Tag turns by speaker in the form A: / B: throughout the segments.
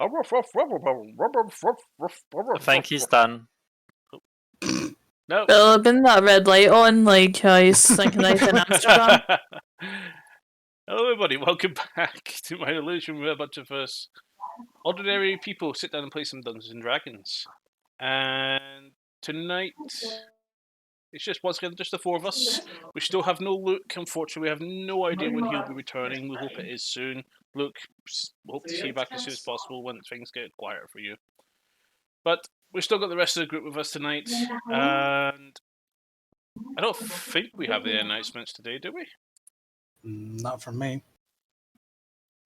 A: I think he's done.
B: No.
C: Well, been that red light on, like he's thinking he's in Amsterdam.
B: Hello, everybody. Welcome back to my illusion where a bunch of us ordinary people sit down and play some Dungeons and Dragons. And tonight, it's just once again just the four of us. We still have no Luke. Unfortunately, we have no idea when he'll be returning. We hope it is soon. Luke, hope to see you back as soon as possible when things get quieter for you. But we've still got the rest of the group with us tonight, and I don't think we have the announcements today, do we?
D: Not from me.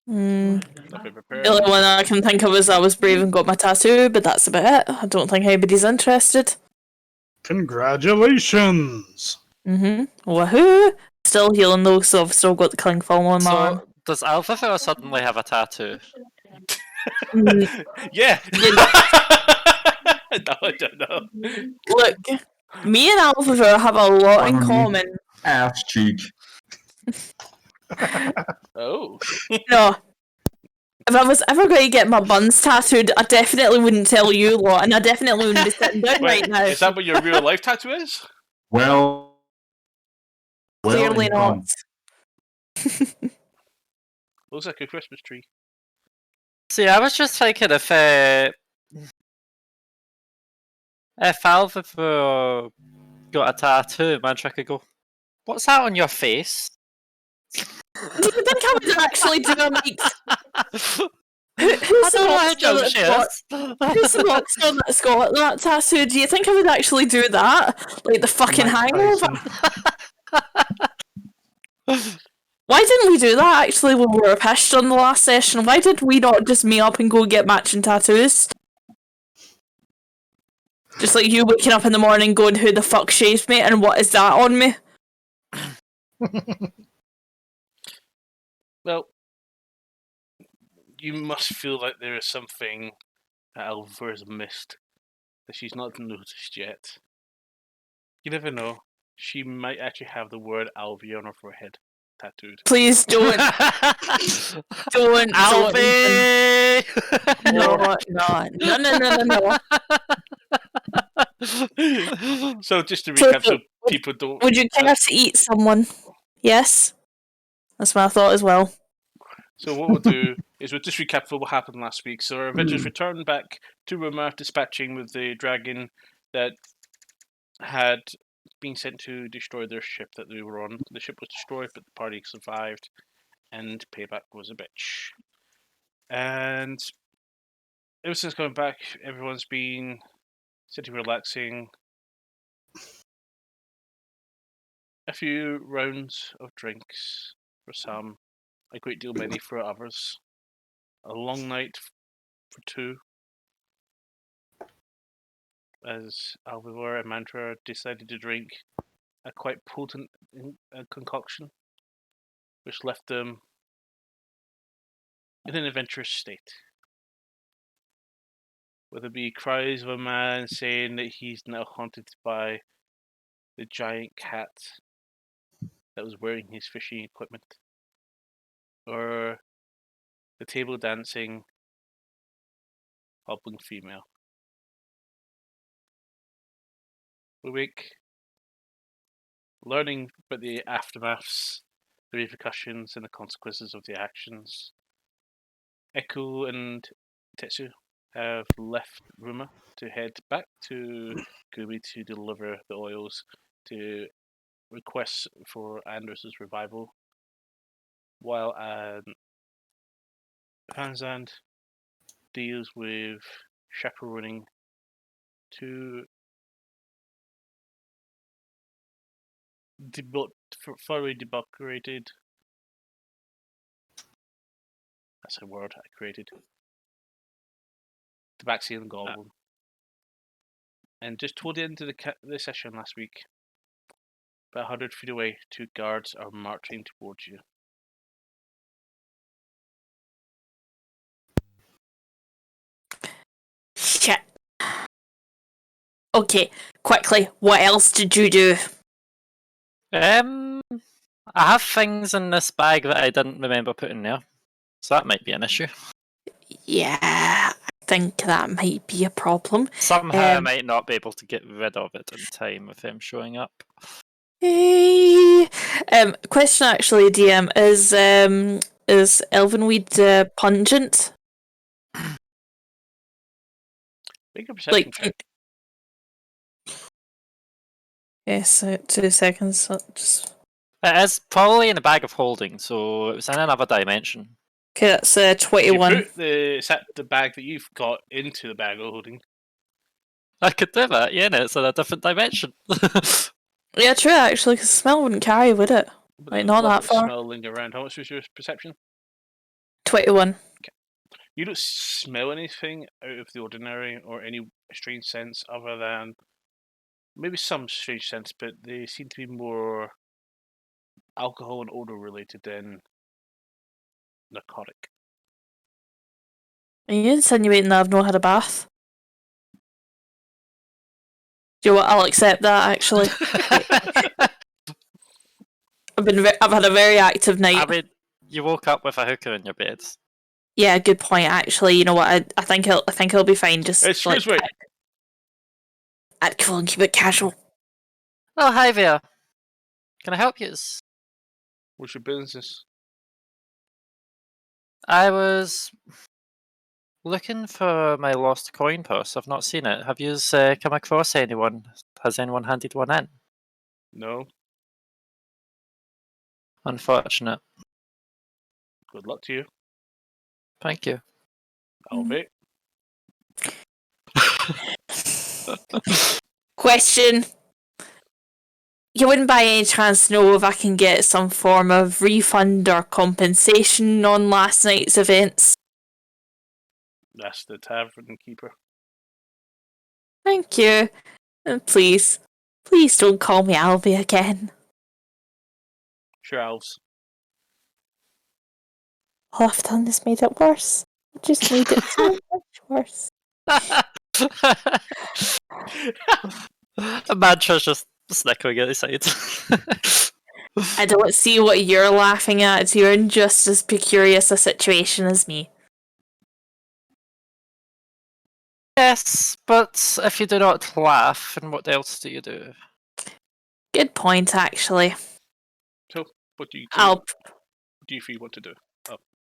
B: Nothing prepared.
C: The only one I can think of is I was brave and got my tattoo, but that's about it. I don't think anybody's interested.
D: Congratulations!
C: Woohoo! Still healing though, so I've still got the cling film on my arm.
A: So, does Alpha suddenly have a tattoo?
B: Yeah! No, I don't know.
C: Look, me and Alpha have a lot in common.
E: Ass cheek.
B: Oh.
C: No. If I was ever going to get my buns tattooed, I definitely wouldn't tell you lot, and I definitely wouldn't be sitting down
B: Wait,
C: right now.
B: is that what your real life tattoo is?
E: Well,
C: Clearly not.
B: Looks like a Christmas tree.
A: See, I was just thinking if Alpha got a tattoo, man, I could go, what's that on your face?
C: Do you think I would actually do a mix? Who's the monster that's got that tattoo? Do you think I would actually do that? Like the fucking Hangover? Why didn't we do that actually when we were pissed on the last session? Why did we not just meet up and go get matching tattoos? Just like you waking up in the morning going, who the fuck shaved me and what is that on me?
B: Well, you must feel like there is something that Alva has missed that she's not noticed yet. You never know. She might actually have the word Alvy on her forehead tattooed.
C: Please don't. Don't.
A: Alvy!
C: No.
B: So just to recap, so people don't...
C: Would you care to eat someone? Yes? That's my thought as well.
B: So what we'll do is we'll just recap what happened last week. So our adventurers returned back to Roma, dispatching with the dragon that had been sent to destroy their ship that they were on. The ship was destroyed, but the party survived, and payback was a bitch. And ever since coming back, everyone's been sitting relaxing. A few rounds of drinks for some, a great deal many for others. A long night for two, as Alvivor and Mantra decided to drink a quite potent concoction, which left them in an adventurous state. Whether it be cries of a man saying that he's now haunted by the giant cat that was wearing his fishing equipment, or the table dancing hobbling female. We wake learning about the aftermaths, the repercussions, and the consequences of the actions. Echo and Tetsu have left Ruma to head back to Gubi to deliver the oils to requests for Anders' revival, while Panzand deals with chaperoning two thoroughly debucrated. That's a word I created. Tabaxian Goblin. And just toward the end of the session last week, about 100 feet away, two guards are marching towards you.
C: Shit. Okay, quickly, what else did you do?
A: I have things in this bag that I didn't remember putting there, so that might be an issue.
C: Yeah, I think that might be a problem.
A: Somehow I might not be able to get rid of it in time with him showing up.
C: Hey. Question actually, DM, is Elvenweed pungent?
B: Make a perception check.
C: Yes, 2 seconds. So just
A: It is probably in a bag of holding, so it was in another dimension.
C: okay. That's
B: If you
C: 21.
B: put the bag that you've got into the bag of holding,
A: I could do that, yeah, and it's in a different dimension.
C: Yeah, true actually, because smell wouldn't carry, would it?
B: but
C: Like
B: there's
C: not
B: a lot
C: that
B: of
C: far.
B: smell linger around. How much was your perception?
C: 21.
B: You don't smell anything out of the ordinary or any strange sense other than maybe some strange sense, but they seem to be more alcohol and odor related than narcotic.
C: Are you insinuating that I've not had a bath? Do you know what? I'll accept that actually. I've had a very active night.
A: I mean, you woke up with a hookah in your bed.
C: Yeah, good point. Actually, you know what? I think it'll be fine. Just
B: Excuse me.
C: I'd cool and keep it casual.
A: Oh, hi there. Can I help you?
B: What's your business?
A: I was looking for my lost coin purse. I've not seen it. Have you come across anyone? Has anyone handed one in?
B: No.
A: Unfortunate.
B: Good luck to you.
A: Thank you.
B: I'll wait.
C: Question. You wouldn't by any chance know if I can get some form of refund or compensation on last night's events?
B: That's the tavern keeper.
C: Thank you. And please don't call me Albie again.
B: Sure, elves.
C: All I've done is made it worse. I just made it so much worse.
A: Mantra's just snickering at his side.
C: I don't see what you're laughing at. You're in just as precarious a situation as me.
A: Yes, but if you do not laugh, then what else do you do?
C: Good point, actually.
B: So, what do you
C: I'll
B: feel you want to do?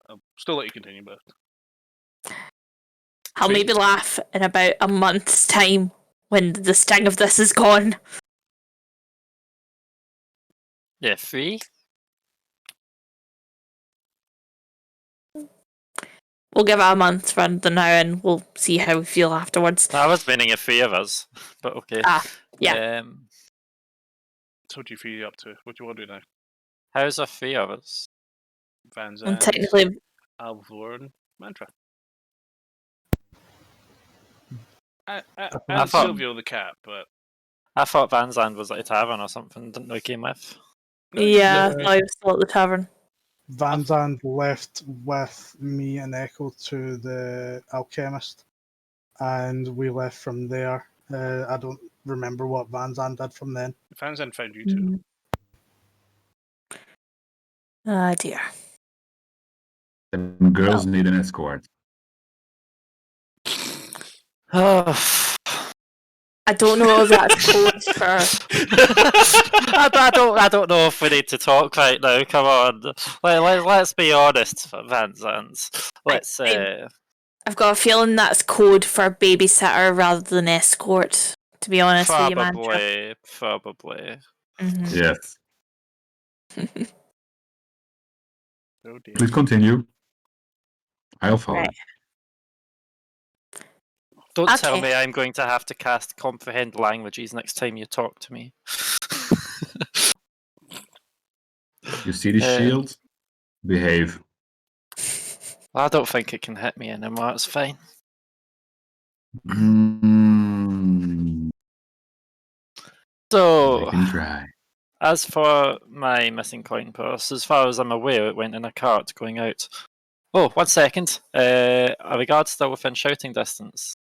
B: I'll still let you continue, but
C: I'll
B: Sweet.
C: maybe laugh in about a month's time when the sting of this is gone.
A: Yeah, free?
C: We'll give it a month from now and we'll see how we feel afterwards.
A: I was meaning a three of us, but okay.
C: Yeah.
B: so what do you feel you're up to? What do you want to do now?
A: How's a three of us?
B: Van
C: And
B: Zandt,
C: technically,
B: Alvor, and Mantra.
A: I
B: And
A: thought-
B: Silvio the cat, but
A: I thought Van Zandt was at a tavern or something. Didn't know he came with.
B: no,
C: yeah,
D: no.
C: I was still at the tavern.
D: Van Zandt left with me and Echo to the alchemist, and we left from there. I don't remember what Van Zandt did from then.
B: Van Zandt found you too.
C: Ah, dear.
E: Them girls need an escort.
A: Oh.
C: I don't know if that's code for.
A: I don't know if we need to talk right now. Come on, let's be honest, Van Zandt. Let's.
C: I've got a feeling that's code for babysitter rather than escort. To be honest with you, Mantra.
A: Probably.
C: Mhm.
E: Yes.
B: Oh dear.
E: Please continue. I'll follow.
C: Right.
A: Don't tell
C: Okay.
A: me I'm going to have to cast comprehend languages next time you talk to me.
E: You see the shield? Behave.
A: I don't think it can hit me anymore. It's fine. So,
E: I can try.
A: as for my missing coin purse, as far as I'm aware, it went in a cart going out. Oh, 1 second. Are the guards still within shouting distance?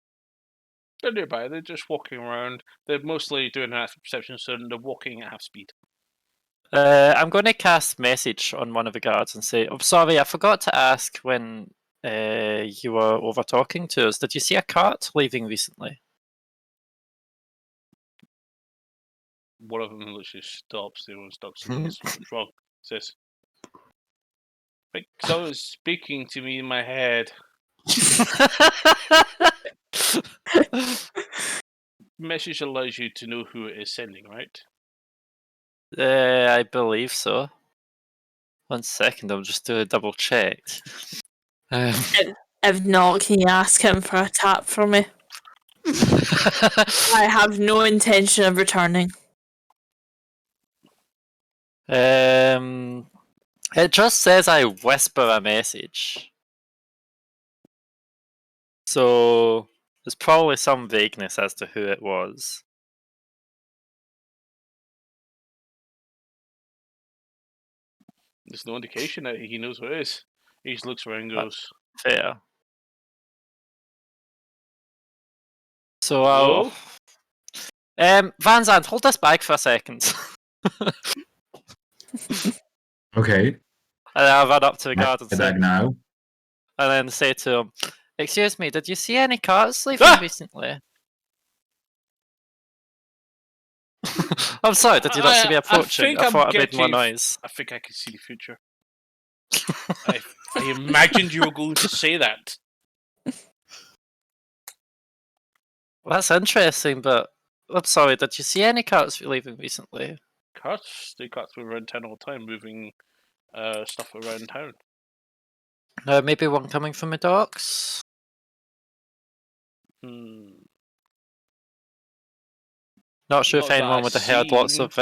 B: They're nearby. They're just walking around. They're mostly doing an active perception, so they're walking at half speed.
A: I'm going to cast message on one of the guards and say, "Oh, sorry, I forgot to ask when You were over talking to us. Did you see a cart leaving recently?
B: One of them literally stops. The other one stops and goes, "What's wrong?" Says, "I think someone's speaking to me in my head." Message allows you to know who it is sending, right?
A: I believe so. 1 second, I'll just do a double check.
C: If not, can you ask him for a tap for me? I have no intention of returning.
A: It just says I whisper a message. So there's probably some vagueness as to who it was.
B: There's no indication that he knows who it is. He just looks around and goes,
A: Fair. So
B: "Hello?"
A: Van Zandt, hold this bag for a second.
E: Okay.
A: And I'll run up to the guard and
E: My
A: say,
E: bag now.
A: and then say to him, "Excuse me, did you see any carts leaving recently?" I'm sorry, did you not see me approaching? I thought I made more noise.
B: I think I can see the future. I imagined you were going to say that.
A: Well, that's interesting, but I'm sorry, did you see any carts leaving recently?
B: Carts? They carts move around town all the time, moving stuff around town.
A: Maybe one coming from the docks? Not sure
B: Not
A: if
B: that
A: anyone
B: I've
A: would have heard lots
B: seen.
A: of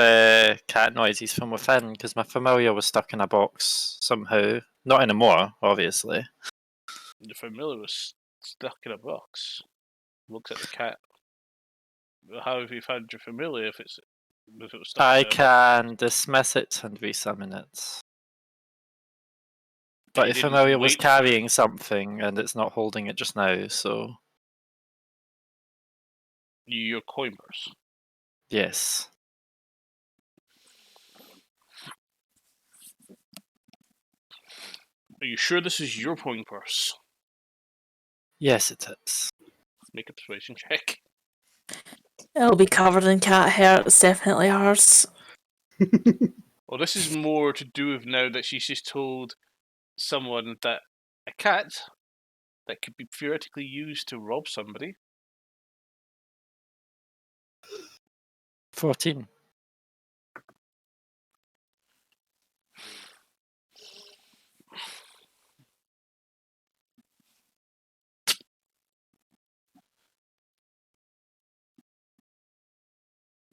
A: cat noises from within, because my familiar was stuck in a box somehow. Not anymore, obviously.
B: The familiar was stuck in a box. Looks at the cat. How have you found your familiar if it was stuck
A: I
B: in a box?
A: can dismiss it and resummon it. But
B: You
A: if
B: didn't
A: familiar was
B: wait for-
A: carrying something and it's not holding it just now, so
B: Your coin purse.
A: yes.
B: Are you sure this is your coin purse?
A: Yes, it is.
B: Make a persuasion check.
C: It'll be covered in cat hair. It's definitely ours.
B: Well, this is more to do with now that she's just told someone that a cat that could be theoretically used to rob somebody.
A: 14.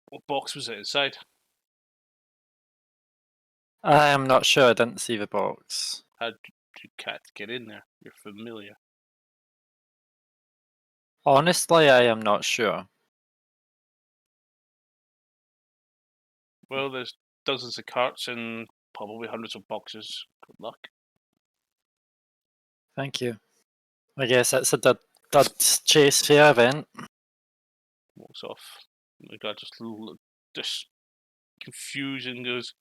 B: What box was it inside?
A: I am not sure, I didn't see the box.
B: How did cat get in there? You're familiar.
A: Honestly, I am not sure.
B: Well, there's dozens of carts and probably hundreds of boxes. Good luck.
A: Thank you. I guess it's a dud chase fair event.
B: Walks off. The guy just confused and goes,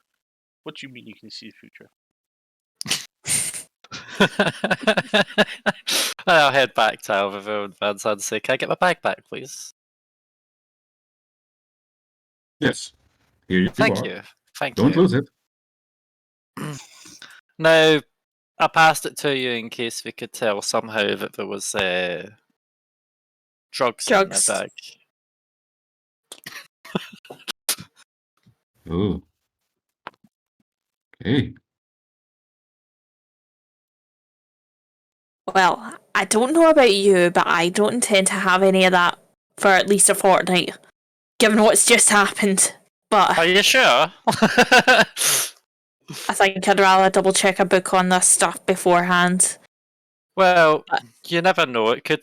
B: "What do you mean you can see the future?"
A: I'll head back to Alvaro and Van Zandt and say, "Can I get my bag back, please?"
E: Yes. Here you
A: Thank
E: are.
A: you. Thank
E: Don't
A: you.
E: lose it.
A: Now, I passed it to you in case we could tell somehow that there was drugs in
C: Drugs.
A: the bag.
E: Oh. Okay.
C: Well, I don't know about you, but I don't intend to have any of that for at least a fortnight, given what's just happened. But
A: Are you sure?
C: I think I'd rather double check a book on this stuff beforehand.
A: Well, you never know. It could.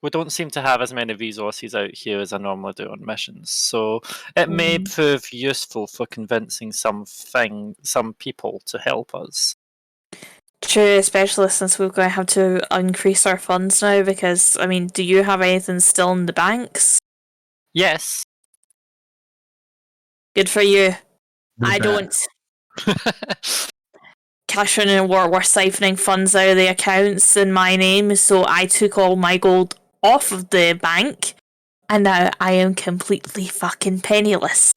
A: We don't seem to have as many resources out here as I normally do on missions, so it may prove useful for convincing some people to help us.
C: True, especially since we're going to have to increase our funds now, because, I mean, do you have anything still in the banks?
A: Yes.
C: Good for you.
E: With
C: I
E: that,
C: don't. cash in and were siphoning funds out of the accounts in my name, so I took all my gold off of the bank, and now I am completely fucking penniless.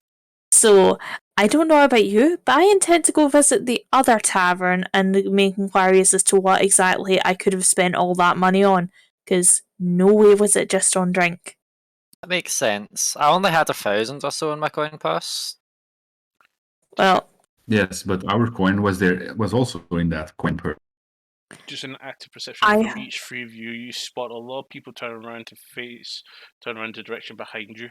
C: So, I don't know about you, but I intend to go visit the other tavern and make inquiries as to what exactly I could have spent all that money on, because no way was it just on drink.
A: That makes sense. I only had 1,000 or so in my coin purse.
C: Well,
E: Yes, but our coin was also in that coin purse.
B: Just an active perception
C: I-
B: from each three of you. You spot a lot of people turn around the direction behind you.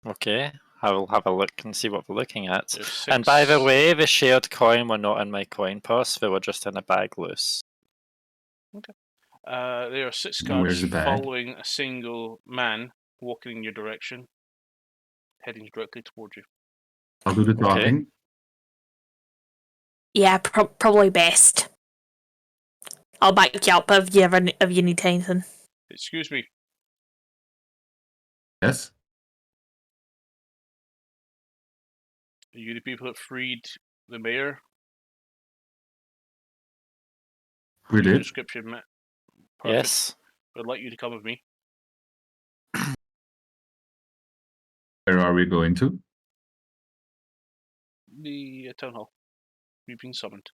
A: Okay, I will have a look and see what we're looking at.
B: There's
A: And by the
B: six-
A: way, the shared coin were not in my coin purse, they were just in a bag loose.
B: there are 6
E: And
B: guards
E: where's the bag?
B: following a single man walking in your direction, heading directly towards you.
E: I'll do the
A: Okay.
E: talking.
C: yeah, probably best. I'll back you up if you need anything.
B: Excuse me,
E: Yes.
B: are you the people that freed the mayor?
E: We
B: Your
E: did.
B: description, Matt. Perfect.
A: Yes.
B: I'd like you to come with me.
E: Where are we going to?
B: The town hall. You've been summoned.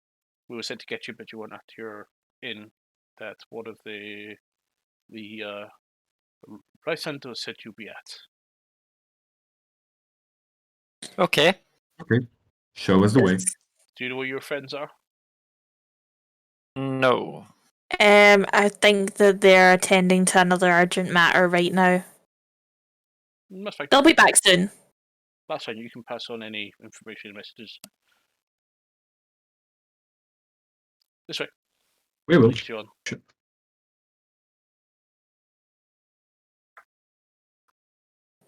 B: We were sent to get you, but you weren't at your inn. That one of the Rice Center said you'd be at.
A: Okay.
E: Okay. Show us the way.
B: Do you know where your friends are?
A: No.
C: I think that they're attending to another urgent matter right now.
B: That's fine.
C: They'll be back soon.
B: That's fine. You can pass on any information and messages. This way.
E: We will.
B: Leads you on.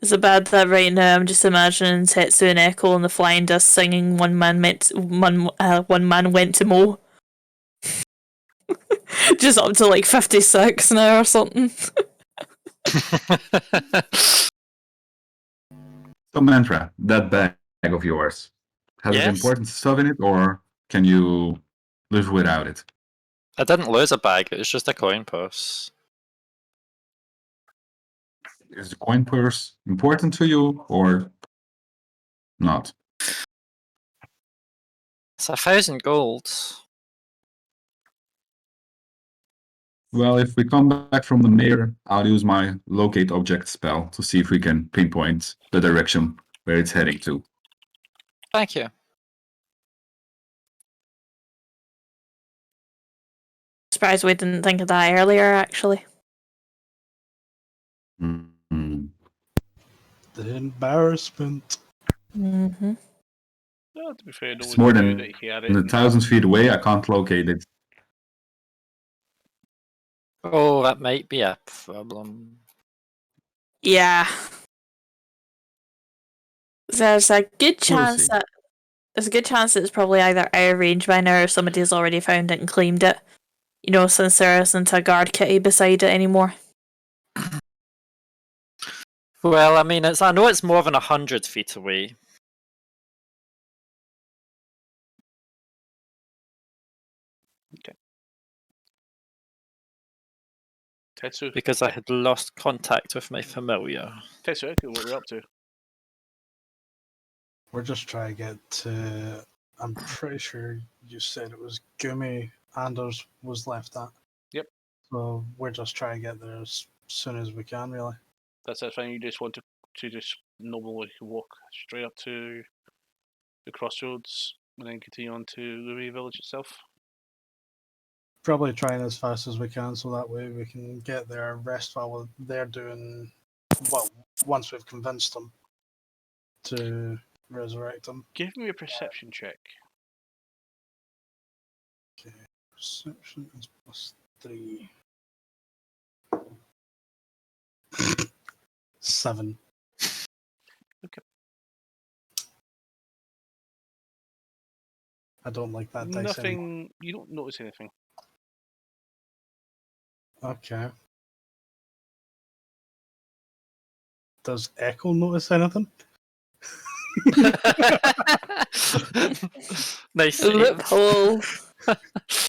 C: Is it bad that right now I'm just imagining Tetsu and Echo and the Flying Dust singing one man went to mow. Just up to like 56 now or something.
E: So Mantra, that bag of yours, has it
A: Yes?
E: important stuff in it, or can you live without it?
A: I didn't lose a bag, it was just a coin purse.
E: Is the coin purse important to you, or not?
A: It's 1,000 gold.
E: Well, if we come back from the mayor, I'll use my locate object spell to see if we can pinpoint the direction where it's heading to.
A: Thank you.
C: Surprised we didn't think of that earlier, actually.
E: Mm-hmm.
D: The embarrassment.
C: Mm-hmm.
B: Well, to be fair, no
E: It's
B: one
E: more
B: knew
E: than
B: that he had it.
E: 1,000 feet away. I can't locate it.
A: Oh, that might be a problem.
C: Yeah. There's a good
E: We'll
C: chance
E: see.
C: that it's probably either out of range by now or somebody's already found it and claimed it. You know, since there isn't a guard kitty beside it anymore.
A: Well, I mean, I know it's more than 100 feet away.
B: Tetsu,
A: Because I had lost contact with my familiar.
B: Tetsu, what we're up to?
D: We're just trying to get to. I'm pretty sure you said it was Gumi Anders was left at.
B: Yep.
D: So we're just trying to get there as soon as we can, really.
B: That's fine. You just want to just normally walk straight up to the crossroads and then continue on to the village itself.
D: Probably trying as fast as we can, so that way we can get there, rest while they're doing. Well, once we've convinced them to resurrect them.
B: Give me a perception check.
D: Okay, perception is +3. 7.
B: Okay.
D: I don't like that dice anymore.
B: Nothing. You don't notice anything.
D: Okay. Does Echo notice anything?
A: Nice save.
C: Loophole.
E: Let's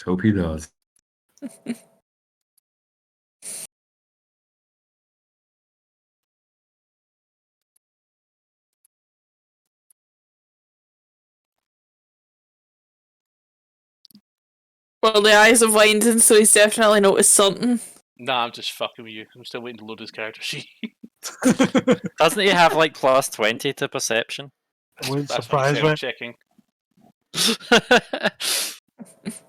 E: hope he does.
C: Well, the eyes have widened, so he's definitely noticed something.
B: Nah, I'm just fucking with you. I'm still waiting to load his character sheet.
A: Doesn't he have like plus 20 to perception?
D: Wouldn't
B: That's what I
D: surprise
B: said.
D: me.
B: I'm checking.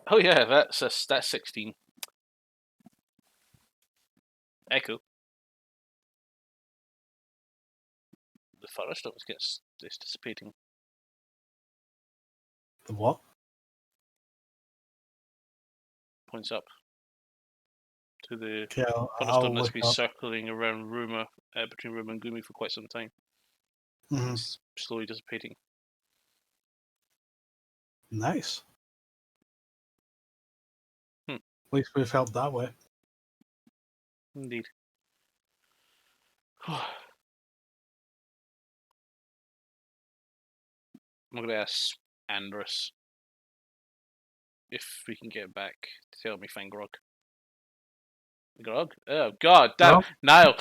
B: Oh yeah, that's 16. Echo. The forest always gets is dissipating.
D: The what?
B: Points up to the
D: Okay, I'll
B: thunderstorm that's
D: look
B: been
D: up.
B: circling around Ruma, between Ruma and Gumi for quite some time.
D: Mhm.
B: It's slowly dissipating.
D: Nice.
B: Hmm.
D: At least we've helped that way.
B: Indeed. I'm going to ask Andrus if we can get back to help me find Grog. Grog? Oh, God, damn.
D: Well.
B: Niall.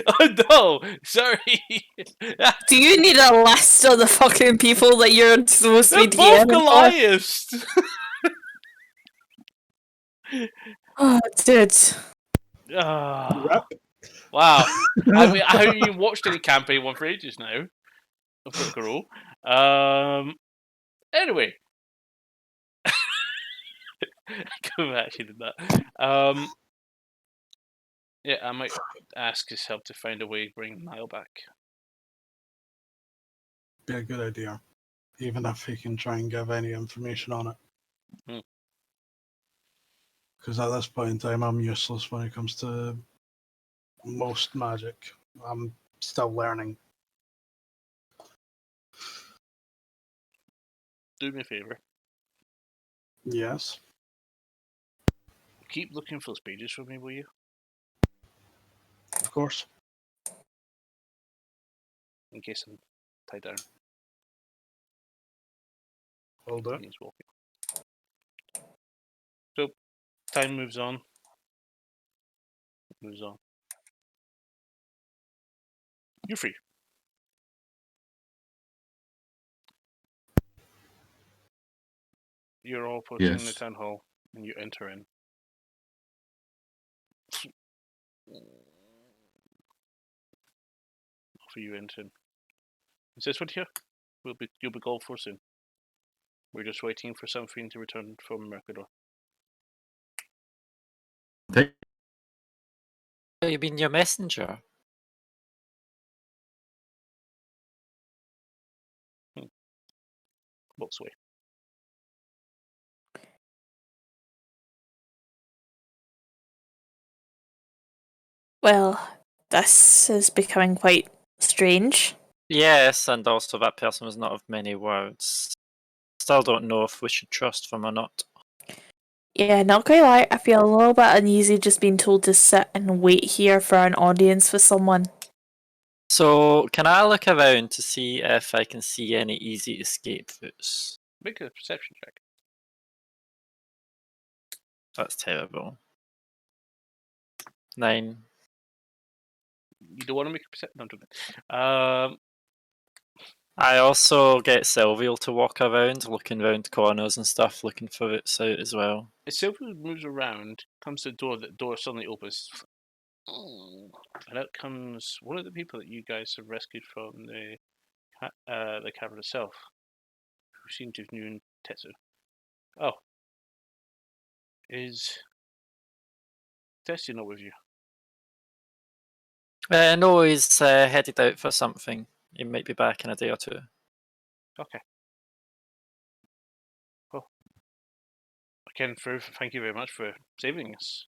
B: Oh, no. Sorry.
C: Do you need a list of the fucking people that you're supposed to
B: They're
C: be
B: both
C: DMing for?
B: Goliaths.
C: Oh, dude.
B: Ah, wow. I mean, I haven't even watched any campaign one for ages now. Of Critical Role. Anyway. I could have actually did that. Yeah, I might ask his help to find a way to bring Niall back.
D: Be a good idea. Even if he can try and give any information on it.
B: Hmm.
D: Because at this point in time, I'm useless when it comes to most magic. I'm still learning.
B: Do me a favour.
D: Yes.
B: Keep looking for those pages for me, will you?
D: Of course.
B: In case I'm tied down.
D: Will do.
B: He's walking. So, time moves on. Moves on. You're free. You're all approaching the
E: Yes.
B: town hall, and you enter in. For you enter in. Is this one here? You'll be called for soon. We're just waiting for something to return from Mercador.
E: Take
A: You mean your messenger?
B: Walks away.
C: Well, this is becoming quite strange.
A: Yes, and also that person was not of many words. Still don't know if we should trust them or not.
C: Yeah, not gonna lie, I feel a little bit uneasy just being told to sit and wait here for an audience with someone.
A: So, can I look around to see if I can see any easy escape routes?
B: Make a perception check.
A: That's terrible. 9.
B: You don't want to make a perception. No, don't.
A: I also get Sylvial to walk around, looking around corners and stuff, looking for routes out as well.
B: As Sylvia moves around, comes to the door suddenly opens. And out comes one of the people that you guys have rescued from the cavern itself, who seem to have known Tetsu. Oh. Is Tetsu not with you?
A: No, he's headed out for something. He might be back in a day or two.
B: Okay. Well, again, thank you very much for saving us.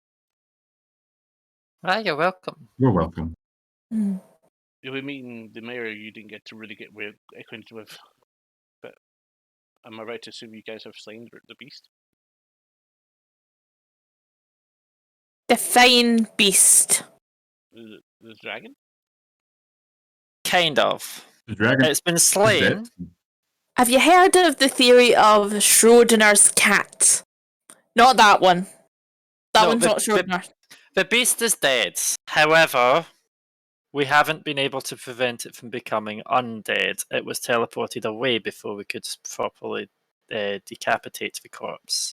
A: Ah, you're welcome.
E: You're welcome.
C: Hmm.
B: You'll be meeting the mayor you didn't get to really get acquainted with. But am I right to assume you guys have slain the beast?
C: Define beast.
B: the dragon?
A: Kind of.
E: The dragon
A: It's been
E: is
A: slain.
E: dead.
C: Have you heard of the theory of Schrodinger's cat? Not that one. That
A: No,
C: one's
A: the-
C: not Schrodinger.
A: The beast is dead. However, we haven't been able to prevent it from becoming undead. It was teleported away before we could properly decapitate the corpse.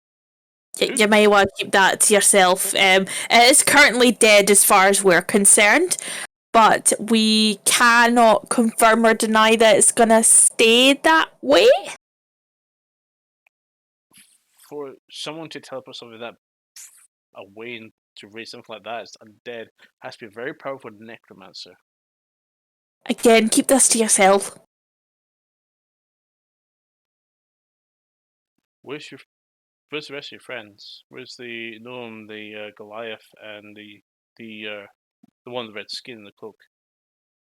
C: You might want to keep that to yourself. It is currently dead as far as we're concerned, but we cannot confirm or deny that it's gonna stay that way.
B: For someone to teleport something that away and to raise something like that is undead has to be a very powerful necromancer.
C: Again, keep this to yourself.
B: Where's the rest of your friends? Where's the gnome, the Goliath, and the one with the red skin and the cloak?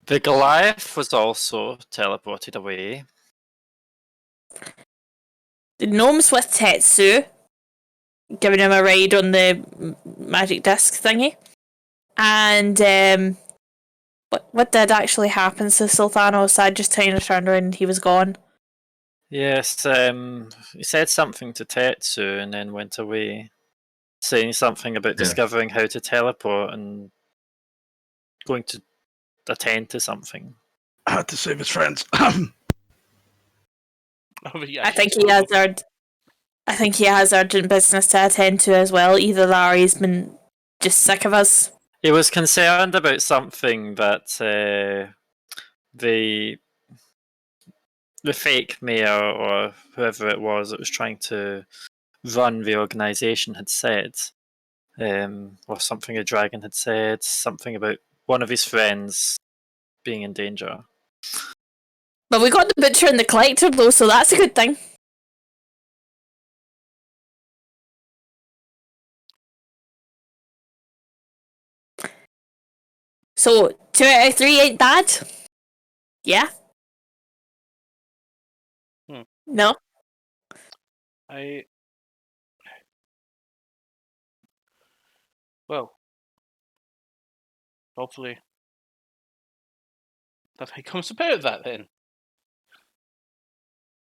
A: The Goliath was also teleported away.
C: The gnome's with Tetsu, giving him a ride on the magic disc thingy. And what did actually happen to Sulthanos? I just kind of turned around and he was gone.
A: Yes, he said something to Tetsu and then went away, saying something about discovering how to teleport and going to attend to something.
D: I had to save his friends.
C: I think he has urgent business to attend to as well. Either that or he's been just sick of us.
A: He was concerned about something that the fake mayor or whoever it was that was trying to run the organisation had said, or something a dragon had said, something about one of his friends being in danger.
C: But we got the butcher and the collector though, so that's a good thing. So 2 out of 3 ain't bad. Yeah. No.
B: Well, hopefully nothing comes about that then.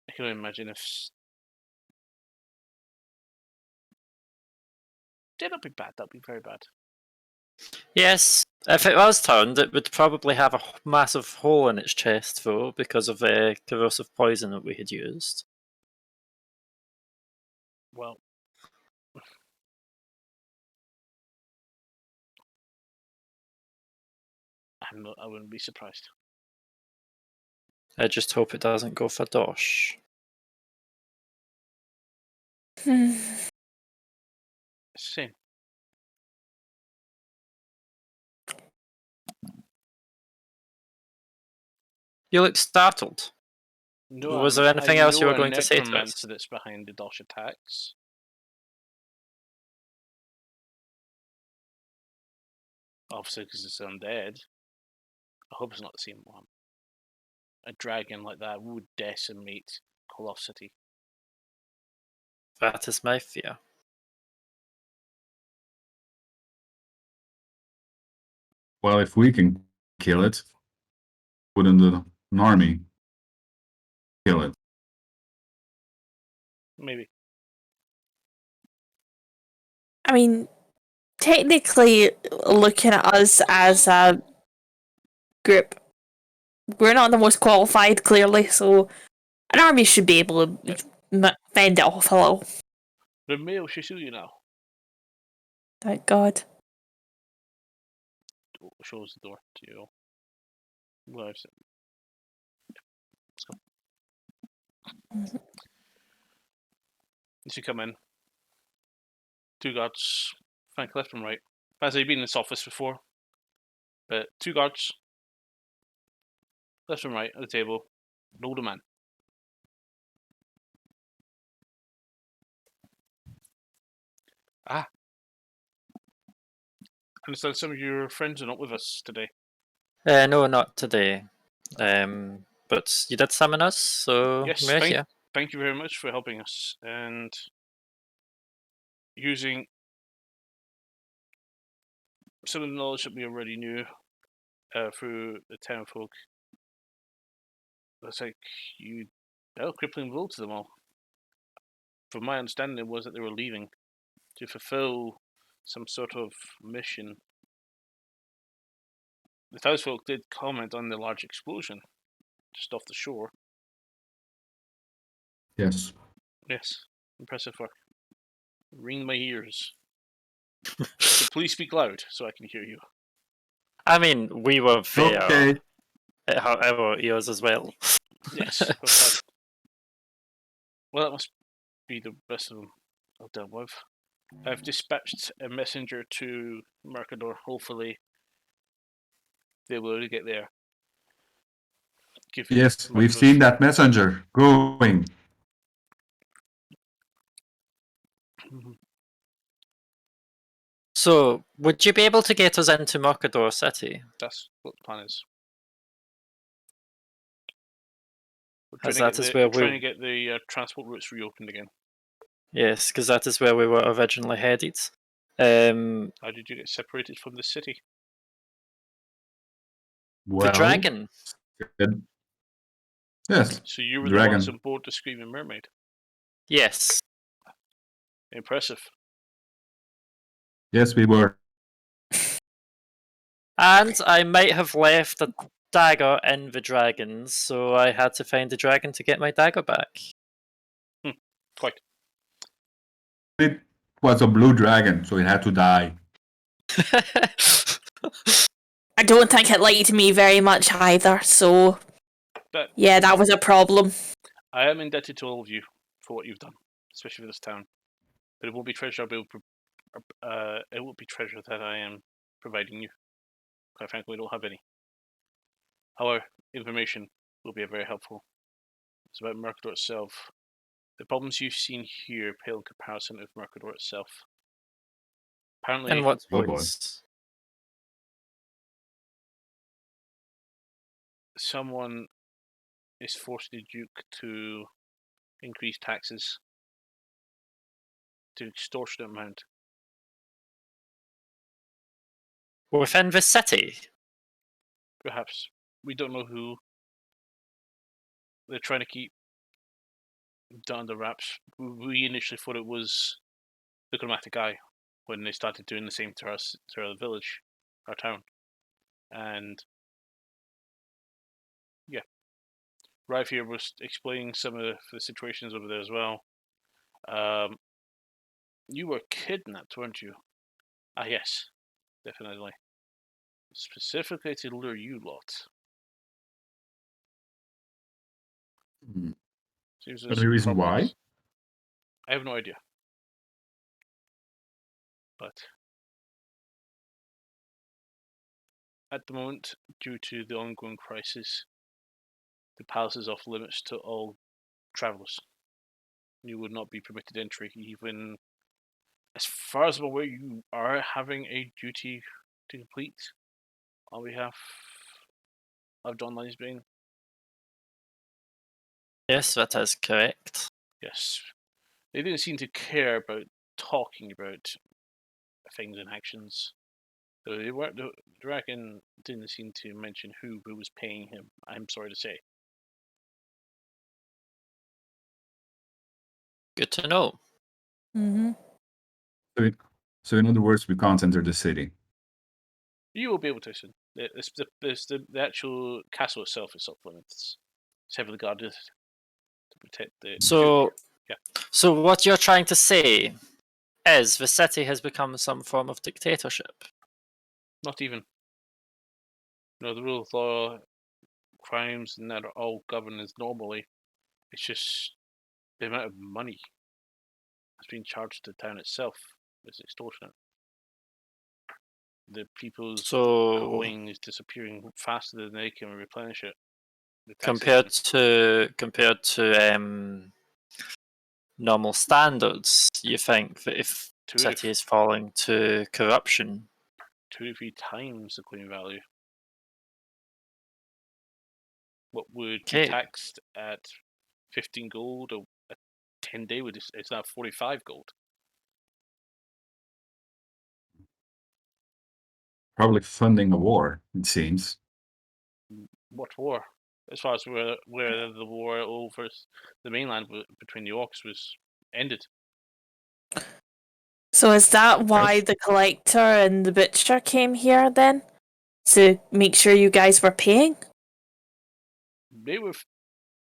B: I can only imagine if that'd be bad. That'd be very bad.
A: Yes, if it was turned, it would probably have a massive hole in its chest, though, because of the corrosive poison that we had used.
B: Well, I wouldn't be surprised.
A: I just hope it doesn't go for Dosh.
B: Same.
A: You look startled.
B: No,
A: Was there anything else you were going to say to us?
B: Necromancer that's behind the Dosh attacks. Obviously, because it's undead. I hope it's not the same one. A dragon like that would decimate Colosity.
A: That is my fear.
E: Well, if we can kill it, wouldn't an army kill it?
B: Maybe.
C: I mean, technically, looking at us as a group, we're not the most qualified, clearly, so an army should be able to fend it off a little.
B: The male Shisui now.
C: Thank God.
B: Shows the door to you. Well, I've said. Let's go. As you come in, 2 guards, flank left and right. As you've been in this office before, but 2 guards, left and right at the table, an older man. I understand some of your friends are not with us today.
A: No, not today. But you did summon us, so
B: Yes,
A: we're here.
B: Thank you very much for helping us and using some of the knowledge that we already knew through the town folk. It's like you dealt a crippling blow to them all. From my understanding, it was that they were leaving to fulfill some sort of mission. The townsfolk did comment on the large explosion just off the shore.
E: Yes.
B: Yes, impressive work. Ring my ears. So please speak loud so I can hear you.
A: I mean, we were there.
E: Okay.
A: It hurt our ears as well.
B: Yes, well done. Well, that must be the rest of them I'll deal with. I've dispatched a messenger to Mercador. Hopefully, they will get there.
E: Yes, we've seen that messenger going.
A: So, would you be able to get us into Mercador City?
B: That's what the plan is.
A: As that is where
B: trying to get the transport routes reopened again.
A: Yes, because that is where we were originally headed.
B: How did you get separated from the city?
A: The dragon.
E: Yes.
B: So you were
E: Dragon.
B: the ones on board the Screaming Mermaid.
A: Yes.
B: Impressive.
E: Yes, we were.
A: And I might have left a dagger in the dragon, so I had to find the dragon to get my dagger back.
B: Quite.
E: It was a blue dragon, so it had to die.
C: I don't think it liked me very much either, so yeah, that was a problem.
B: I am indebted to all of you for what you've done, especially for this town. But it won't be treasure it won't be treasure that I am providing you. Quite frankly, we don't have any. However, information will be very helpful. It's about Mercador itself. The problems you've seen here pale in comparison with Mercador itself. Apparently,
A: In what
E: Oh boy.
A: ways?
B: someone is forcing the Duke to increase taxes to an extortionate amount.
A: Within the city?
B: Perhaps. We don't know who. They're trying to keep it under wraps. We initially thought it was the Chromatic Eye when they started doing the same to us, to our village, our town. And yeah, Rive here was explaining some of the situations over there as well. You were kidnapped, weren't you? Ah, yes, definitely. Specifically to lure you lot. Seems there's
E: Any reason
B: problems.
E: why?
B: I have no idea. But at the moment, due to the ongoing crisis, the palace is off limits to all travellers. You would not be permitted entry, even as far as I'm aware, you are having a duty to complete on behalf of John Lansbane.
A: Yes, that is correct.
B: Yes. They didn't seem to care about talking about things and actions. So they weren't. The dragon didn't seem to mention who was paying him. I'm sorry to say.
A: Good to know.
C: Mm-hmm.
E: So in other words, we can't enter the city.
B: You will be able to. The actual castle itself is off limits. It's heavily guarded to protect the
A: So,
B: Duke. Yeah.
A: So what you're trying to say is the city has become some form of dictatorship.
B: Not even. No, the rule of law, crimes, and that are all governed as normally. It's just the amount of money that's being charged to the town itself is extortionate. The people's coin is disappearing faster than they can replenish it.
A: Compared to normal standards, you think that if the city is falling to corruption,
B: 2 to 3 times the coin value. What would be taxed at 15 gold or a 10-day it's now 45 gold.
E: Probably funding a war, it seems.
B: What war? As far as where the war over the mainland between the orcs was ended.
C: So is that why the collector and the butcher came here then? To make sure you guys were paying?
B: They were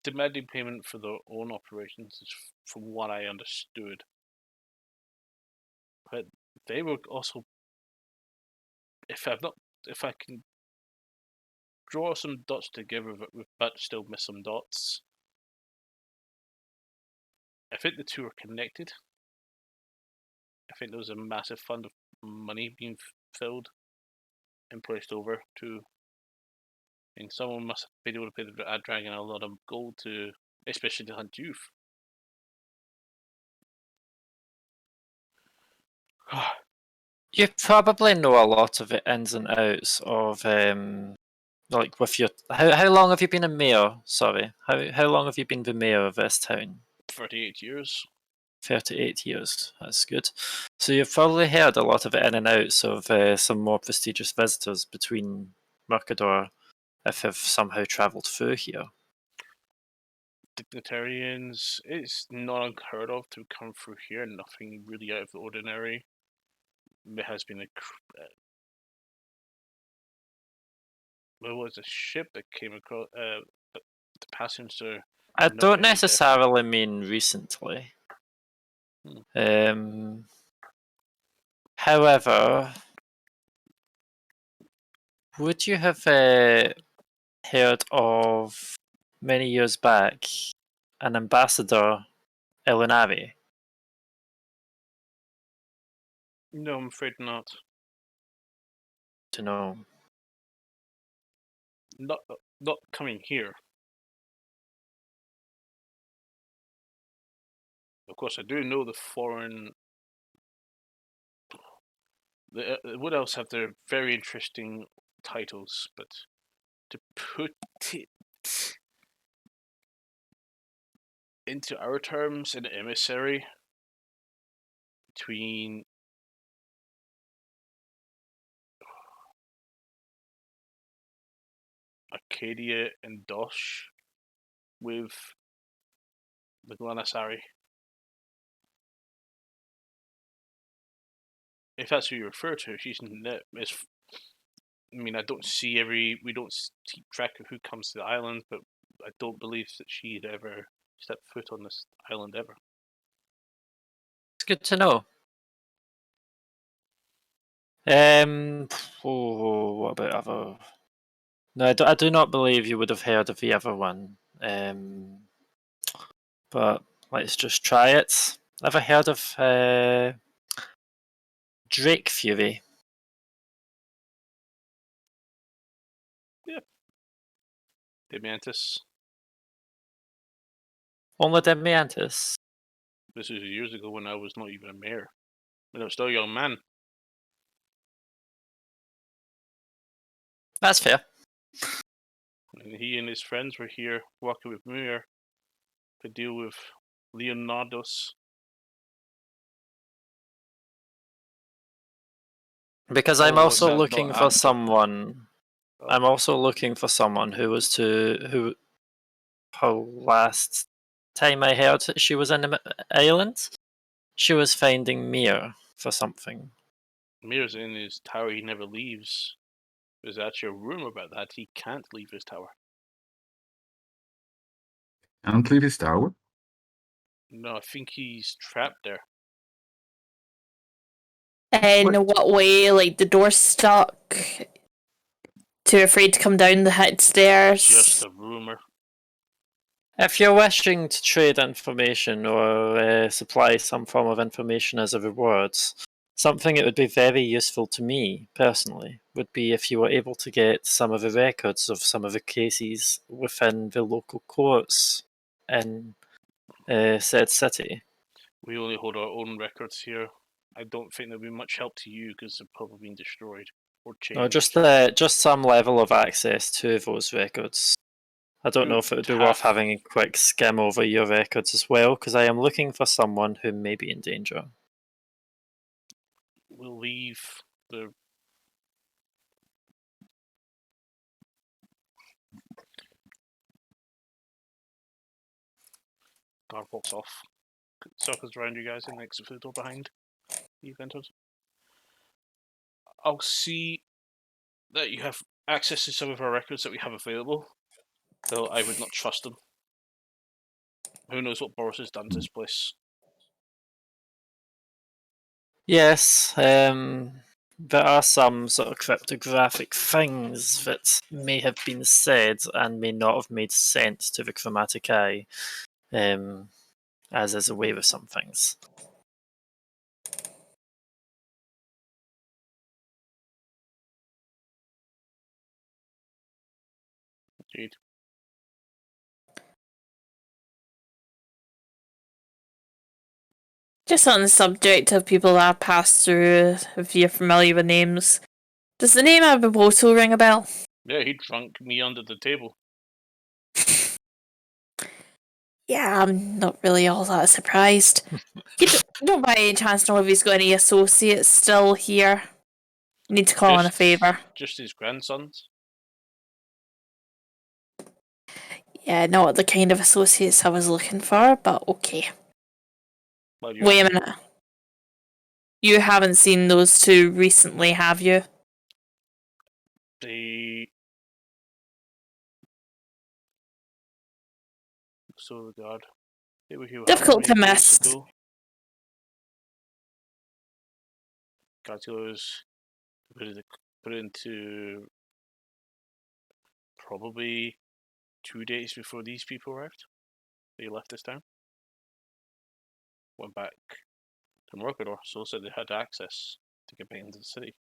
B: demanding payment for their own operations, from what I understood. But they were also, if I can draw some dots together, but still miss some dots. I think the two are connected. I think there was a massive fund of money being filled and placed over to. And someone must have been able to pay the dragon a lot of gold to, especially to hunt youth.
A: You probably know a lot of the ins and outs of like with your how long have you been a mayor? Sorry, how long have you been the mayor of this town?
B: 38 years.
A: 38 years. That's good. So you've probably heard a lot of the in and outs of some more prestigious visitors between Mercador if they've somehow travelled through here.
B: Dignitarians, it's not unheard of to come through here. Nothing really out of the ordinary. There has been there was a ship that came across. The passenger.
A: I
B: not
A: don't
B: any
A: necessarily mean recently. However, would you have heard of many years back an ambassador, Elinari?
B: No, I'm afraid not.
A: To know.
B: Not coming here. Of course, I do know the foreign. The Wood Elves have their very interesting titles, but to put it into our terms, an emissary between Arcadia and Dosh with the Glanasari. If that's who you refer to, she's I mean, we don't keep track of who comes to the island, but I don't believe that she'd ever stepped foot on this island ever.
A: It's good to know. What about other? No, I do not believe you would have heard of the other one. But let's just try it. Ever heard of Drake Fury?
B: Yeah. Demantis.
A: Only Demiantis?
B: This was years ago when I was not even a mayor. When I was still a young man.
A: That's fair.
B: And he and his friends were here working with Muir to deal with Leonardos.
A: Because I'm
B: Oh, was
A: also
B: that
A: looking
B: not
A: for
B: after?
A: someone.
B: Oh.
A: I'm also looking for someone who her last time I heard she was in the island, she was finding Mir for something.
B: Mir's in his tower, he never leaves. There's actually a rumor about that. He can't leave his tower.
E: Can't leave his tower?
B: No, I think he's trapped there.
C: In what way? Like the door stuck? Too afraid to come down the hut stairs?
B: Just a rumor.
A: If you're wishing to trade information or supply some form of information as a reward, something that would be very useful to me, personally, would be if you were able to get some of the records of some of the cases within the local courts in said city.
B: We only hold our own records here. I don't think there'll be much help to you because they've probably been destroyed or changed.
A: No, just some level of access to those records. I don't know if it would be worth having a quick skim over your records as well, because I am looking for someone who may be in danger.
B: We'll leave the guard walks off, circles around you guys, and exits the door behind you've entered. I'll see that you have access to some of our records that we have available, though I would not trust them. Who knows what Boris has done to this place?
A: Yes, there are some sort of cryptographic things that may have been said and may not have made sense to the chromatic eye, as is a way with some things.
B: Indeed.
C: Just on the subject of people that have passed through, if you're familiar with names, does the name Abiboto ring a bell?
B: Yeah, he drunk me under the table.
C: Yeah, I'm not really all that surprised. You don't by any chance know if he's got any associates still here? You need to call in a favour.
B: Just his grandsons.
C: Yeah, not the kind of associates I was looking for, but okay.
B: Well,
C: Wait a minute. You haven't seen those two recently, have you?
B: So God, they were here how
C: Difficult
B: many
C: to
B: days
C: miss.
B: ago? Calculators put into probably 2 days before these people arrived. They left this town. Went back to Morgador, so said they had access to get back into the city.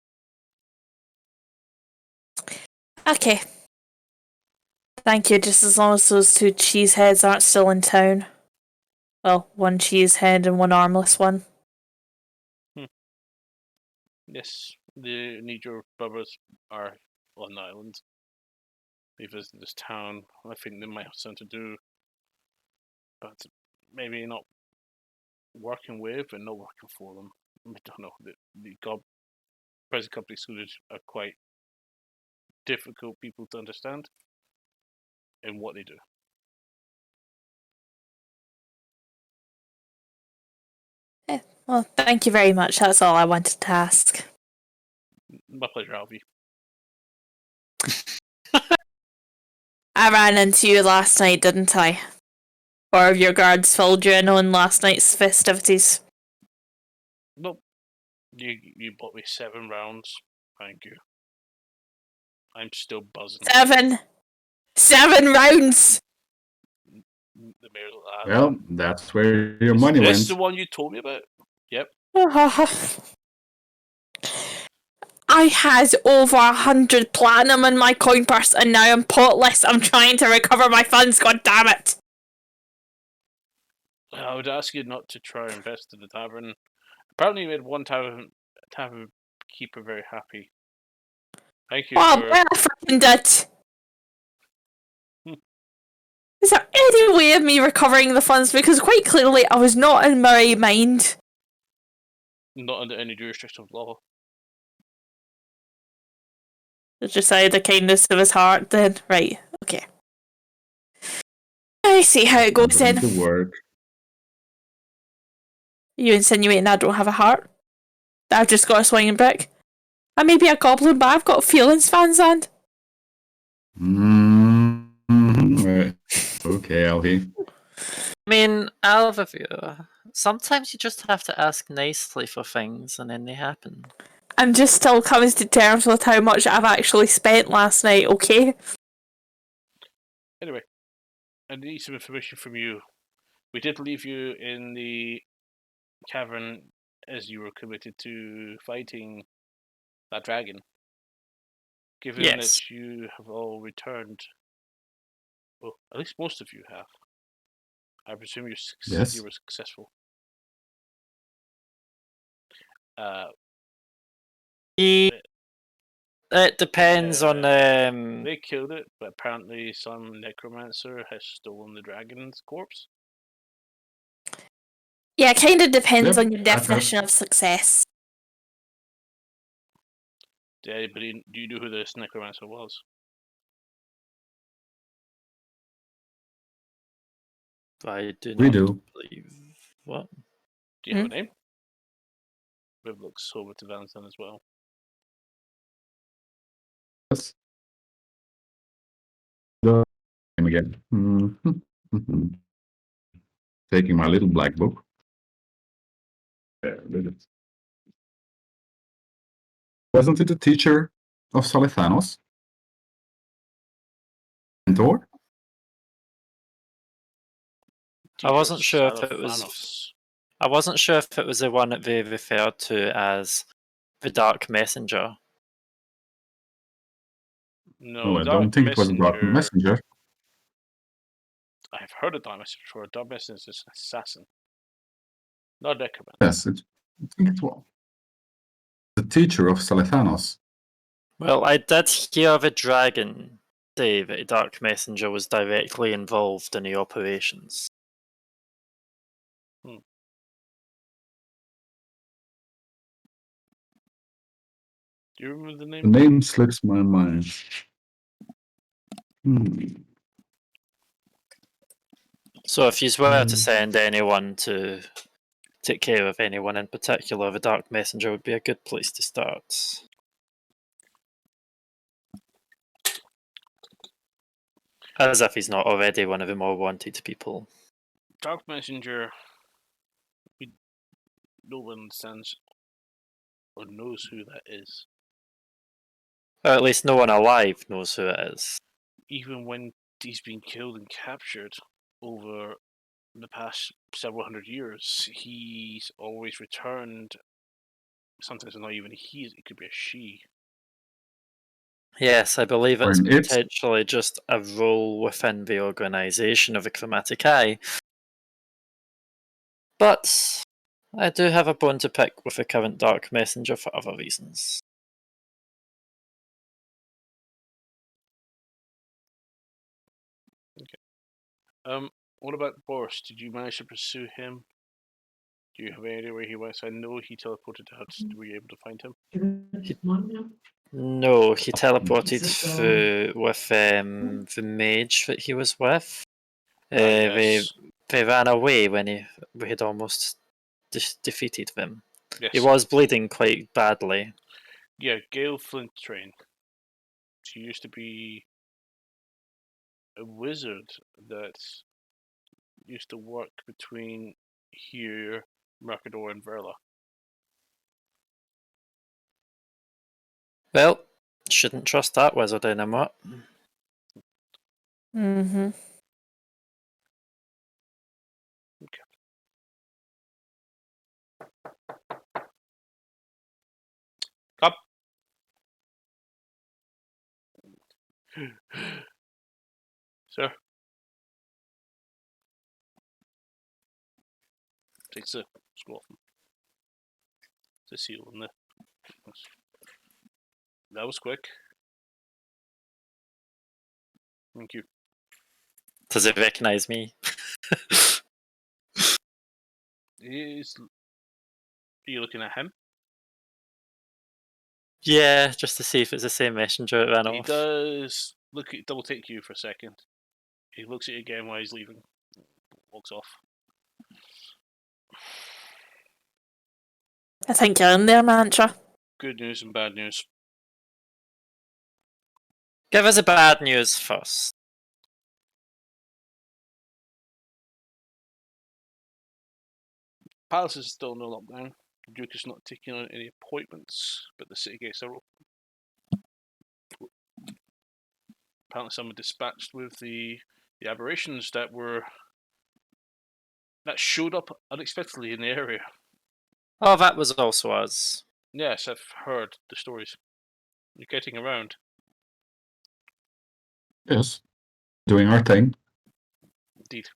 C: Okay. Thank you, just as long as those two cheeseheads aren't still in town. Well, one cheesehead and one armless one.
B: Yes, the Niger brothers are on the island. They visited this town. I think they might have something to do, but maybe not working with and not working for them. I don't know. The present company excluded are quite difficult people to understand in what they do.
C: Well, thank you very much. That's all I wanted to ask.
B: My pleasure, Alfie.
C: I ran into you last night, didn't I? Or have your guards filled you in on last night's festivities?
B: Nope. You bought me 7 rounds. Thank you. I'm still buzzing.
C: 7 rounds!
B: The mayor's like,
E: Well, that's where your money
B: Is
E: went.
B: this the one you told me about? Yep.
C: I had over 100 platinum in my coin purse and now I'm potless. I'm trying to recover my funds, god damn it!
B: I would ask you not to try and invest in the tavern. Apparently you made one tavern keeper very happy. Thank you
C: Oh,
B: for...
C: I fucking did!
B: Hmm.
C: Is there any way of me recovering the funds? Because quite clearly I was not in my right mind.
B: Not under any jurisdiction of law.
C: Just out of the kindness of his heart then. Right, okay. I see how it goes
E: Going
C: then.
E: to work.
C: You insinuating I don't have a heart? That I've just got a swinging brick? I may be a goblin, but I've got feelings, Van Zandt.
E: Right. Okay, Alfie.
A: I mean, Alvavir, sometimes you just have to ask nicely for things and then they happen.
C: I'm just still coming to terms with how much I've actually spent last night, okay?
B: Anyway, I need some information from you. We did leave you in the cavern as you were committed to fighting that dragon. Given
A: Yes.
B: that you have all returned, well, at least most of you have, I presume
E: Yes.
B: you were successful.
A: It depends on
B: They killed it, but apparently some necromancer has stolen the dragon's corpse.
C: Yeah, it kind of depends
E: Yep,
C: on your
E: I've heard.
C: definition of success.
B: Did anybody, do you know who this necromancer was?
A: I do
E: We
A: not
E: do.
A: believe. What?
B: Do you have a name? Viv looks over to Valentine as well.
E: Yes. The name again. Mhm. Taking my little black book. There it is. Wasn't it the teacher of Salethanos? Mentor?
A: I wasn't
B: Teacher
A: sure if it was.
B: Salathanos.
A: I wasn't sure if it was the one that they referred to as the Dark Messenger.
B: No,
E: I
B: Dark
E: don't think it was a Dark
B: Messenger.
E: Messenger.
B: I've heard of Dark Messenger before. Dark Messenger is an assassin. Not a necromancer.
E: Yes, I think it was. The teacher of Salethanos.
A: Well, I did hear the dragon say that the Dark Messenger was directly involved in the operations.
B: Do you remember the
E: The
B: name?
E: name slips my mind.
A: So if you were to send anyone to take care of anyone in particular, the Dark Messenger would be a good place to start. As if he's not already one of the more wanted people.
B: Dark Messenger. No one understands or knows who that is.
A: Or at least no one alive knows who it is.
B: Even when he's been killed and captured over the past several hundred years, he's always returned. Sometimes not even he, it could be a she.
A: Yes, I believe it's
E: And it's-
A: potentially just a role within the organisation of the Chromatic Eye. But I do have a bone to pick with the current Dark Messenger for other reasons.
B: What about Boris? Did you manage to pursue him? Do you have any idea where he was? I know he teleported out. Were you able to find him?
A: No, he teleported through with the mage that he was with.
B: Yes.
A: They ran away when we had almost defeated them.
B: Yes.
A: He was bleeding quite badly.
B: Yeah, Gail Flint Train. She used to be a wizard that used to work between here, Mercador, and Verla.
A: Well, shouldn't trust that wizard anymore.
C: Mm-hmm.
B: Up. Sir. Takes the scroll off the seal in there. That was quick. Thank you.
A: Does it recognise me?
B: Are you looking at him?
A: Yeah, just to see if it's the same messenger that ran
B: He
A: off.
B: does double take you for a second. He looks at you again while he's leaving. Walks off.
C: I think you're in there, Mantra.
B: Good news and bad news.
A: Give us the bad news first.
B: Palace is still no lockdown. The Duke is not taking on any appointments, but the city gates are open. Apparently someone dispatched with the aberrations that showed up unexpectedly in the area.
A: Oh, that was also us.
B: Yes, I've heard the stories. You're getting around.
E: Yes. Doing our thing.
B: Indeed.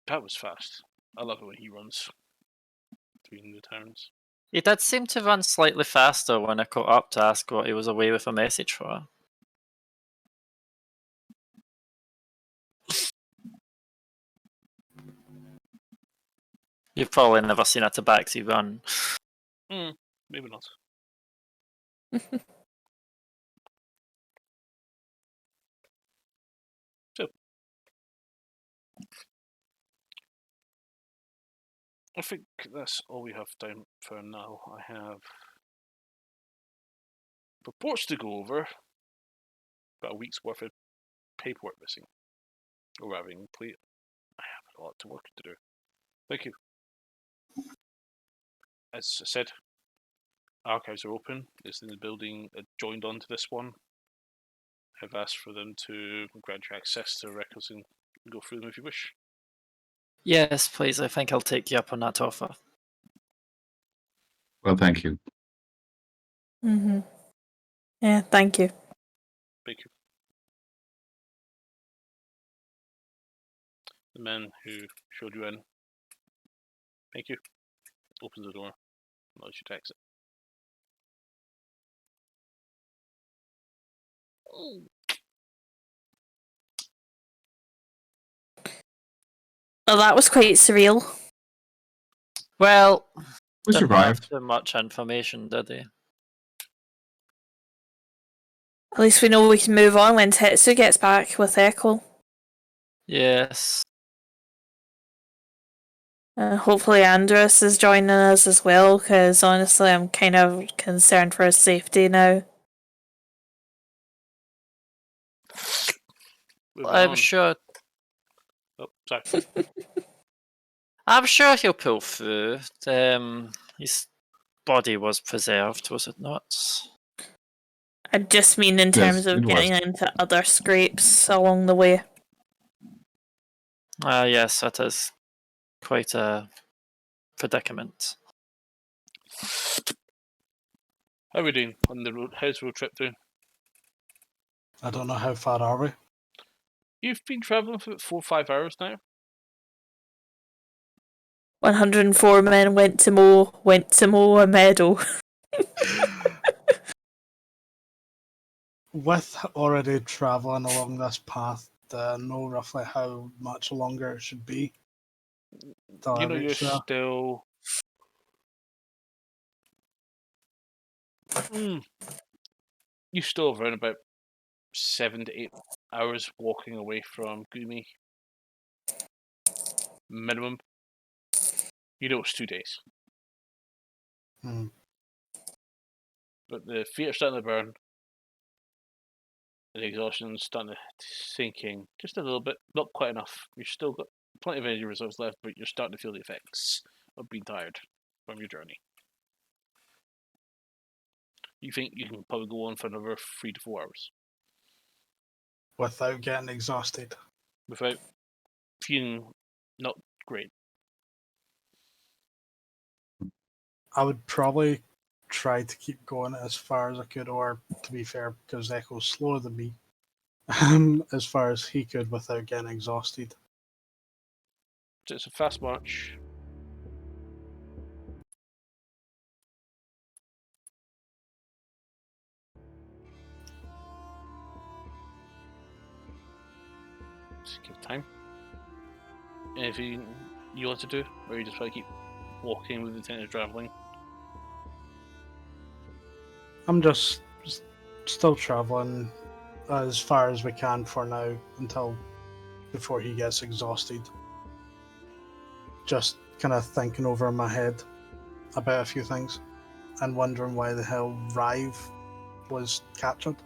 B: That was fast. I love it when he runs between the towns.
A: He did seem to run slightly faster when I caught up to ask what he was away with a message for. You've probably never seen a tabaxi run.
B: Maybe not. I think that's all we have time for now. I have reports to go over. Got a week's worth of paperwork missing. Or rather, complete. I have a lot of work to do. Thank you. As I said, archives are open. It's in the building joined onto this one. I've asked for them to grant you access to records and go through them if you wish.
A: Yes, please. I think I'll take you up on that offer.
E: Well, thank you.
C: Mm-hmm. Yeah, thank you.
B: Thank you. The man who showed you in. Thank you. Opens the door. Allows you to exit.
C: Well, that was quite surreal.
A: Well,
E: We
A: didn't have
E: survived.
A: too much information, did he?
C: At least we know we can move on when Tetsu gets back with Echo.
A: Yes.
C: Hopefully Andrus is joining us as well, because honestly I'm kind of concerned for his safety now.
B: Moving
A: I'm
B: on.
A: sure.
B: Oh, sorry.
A: I'm sure he'll pull through. His body was preserved, was it not?
C: I just mean in terms
E: Yes,
C: of
E: it was.
C: getting into other scrapes along the way.
A: Yes, that is quite a predicament.
B: How are we doing on the road? How's the road trip doing?
D: I don't know how far are we.
B: You've been travelling for 4 or 5 hours now.
C: 104 men went to mow a meadow.
D: With already travelling along this path, do I know roughly how much longer it should be till I
B: You know, you're
D: reach there?
B: still. You still have around about 7 to 8 hours walking away from Gumi. Minimum. You know it's 2 days.
D: Hmm.
B: But the feet are starting to burn. The exhaustion's starting to sink in just a little bit. Not quite enough. You've still got plenty of energy reserves left, but you're starting to feel the effects of being tired from your journey. You think you can probably go on for another 3 to 4 hours
D: Without getting exhausted.
B: without feeling not great.
D: I would probably try to keep going as far as I could, or to be fair, because Echo's slower than me, as far as he could without getting exhausted.
B: So it's a fast march. Just give time. Anything you want to do, or you just want to keep walking with the intent of travelling?
D: I'm just still traveling as far as we can for now until before he gets exhausted. Just kind of thinking over in my head about a few things and wondering why the hell Rive was captured.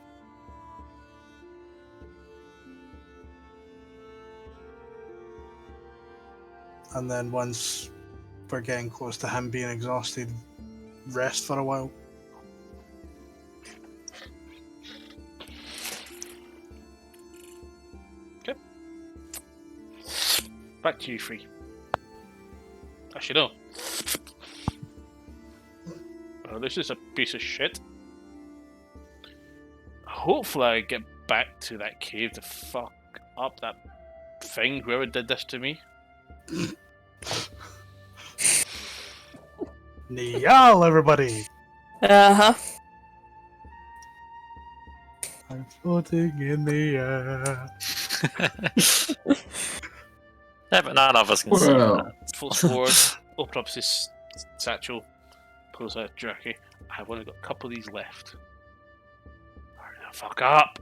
D: And then once we're getting close to him being exhausted, rest for a while.
B: Back to you, Free. Actually, no. Oh, this is a piece of shit. Hopefully I get back to that cave to fuck up that thing, whoever did this to me.
D: Niall, everybody!
C: Uh-huh.
D: I'm floating in the air.
A: Yeah, but none of us can see
E: Well,
A: that.
B: Falls forward, open up his satchel, pulls out a jerky. I've only got a couple of these left. Hurry the fuck up!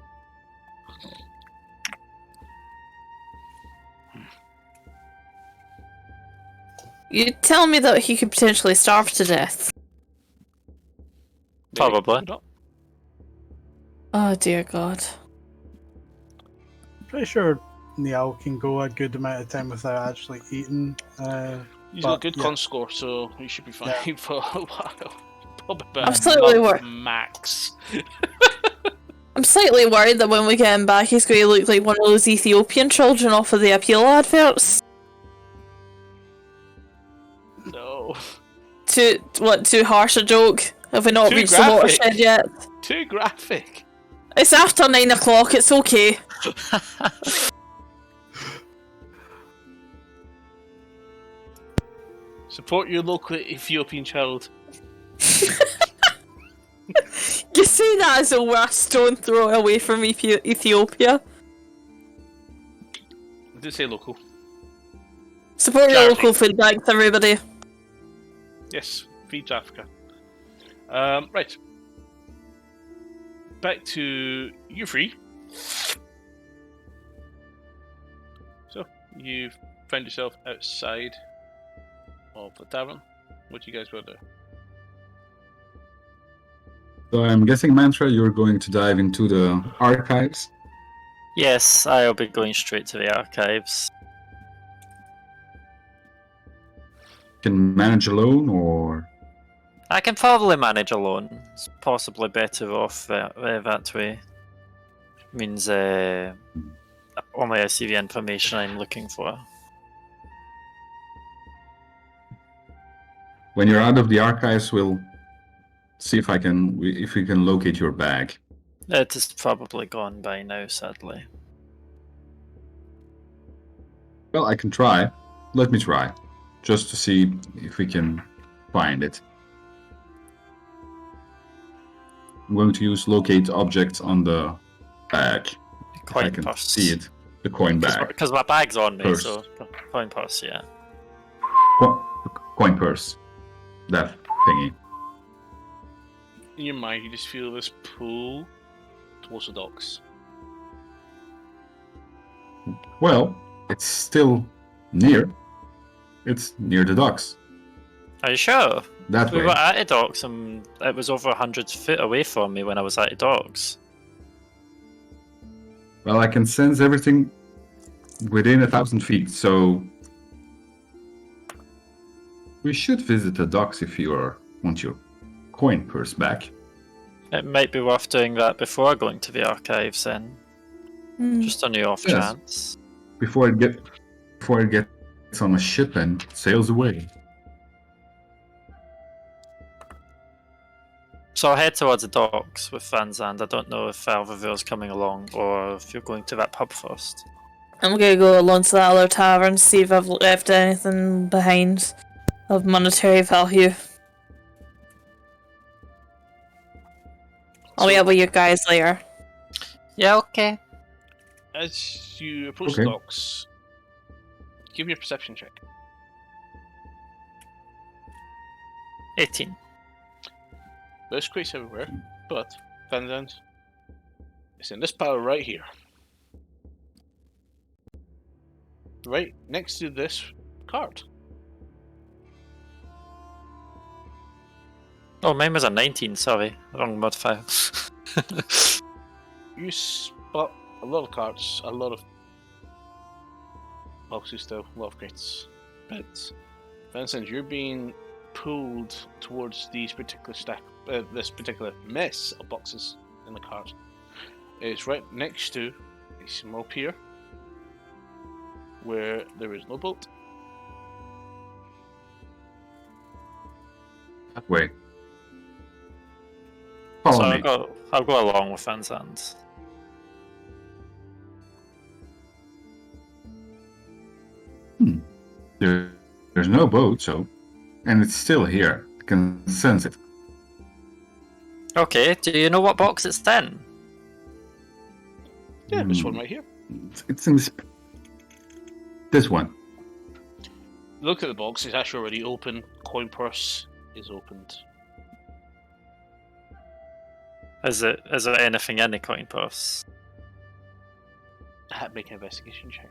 C: You tell me that he could potentially starve to death.
B: Maybe,
A: Probably.
B: maybe not.
C: Oh dear God.
D: Pretty sure Niall can go a good amount of time without actually eating.
B: He's
D: But,
B: got good
D: yeah.
B: con score, so he should be fine
D: Yeah.
B: for a while. Probably
C: I'm
B: about a
C: slightly
B: month
C: worried.
B: max.
C: I'm slightly worried that when we get him back, he's going to look like one of those Ethiopian children off of the appeal adverts.
B: No.
C: Too harsh a joke? Have we not
B: Too
C: reached
B: graphic.
C: the watershed yet?
B: Too graphic.
C: It's after 9 o'clock, it's okay.
B: Support your local Ethiopian child.
C: You say that as though we're a stone throw away from Ethiopia.
B: I did say local.
C: Support your
B: Charity.
C: local food banks, everybody.
B: Yes, feeds Africa. Right. Back to you free. So, you've found yourself outside of the tavern. What do you guys want to do?
E: So I'm guessing, Mantra, you're going to dive into the archives.
A: Yes, I'll be going straight to the archives.
E: Can manage alone, or
A: I can probably manage alone. It's possibly better off that way. Means only I see the information I'm looking for.
E: when you're out of the archives, we'll see if we can locate your bag.
A: It is probably gone by now, sadly.
E: Well, I can try. Let me try, just to see if we can find it. I'm going to use locate objects on the bag. If I
A: Coin
E: can
A: purse.
E: see it. The coin bag.
A: Because my bag's on me,
E: Purse.
A: so coin purse, yeah.
E: Coin purse. That thingy.
B: In your mind, you just feel this pull towards the docks.
E: Well, it's still near. It's near the docks.
A: Are you sure?
E: That
A: We
E: way.
A: were at the docks and it was over 100 feet away from me when I was at the docks.
E: Well, I can sense everything within 1,000 feet, so we should visit the docks if you want your coin purse back.
A: It might be worth doing that before going to the archives then. Just on the off
E: Yes.
A: chance.
E: Before it gets on a ship and sails away.
A: So I'll head towards the docks with Van Zandt. I don't know if Alvavir's coming along or if you're going to that pub first.
C: I'm gonna go along to that other tavern, see if I've left anything behind of monetary value. I'll be up with you guys later.
A: Yeah, okay.
B: As you approach the
E: Okay.
B: docks, give me a perception check.
A: 18.
B: There's crates everywhere, but Van Zandt, it's in this pile right here. Right next to this cart.
A: Oh, mine was a 19, sorry. Wrong mod file.
B: You spot a lot of carts, a lot of boxes still, a lot of crates. But Van Zandt, you're being pulled towards these particular this particular mess of boxes in the cart. It's right next to a small pier where there is no boat.
E: That way.
A: So
E: Follow me.
A: I'll go along with Van Zandt.
E: There's no boat, so... And it's still here. I can sense it.
A: Okay, do you know what box it's in?
B: Yeah, this one right here.
E: It's in this one.
B: Look at the box, it's actually already open. Coin purse is opened.
A: Is there anything in the coin purse?
B: Make an investigation check.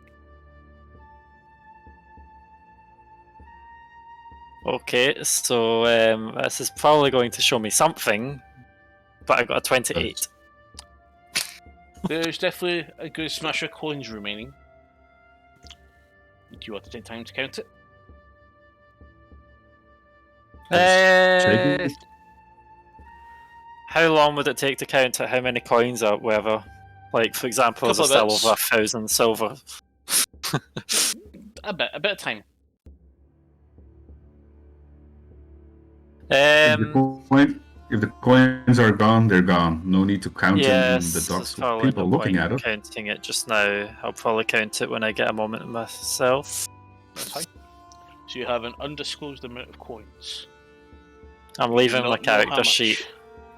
A: Okay, so this is probably going to show me something, but I got a 28.
B: There's definitely a good smash of coins remaining. Do you want to take time to count it?
E: Shake
A: Uh,
E: it.
A: how long would it take to count it? How many coins or whatever? Like, for example, is there
B: Couple of
A: still
B: bits.
A: over 1,000 silver?
B: A bit of time.
E: If the coins are gone, they're gone. No need to count them in the
A: Yes,
E: docks
A: there's
E: with
A: probably
E: people
A: no
E: looking
A: point
E: at it.
A: counting it just now. I'll probably count it when I get a moment myself.
B: That's fine. So you have an undisclosed amount of coins.
A: I'm leaving
B: Do
A: my
B: not know how
A: character
B: much.
A: sheet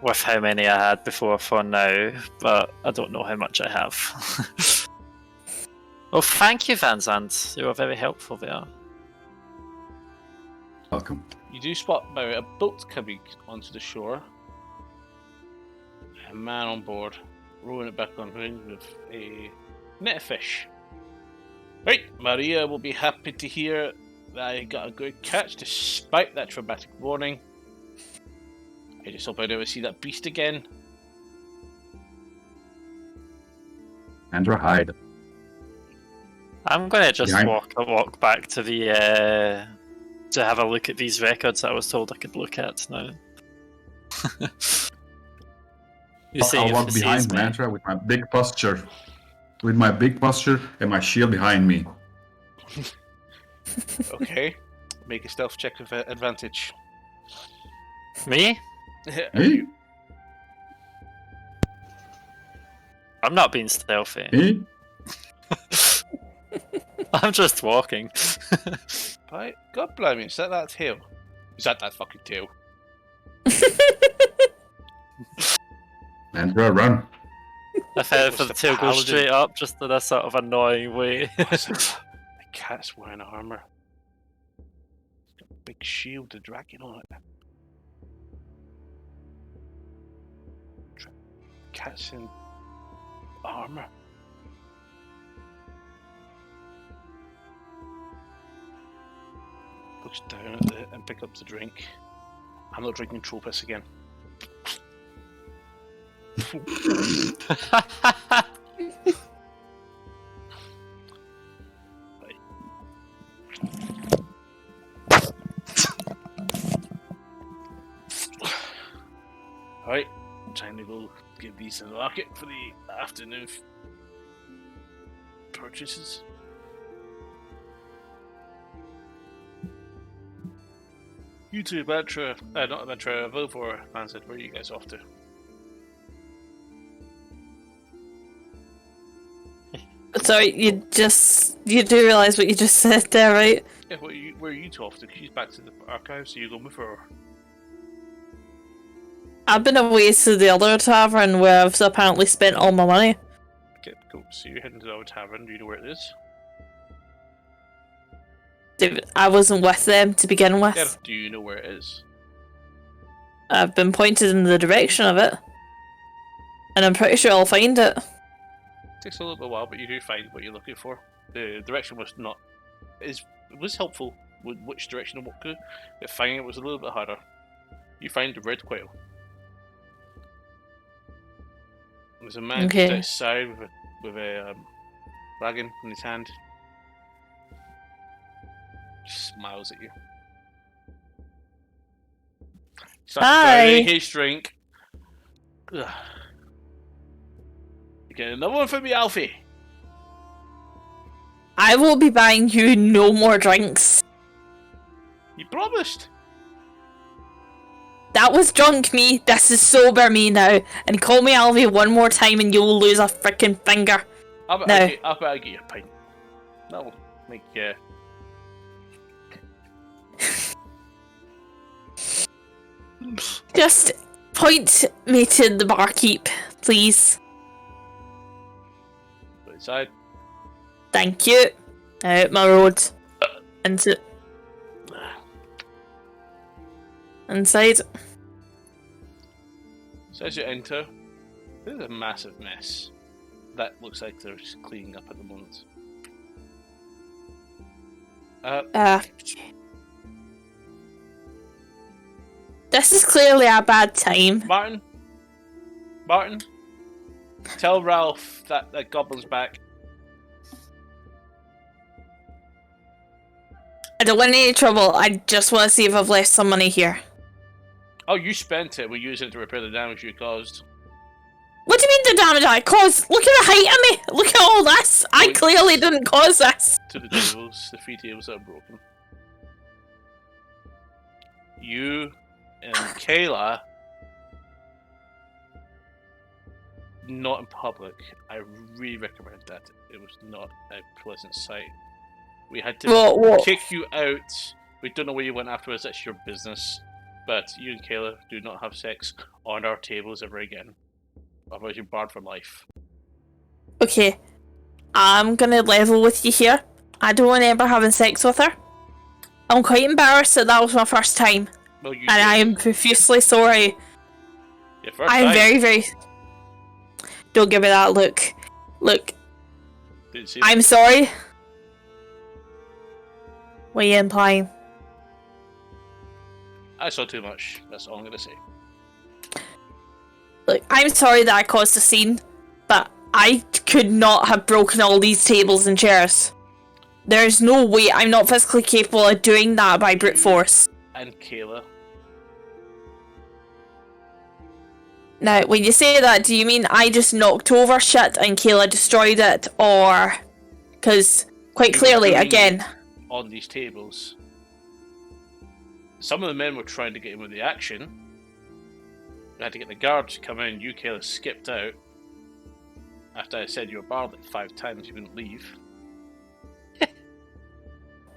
A: with how many I had before for now, but I don't know how much I have. Well, thank you, Van Zandt. You were very helpful there.
E: Welcome.
B: You do spot now a boat coming onto the shore. A man on board, rowing it back on with a net of fish. Right, Maria will be happy to hear that I got a good catch despite that traumatic warning. I just hope I never see that beast again.
E: Andra, hide.
A: I'm gonna just
E: Behind-
A: walk back to the to have a look at these records that I was told I could look at now. You see
E: I'll
A: if
E: walk
A: he sees
E: behind
A: me.
E: Mantra with my big posture. With my big posture and my shield behind me.
B: Okay, make a stealth check with advantage.
A: Me?
E: Me?
A: I'm not being stealthy.
E: Me?
A: I'm just walking.
B: Right, God blimey, is that tail? Is that fucking tail?
E: Andra, run.
A: If I
B: What's
A: for the
B: the
A: tail goes
B: paladin?
A: straight up, just in a sort of annoying way.
B: What's that? The cat's wearing armor. It's got a big shield, a dragon on it. Cat's in armor. Looks down at it and pick up the drink. I'm not drinking Tropus again. Alright, time to go give these in the market for the afternoon purchases. You two, not Mantra, Vovor, Manzid, where are you guys off to?
C: Sorry, you do realise what you just said there, right?
B: Yeah, where are you two off to? She's back to the archives, so you go with her.
C: I've been away to the other tavern where I've apparently spent all my money.
B: Okay, cool. So you're heading to the old tavern. Do you know where it is?
C: I wasn't with them to begin with.
B: Yeah. Do you know where it is?
C: I've been pointed in the direction of it. And I'm pretty sure I'll find it.
B: Takes a little bit of a while, but you do find what you're looking for. The direction was not... It was helpful with which direction to walk to, but finding it was a little bit harder. You find the red quail. There's a man just outside with a wagon in his hand. Just smiles at you. Starts drowning his drink. Ugh. You get another one for me, Alfie.
C: I will be buying you no more drinks.
B: You promised.
C: That was drunk me, this is sober me now. And call me Alvy one more time and you'll lose a freaking finger.
B: I'll bet I'll get you a pint. That'll make you...
C: Just point me to the barkeep, please.
B: Go inside.
C: Thank you. Out my road. Inside.
B: So as you enter, there's a massive mess. That looks like they're just cleaning up at the moment.
C: This is clearly a bad time.
B: Martin, tell Ralph that goblin's back.
C: I don't want any trouble. I just want to see if I've left some money here.
B: Oh, you spent it. We're using it to repair the damage you caused.
C: What do you mean the damage I caused? Look at the height of me! Look at all this! I clearly didn't cause this!
B: To the tables, the 3 tables that are broken. You and Kayla, not in public. I really recommend that. It was not a pleasant sight. We had to kick you out. We don't know where you went afterwards. That's your business. But you and Kayla do not have sex on our tables ever again. Otherwise, you're barred for life.
C: Okay. I'm gonna level with you here. I don't remember having sex with her. I'm quite embarrassed that was my first time.
B: Well, and
C: I am profusely sorry. I am very, very... Don't give me that look. Look. I'm sorry. What are you implying?
B: I saw too much. That's all I'm gonna say.
C: Look, I'm sorry that I caused a scene, but I could not have broken all these tables and chairs. There's no way. I'm not physically capable of doing that by brute force.
B: And Kayla.
C: Now, when you say that, do you mean I just knocked over shit and Kayla destroyed it, or... Because, quite clearly, again...
B: On these tables. Some of the men were trying to get in with the action. We had to get the guards to come in. You, Kayla, skipped out. After I said you were barred like 5 times, you wouldn't leave.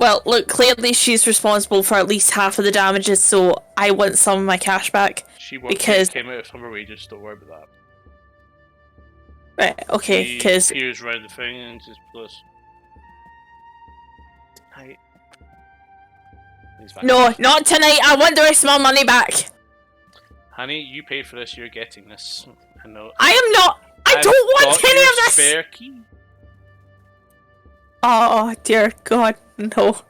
C: Well, look, clearly she's responsible for at least half of the damages, so I want some of my cash back.
B: She came out of her wages, don't worry about that.
C: Right, okay, because...
B: She peers around the thing and just plus... Hi.
C: No, not tonight. I want the rest of my money back.
B: Honey, you paid for this. You're getting this. I know.
C: I am not. I don't want any of this.
B: Spare key.
C: Oh dear God, no.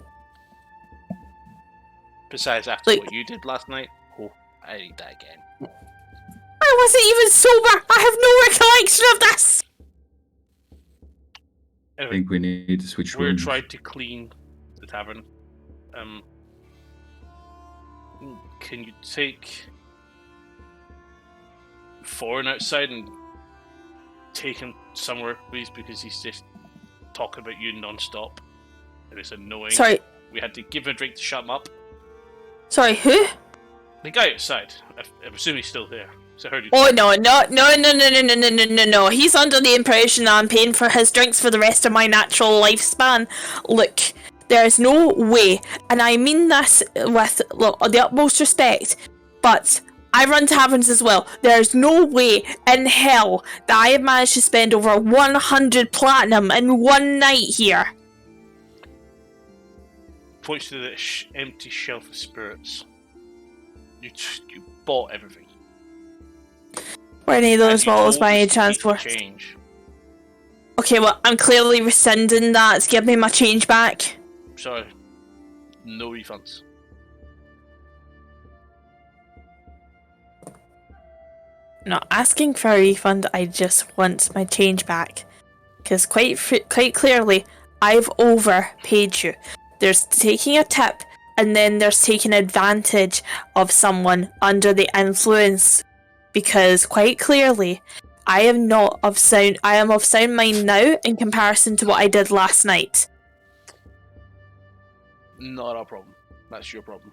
B: Besides, after what you did last night, I need that again.
C: I wasn't even sober. I have no recollection of this.
B: Anyway,
E: I think we need to switch
B: we're
E: rooms.
B: trying to clean the tavern. Can you take Foreign outside and take him somewhere, please? Because he's just talking about you non-stop. And it's annoying.
C: Sorry.
B: We had to give him a drink to shut him up.
C: Sorry, who?
B: The guy outside. I assume he's still there. So I heard you.
C: Oh no! He's under the impression that I'm paying for his drinks for the rest of my natural lifespan. Look, there is no way, and I mean this with the utmost respect, but I run taverns as well. There is no way in hell that I have managed to spend over 100 platinum in one night here.
B: Points to the empty shelf of spirits. You bought everything.
C: Were any of those bottles by any chance worth? Okay, well, I'm clearly rescinding that. Give me my change back.
B: Sorry. No refunds.
C: I'm not asking for a refund, I just want my change back. Because quite clearly, I've overpaid you. There's taking a tip, and then there's taking advantage of someone under the influence. Because quite clearly, I am of sound mind now in comparison to what I did last night.
B: Not our problem. That's your problem.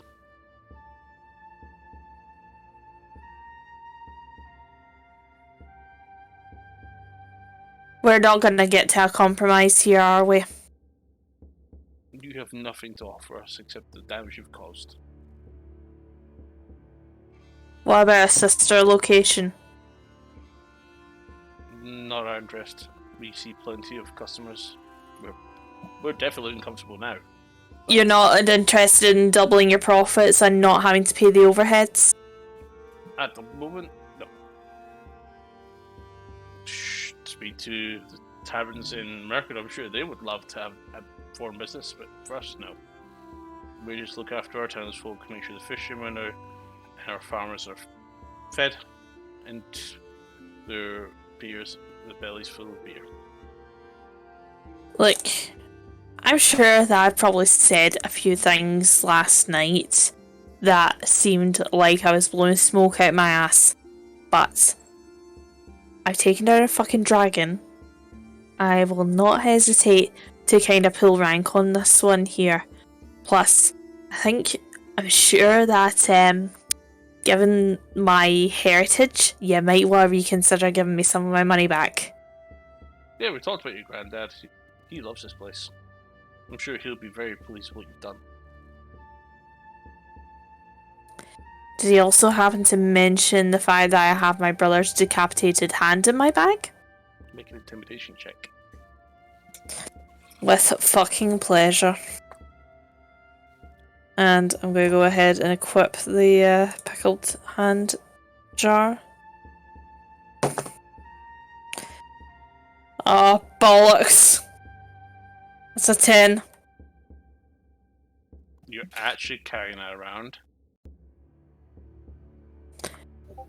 C: We're not gonna get to a compromise here, are we?
B: You have nothing to offer us except the damage you've caused.
C: What about a sister location?
B: Not our interest. We see plenty of customers. We're definitely uncomfortable now.
C: You're not interested in doubling your profits and not having to pay the overheads?
B: At the moment, no. Speak to the taverns in Mercury. I'm sure they would love to have a foreign business, but for us, no. We just look after our townsfolk, make sure the fishermen are and our farmers are fed, and their bellies full of beer.
C: Look, I'm sure that I probably said a few things last night that seemed like I was blowing smoke out my ass, but I've taken down a fucking dragon. I will not hesitate to kind of pull rank on this one here. Plus, I'm sure that given my heritage, you might want to reconsider giving me some of my money back.
B: Yeah, we talked about your granddad. He loves this place. I'm sure he'll be very pleased with what you've done.
C: Did he also happen to mention the fact that I have my brother's decapitated hand in my bag?
B: Make an intimidation check.
C: With fucking pleasure. And I'm going to go ahead and equip the pickled hand jar. Oh, bollocks. It's a 10.
B: You're actually carrying that around.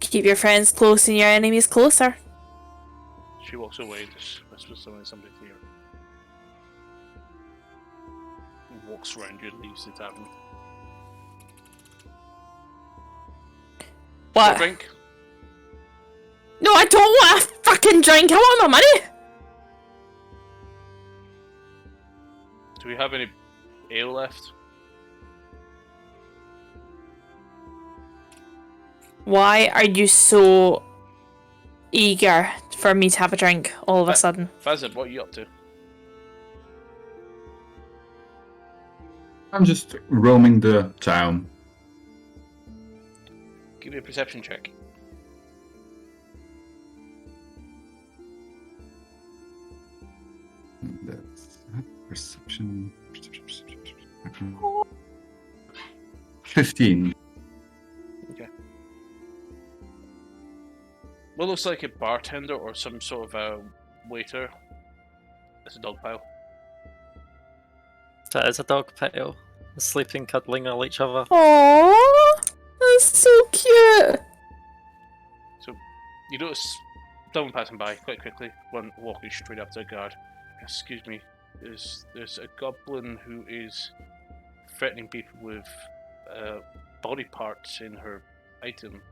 C: Keep your friends close and your enemies closer.
B: She walks away and just whispers something to you. Walks around you and leaves the tavern.
C: What?
B: Drink?
C: No, I don't want a fucking drink. I want my money.
B: Do we have any ale left?
C: Why are you so eager for me to have a drink all of a sudden?
B: Fazid, what are you up to?
E: I'm just roaming the town.
B: Give me a perception check.
E: That's perception. 15.
B: What looks like a bartender or some sort of a waiter. It's a dog pile.
A: That is a dog pile. Sleeping, cuddling all each other.
C: Aww, that's so cute.
B: So you notice someone passing by quite quickly, one walking straight up to the guard. Excuse me, there's a goblin who is threatening people with body parts in her item.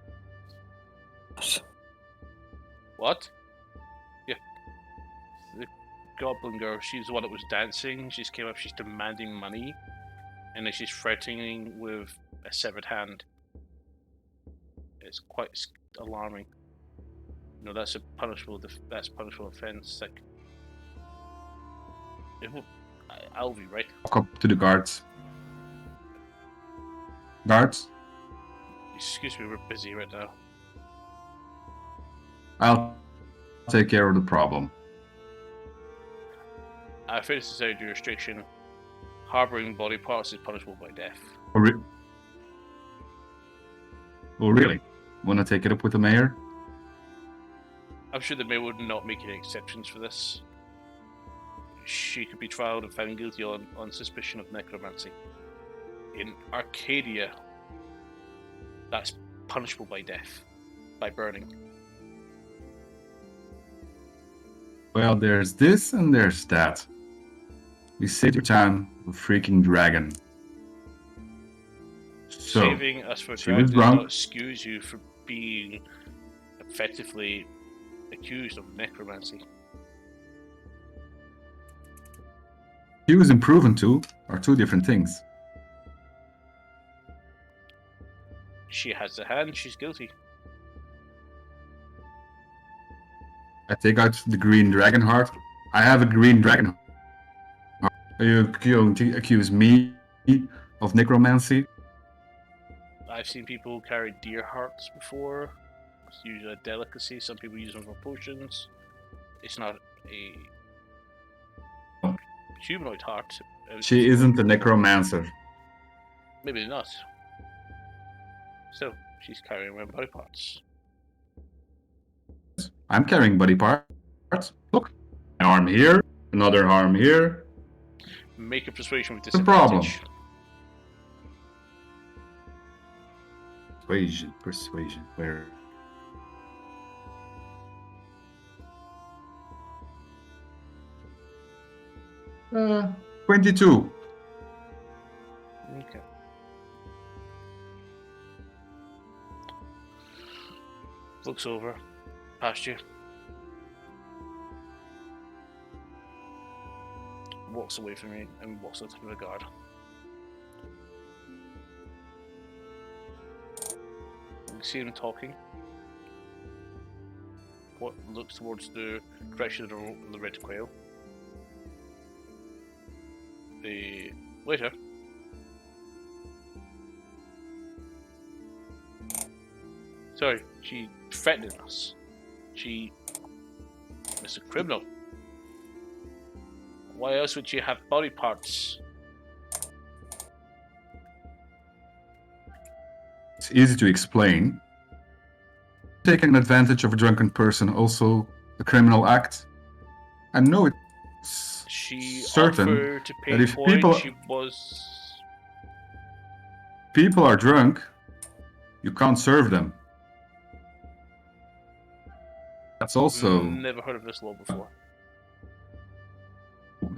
B: What? Yeah. The goblin girl, she's the one that was dancing. She's came up, she's demanding money. And then she's threatening with a severed hand. It's quite alarming. You know, that's a punishable offense. Like, I'll be right.
E: Walk up to the guards. Guards,
B: Excuse me, we're busy right now.
E: I'll take care of the problem.
B: If it is a jurisdiction, harboring body parts is punishable by death.
E: Oh, really? Wanna take it up with the mayor?
B: I'm sure the mayor would not make any exceptions for this. She could be tried and found guilty on suspicion of necromancy. In Arcadia, that's punishable by death, by burning.
E: Well, there's this and there's that. We saved your time with freaking dragon. So,
B: Saving us for
E: she
B: dragons
E: was
B: does
E: wrong.
B: not excuse you for being effectively accused of necromancy.
E: He was improving too, are two different things.
B: She has the hand, she's guilty.
E: I take out the green dragon heart. I have a green dragon heart. Are you going to accuse me of necromancy?
B: I've seen people carry deer hearts before. It's usually a delicacy. Some people use them for potions. It's not a humanoid heart.
E: She isn't a necromancer.
B: Maybe not. Still, she's carrying around body parts.
E: I'm carrying body parts. Look, an arm here, another arm here.
B: Make a persuasion with
E: The problem.
B: disadvantage.
E: Persuasion. Where? Uh, 22.
B: Okay. Looks over, past you. Walks away from you and walks out to the guard. You see him talking. What looks towards the direction of the red quail. The waiter. Sorry, she threatening us. She, Mr. Criminal. Why else would you have body parts?
E: It's easy to explain. Taking advantage of a drunken person also a criminal act? I know it's
B: She
E: certain
B: offered to pay
E: that if
B: points. She was.
E: people are drunk, you can't serve them. That's also
B: Never heard of this law before.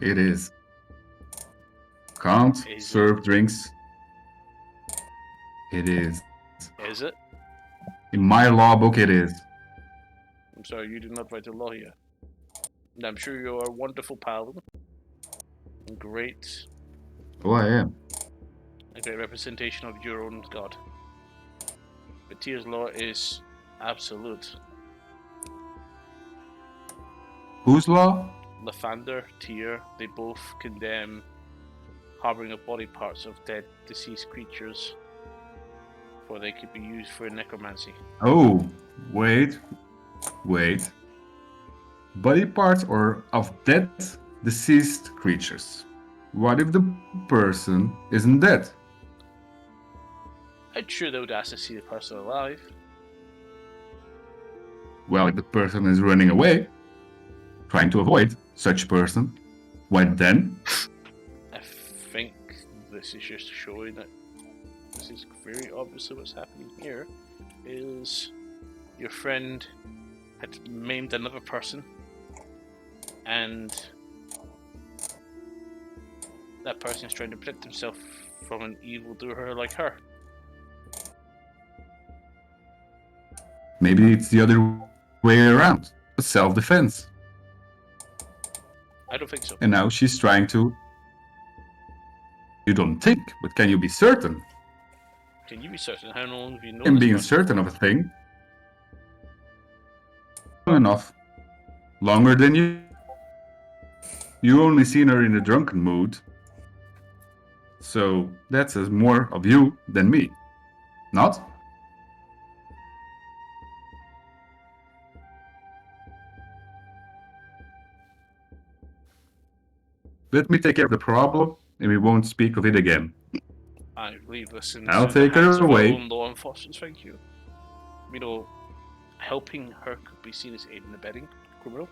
E: it is. Can't
B: Is
E: serve drinks. It is.
B: Is it?
E: In my law book, it is.
B: I'm sorry, you did not write the law here. And I'm sure you're a wonderful paladin. Great.
E: Oh, I am.
B: A great representation of your own god. But Tyr's law is absolute.
E: Whose law?
B: Lathander, Tyr, they both condemn harboring of body parts of dead, deceased creatures, for they could be used for necromancy.
E: Oh, wait. Body parts or of dead, deceased creatures. What if the person isn't dead?
B: I'm sure they would ask to see the person alive.
E: Well, if the person is running away, trying to avoid such person, why then?
B: I think this is just showing that this is very obviously what's happening here. Is your friend had maimed another person, and that person is trying to protect himself from an evildoer like her.
E: Maybe it's the other way around. Self-defense.
B: I don't think so.
E: And now she's trying to... You don't think, but can you be certain?
B: Can you be certain? How long have you known
E: And
B: this
E: being
B: person
E: certain
B: for?
E: of a thing. Long enough. Longer than you. You only seen her in a drunken mood. So that says more of you than me. Not? Let me take care of the problem, and we won't speak of it again.
B: I leave this in
E: I'll
B: the
E: take her
B: hands of our
E: away.
B: own law enforcement. Thank you. You know, helping her could be seen as aiding and abetting criminal.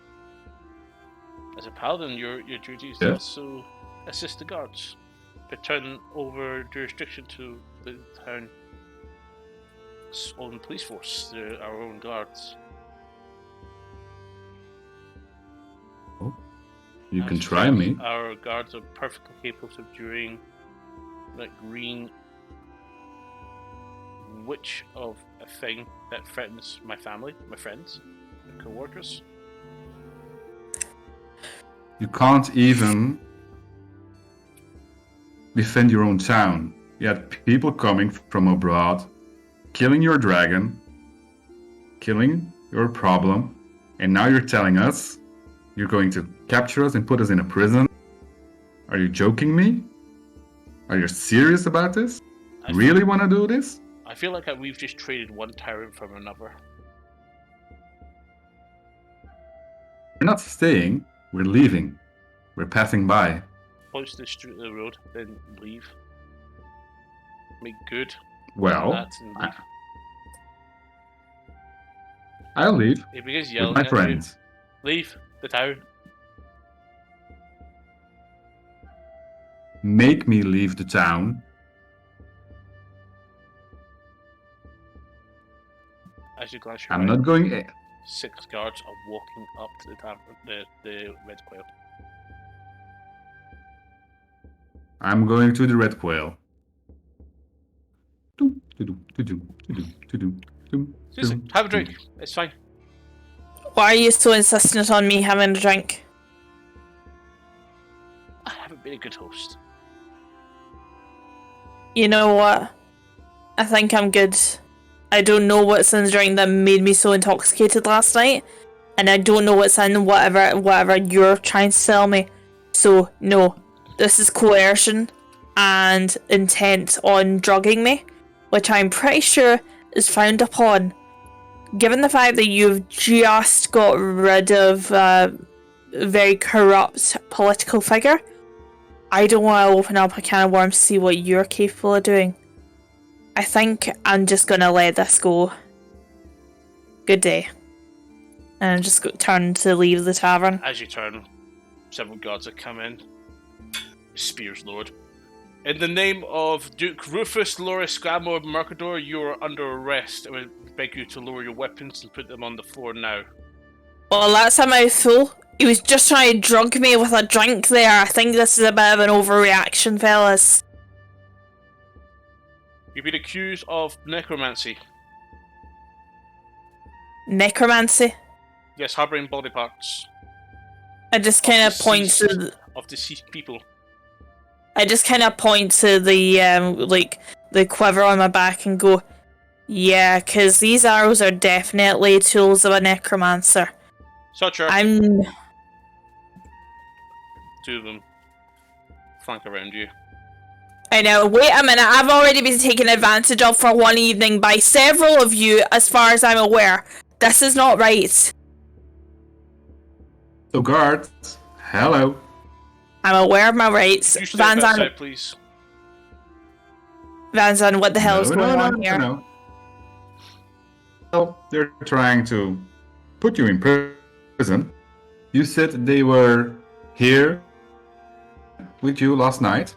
B: As a paladin, your duty is to
E: Yeah.
B: also assist the guards, but turn over jurisdiction to the town's own police force, our own guards.
E: You
B: I
E: can
B: suspect
E: try me.
B: Our guards are perfectly capable of subduing that green witch of a thing that threatens my family, my friends, my co-workers.
E: You can't even defend your own town. You had people coming from abroad, killing your dragon, killing your problem, and now you're telling us you're going to capture us and put us in a prison? Are you joking me? Are you serious about this? Really want to do this?
B: I feel like we've just traded one tyrant from another.
E: We're not staying, we're leaving. We're passing by.
B: Points to the road, then leave. Make good.
E: Well,
B: That and leave.
E: I'll leave
B: He begins
E: with
B: yelling
E: my
B: at
E: friends.
B: you. Leave the town.
E: Make me leave the town.
B: As you glance your
E: I'm
B: right,
E: not going in.
B: 6 guards are walking up to the tavern, the Red Quail.
E: I'm going to the Red Quail.
B: Seriously, have a drink. It's fine.
C: Why are you so insistent on me having a drink?
B: I haven't been a good host.
C: You know what? I think I'm good. I don't know what's in the drink that made me so intoxicated last night, and I don't know what's in whatever you're trying to sell me. So no, this is coercion and intent on drugging me, which I'm pretty sure is frowned upon. Given the fact that you've just got rid of a very corrupt political figure, I don't want to open up a can of worms to see what you're capable of doing. I think I'm just gonna let this go. Good day. And I'm just turn to leave the tavern.
B: As you turn, several guards have come in. Spears lowered. In the name of Duke Rufus Loris Scramor of Mercador, you are under arrest. I would beg you to lower your weapons and put them on the floor now.
C: Well, that's a mouthful. He was just trying to drug me with a drink there. I think this is a bit of an overreaction, fellas.
B: You've been accused of necromancy.
C: Necromancy?
B: Yes, harbouring body parts
C: I just kind of point to...
B: of deceased people.
C: I just kind of point to the, the quiver on my back and go, yeah, because these arrows are definitely tools of a necromancer.
B: Sucher.
C: I'm...
B: 2 of them flank around you.
C: I know, wait a minute, I've already been taken advantage of for one evening by several of you, as far as I'm aware. This is not right.
E: So guards, hello.
C: I'm aware of my rights.
B: You step
C: Van Zandt,
B: outside, please.
C: Van Zandt, what the hell is going on here?
E: No. Well, they're trying to put you in prison. You said they were here with you last night.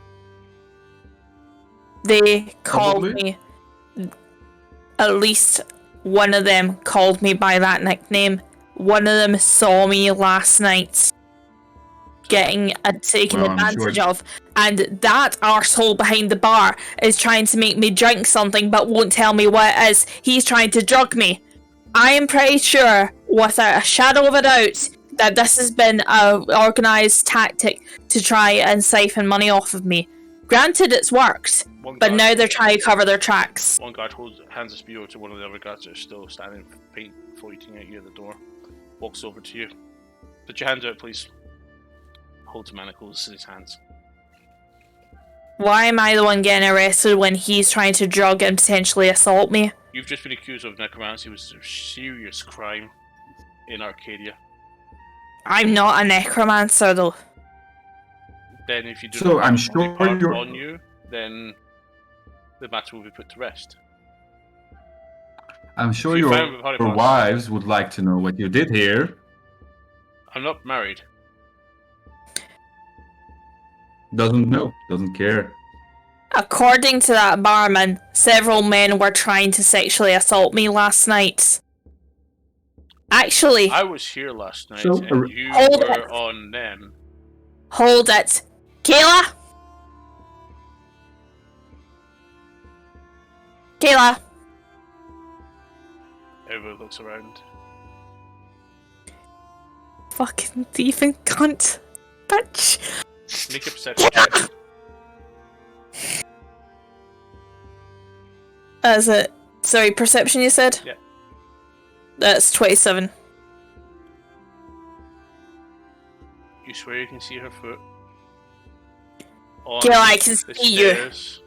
C: They called
E: Probably.
C: me. At least one of them called me by that nickname. One of them saw me last night getting taken
E: Well, I'm
C: advantage
E: sure-
C: of, and that arsehole behind the bar is trying to make me drink something but won't tell me what it is. He's trying to drug me. I am pretty sure, without a shadow of a doubt, that this has been an organised tactic to try and siphon money off of me. Granted, it's worked, but now they're trying to cover their tracks.
B: One guard hands a spear to one of the other guards that are still standing, pointing at you at the door. Walks over to you. Put your hands out, please. Holds manacles in his hands.
C: Why am I the one getting arrested when he's trying to drug and potentially assault me?
B: You've just been accused of necromancy, which is a serious crime in Arcadia.
C: I'm not a necromancer, though.
B: Then if you do
E: So
B: not
E: I'm
B: have
E: sure
B: body part
E: you're-
B: on you, then the matter will be put to rest.
E: I'm sure
B: If you
E: your
B: found with body parts-
E: wives would like to know what you did here.
B: I'm not married.
E: Doesn't know, doesn't care.
C: According to that barman, several men were trying to sexually assault me last night. Actually,
B: I was here last night,
E: So,
B: and you
C: hold
B: were
C: it.
B: on them.
C: hold it. Kayla? Kayla?
B: Everyone looks around.
C: Fucking thieving cunt. Bitch.
B: Make a perception check.
C: Is it? Sorry, perception you said?
B: Yeah.
C: That's 27.
B: You swear you can see her foot. On
C: Kayla, I can
B: the
C: see you.
B: stairs.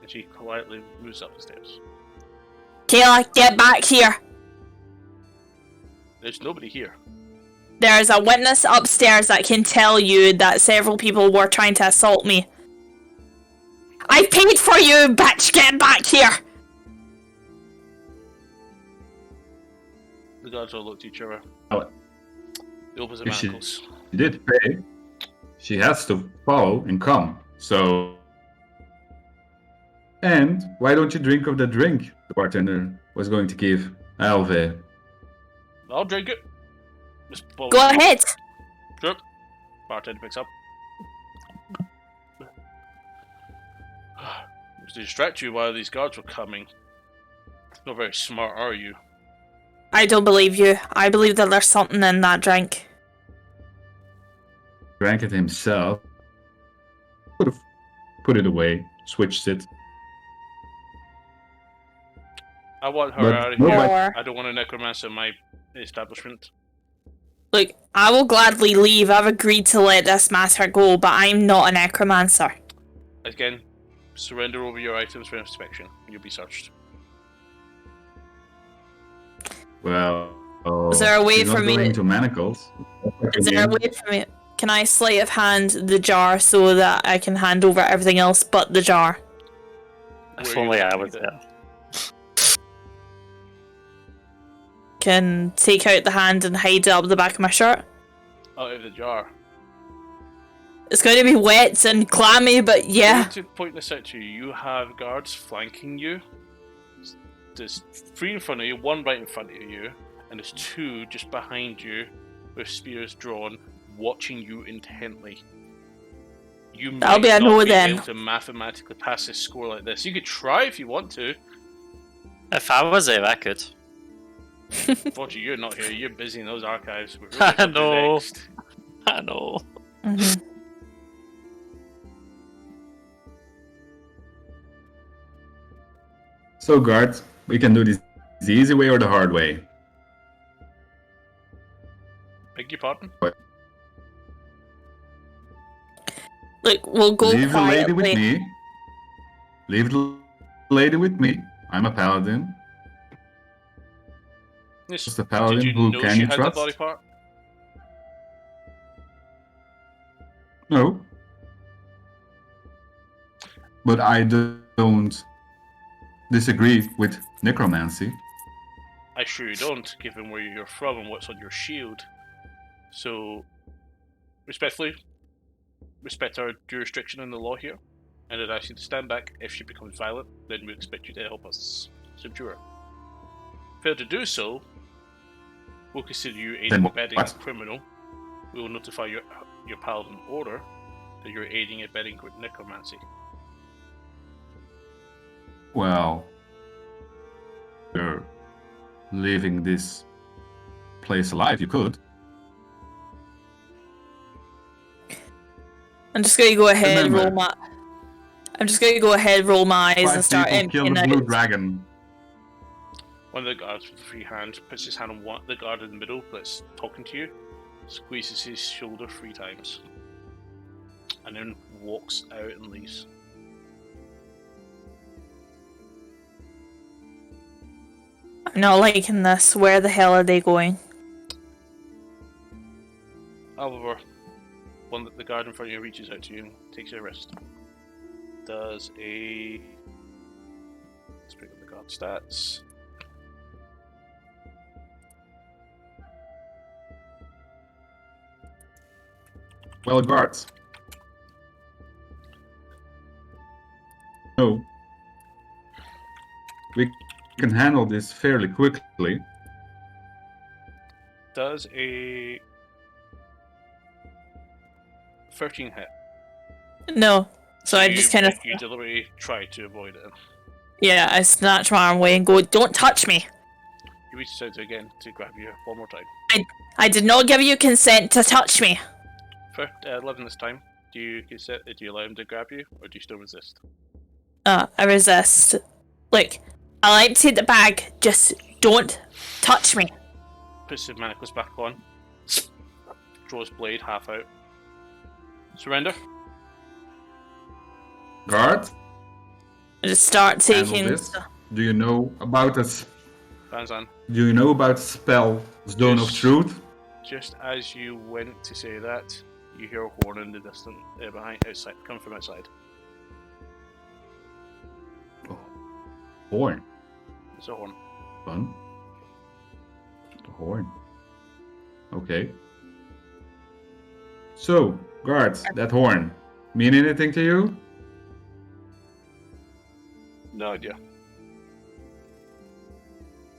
B: And she quietly moves up the stairs.
C: Kayla, get back here.
B: There's nobody here.
C: There's a witness upstairs that can tell you that several people were trying to assault me. I paid for you, bitch! Get back here!
B: The guards all look at each other.
E: Oh.
B: He opens the
E: If she-
B: manacles.
E: She did pay. She has to follow and come. So And why don't you drink of the drink the bartender was going to give Alve?
B: I'll drink it.
C: Go ahead.
B: Sure. Bartender picks up. To distract you while these guards were coming. Not very smart, are you?
C: I don't believe you. I believe that there's something in that drink.
E: Drank it himself. Could have put it away, switched it.
B: I want her
E: But
B: out of
E: nobody-
B: here. I don't want a necromancer in my establishment.
C: Look, I will gladly leave. I've agreed to let this matter go, but I'm not a necromancer.
B: Again, surrender over your items for inspection. You'll be searched.
E: Well,
C: Is there a way
E: she's not
C: for me
E: going
C: to-
E: into manacles.
C: Is there a way for me? Can I sleight of hand the jar so that I can hand over everything else but the jar?
A: If
B: Where
A: only
B: you
A: I
B: gonna
A: was
B: leave
A: there.
C: Can take out the hand and hide it up the back of my shirt.
B: Out of the jar.
C: It's going to be wet and clammy, but yeah.
B: To point this out to you, you have guards flanking you. There's 3 in front of you, 1 right in front of you, and there's 2 just behind you with spears drawn, watching you intently. You
C: That'll be a
B: might not
C: no
B: be
C: then.
B: able to mathematically pass this score like this. You could try if you want to.
A: If I was there, I could.
B: Unfortunately, you're not here. You're busy in those archives. We're
A: I
B: up to
A: know.
B: next.
A: I know.
C: Mhm.
E: So, guard, we can do this the easy way or the hard way.
B: Beg your pardon?
C: Look, we'll go
E: Leave the lady
C: quietly.
E: with me. Leave the lady with me. I'm a paladin.
B: Yes.
E: Just a paladin.
B: Did you
E: Who
B: know
E: can
B: she
E: you
B: had
E: trust?
B: the body part?
E: No. But I don't disagree with necromancy.
B: I sure you don't, given where you're from and what's on your shield. So, respectfully, respect our jurisdiction and the law here, and I'd ask you to stand back. If she becomes violent, then we expect you to help us subdue her. Fail to do so, we'll consider you aiding
E: Then
B: and
E: what?
B: abetting a criminal. We will notify your paladin order that you're aiding and abetting with necromancy.
E: Well, you're leaving this place alive. You could.
C: I'm just going to go ahead and
E: Remember.
C: roll my eyes
E: 5
C: and start
E: people killed
C: emptying
E: the blue
C: out.
E: dragon.
B: One of the guards with the free hand puts his hand on the guard in the middle that's talking to you, squeezes his shoulder 3 times, and then walks out and leaves.
C: I'm not liking this. Where the hell are they going?
B: However, the guard in front of you reaches out to you and takes your wrist. Does a... Let's pick up the guard stats.
E: Well, guards. No. We can handle this fairly quickly.
B: Does a 13 hit.
C: No. So I just kind of,
B: You deliberately try to avoid it.
C: yeah, I snatch my arm away and go, "Don't touch me!
B: He reaches out again to grab you one more time.
C: I did not give you consent to touch me."
B: For 11 this time, do you consent? Do you allow him to grab you, or do you still resist?
C: I resist. Look, I'll empty the bag. Just don't touch me.
B: Puts his manacles back on. Draws blade half out. Surrender.
E: Guard,
C: I just start
E: handle
C: taking.
E: this. Do you know about this?
B: Bands on.
E: Do you know about the spell Stone of
B: Yes.
E: Truth?
B: Just as you went to say that, you hear a horn in the distance outside, coming from outside.
E: Oh, horn.
B: It's a horn.
E: Fun. The horn. Okay. So, guards, that horn mean anything to you?
B: No idea.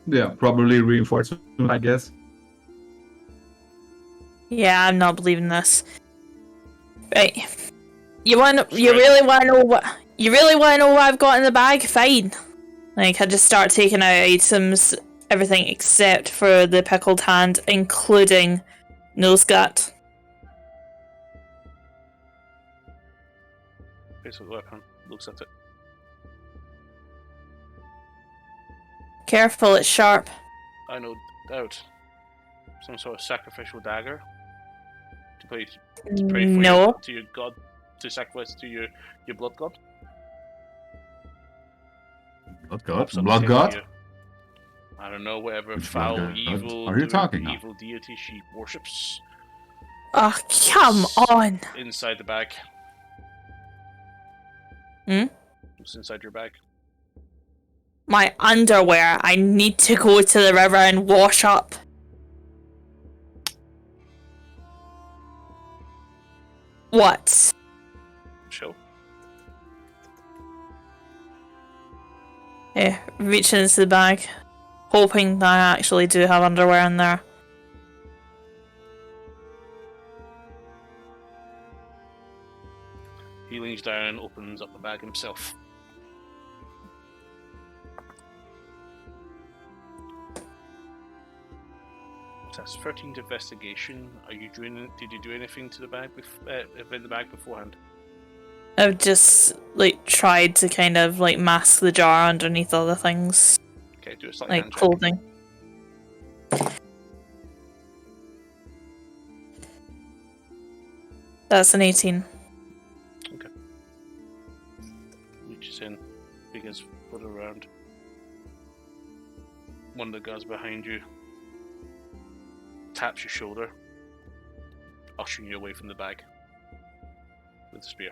E: Yeah, probably reinforcement, I guess.
C: Yeah, I'm not believing this. Right. You
B: Straight.
C: really want to know what I've got in the bag? Fine. Like, I just start taking out items, everything except for the pickled hand, including nose gut.
B: Picks up the weapon, looks at it.
C: Careful, it's sharp.
B: I no doubt. Some sort of sacrificial dagger to pray for
C: No.
B: to your god, to sacrifice to your blood god.
E: Blood god?
B: Pops up
E: Blood
B: saying to
E: god?
B: you, I don't know, whatever
E: Which
B: foul,
E: blood god
B: evil,
E: are you talking of?
B: evil deity she worships.
C: Oh, come on.
B: Inside the bag.
C: Hmm?
B: What's inside your bag?
C: My underwear. I need to go to the river and wash up. What?
B: Show.
C: Yeah, reach into the bag, hoping that I actually do have underwear in there.
B: He leans down and opens up the bag himself. So that's 13th investigation. Are you doing? Did you do anything to the bag in the bag beforehand?
C: I've just like tried to kind of like mask the jar underneath other things,
B: Okay, do a sleight of
C: like
B: hand check.
C: clothing. That's an 18.
B: Reaches in, begins to put around. One of the guys behind you taps your shoulder, ushering you away from the bag with the spear.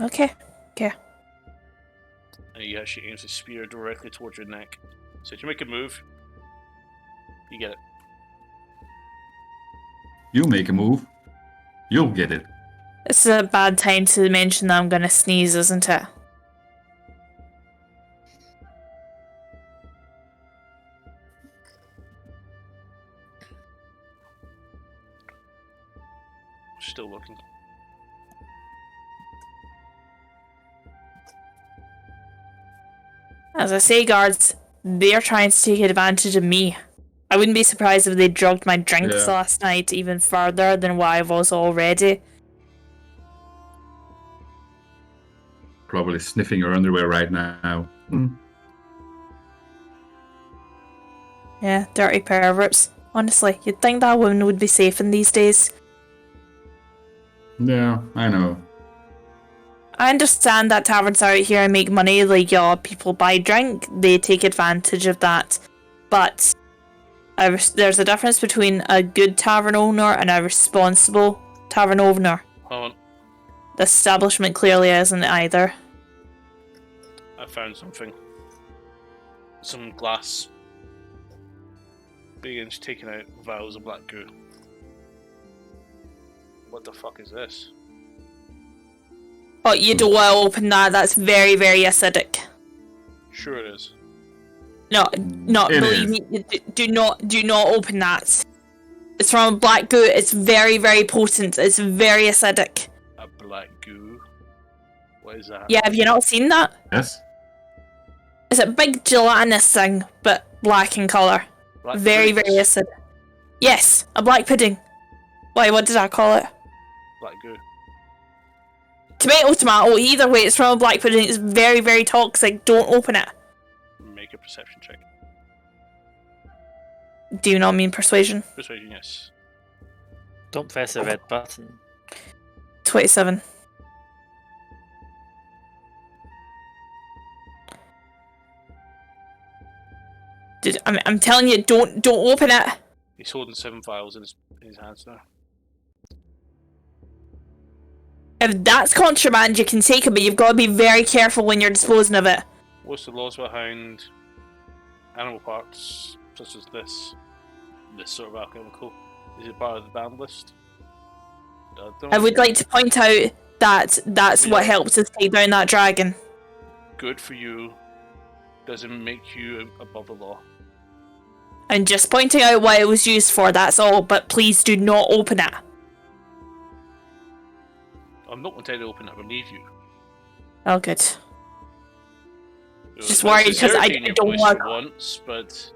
C: Okay.
B: And he actually aims his spear directly towards your neck. So if you make a move, you get it.
E: You make a move, you'll get it.
C: This is a bad time to mention that I'm gonna sneeze, isn't it?
B: Still looking.
C: As I say, guards, they're trying to take advantage of me. I wouldn't be surprised if they drugged my drinks
E: Yeah.
C: last night even further than what I was already.
E: Probably sniffing your underwear right now.
C: Yeah, dirty perverts. Honestly, you'd think that woman would be safe in these days.
E: Yeah, I know.
C: I understand that taverns out here and make money, like, yeah, people buy drink, they take advantage of that. But there's a difference between a good tavern owner and a responsible tavern owner.
B: Hold on,
C: The establishment clearly isn't either.
B: I found something. Some glass. Begins taking out vials of black goo. What the fuck is this?
C: Oh, you don't want to open that. That's very, very acidic.
B: Sure it is.
C: No,
E: It
C: believe
E: is.
C: me. Do not open that. It's from black goo. It's very, very potent. It's very acidic.
B: A black goo? What is that?
C: Yeah, have you not seen that?
E: Yes?
C: It's a big gelatinous thing, but black in colour.
B: Black
C: Very,
B: puddings?
C: very acidic. Yes, a black pudding. Wait, what did I call it?
B: Black goo.
C: Tomato, either way, it's from a black pudding. It's very, very toxic. Don't open it.
B: Make a perception check.
C: Do you not mean persuasion?
B: Persuasion, yes.
A: Don't press the red button.
C: 27. I'm telling you, don't open it.
B: He's holding 7 vials in his hands now.
C: If that's contraband, you can take it, but you've got to be very careful when you're disposing of it.
B: What's the laws behind animal parts such as this sort of alchemical? Is it part of the banned list?
C: I would like to point out that that's what
B: Yeah.
C: helped us take down that dragon.
B: good for you doesn't make you above the law.
C: I'm just pointing out what it was used for, that's all, but please do not open it.
B: I'm not going to open it, I believe you.
C: Oh, good.
B: So
C: Just
B: nice
C: worried because I
B: sincerity in your
C: don't
B: voice
C: want.
B: for once, but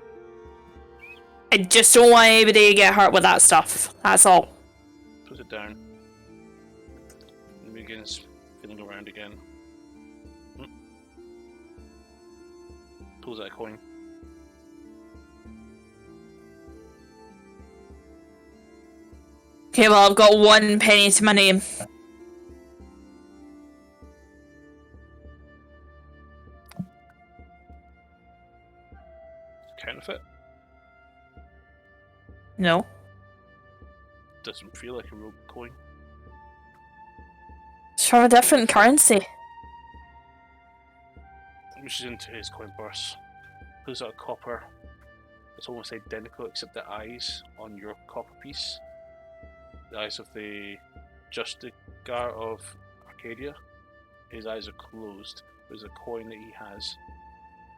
C: I just don't want anybody to get hurt with that stuff. That's all.
B: put it down. And begins feeling around again. Pulls out a coin.
C: Okay, well, I've got 1 penny to my name.
B: Counterfeit?
C: No.
B: Doesn't feel like a real coin.
C: It's from a different currency.
B: Reaches into his coin purse. Pulls out a copper. It's almost identical except the eyes on your copper piece. The eyes of the Justicar of Arcadia. His eyes are closed. There's a coin that he has.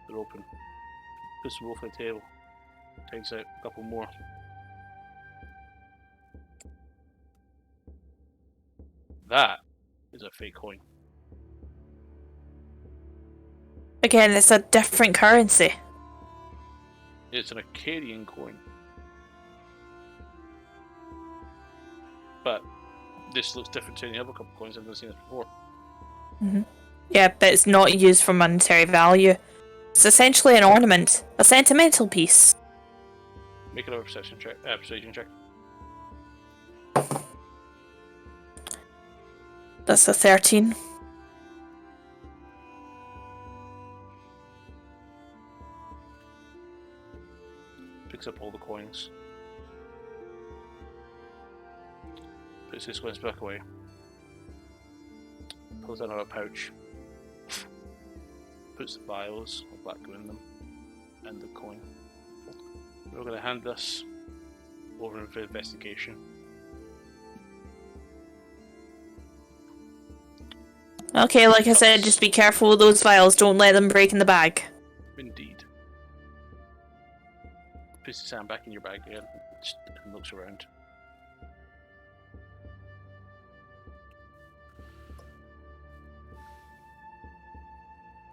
B: They're open. Puts them both on the table. Takes out a couple more. That is a fake coin.
C: Again, it's a different currency.
B: It's an Arcadian coin. But this looks different to any other couple coins. I've never seen this before.
C: Yeah, but it's not used for monetary value. It's essentially an ornament, a sentimental piece.
B: Make another perception check. Persuasion check.
C: That's a 13.
B: Picks up all the coins. Puts his coins back away. Pulls out another pouch. Puts the vials of black goo in them. And the coin. We're going to hand this over for investigation.
C: Okay, like I said, just be careful with those vials. Don't let them break in the bag.
B: Indeed. Puts his hand back in your bag again and looks around.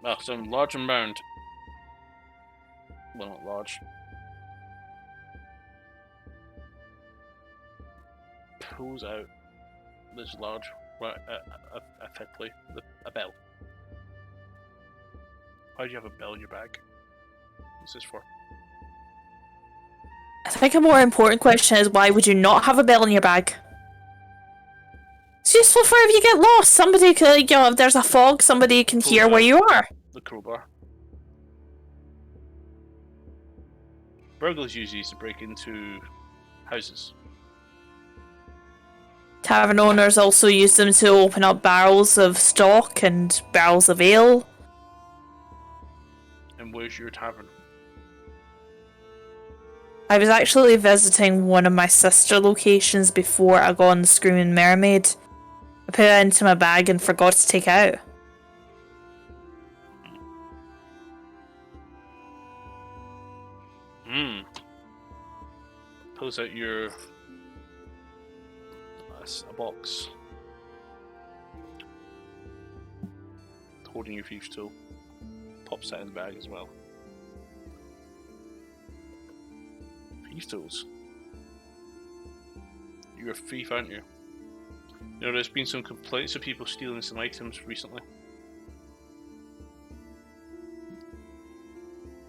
B: Well, some large amount. Well, not large. Pulls out this large, effectively, a bell. Why do you have a bell in your bag? What's this for?
C: I think a more important question is why would you not have a bell in your bag? It's useful for if you get lost. Somebody can, if there's a fog, somebody can hear where you are.
B: The crowbar. Burglars use these to break into houses.
C: Tavern owners also use them to open up barrels of stock and barrels of ale.
B: And where's your tavern?
C: I was actually visiting one of my sister locations before I got on the Screaming Mermaid. I put it into my bag and forgot to take it out.
B: Pulls out your a box holding your thieves tool. Pops that in the bag as well. Thieves tools. You're a thief, aren't you? You know, there's been some complaints of people stealing some items recently.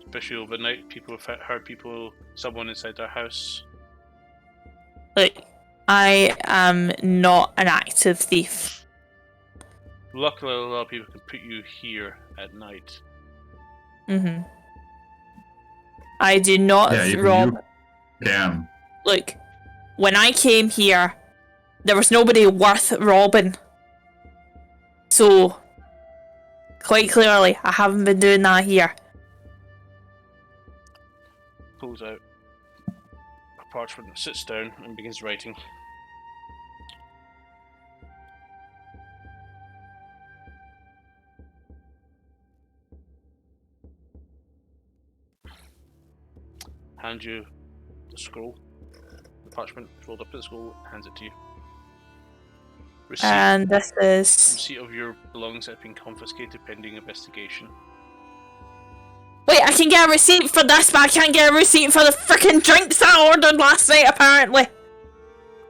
B: Especially overnight, people have heard someone inside their house.
C: Look, I am not an active thief.
B: Luckily, a lot of people can put you here at night.
C: I do not rob.
E: Can.
C: Look, when I came here, there was nobody worth robbing. So, quite clearly, I haven't been doing that here.
B: Pulls out a parchment, sits down, and begins writing. hands you the scroll. The parchment rolled up to the scroll, hands it to you. Receipt,
C: And this is.
B: receipt of your belongings have been confiscated pending investigation.
C: Wait, I can get a receipt for this, but I can't get a receipt for the freaking drinks I ordered last night, apparently.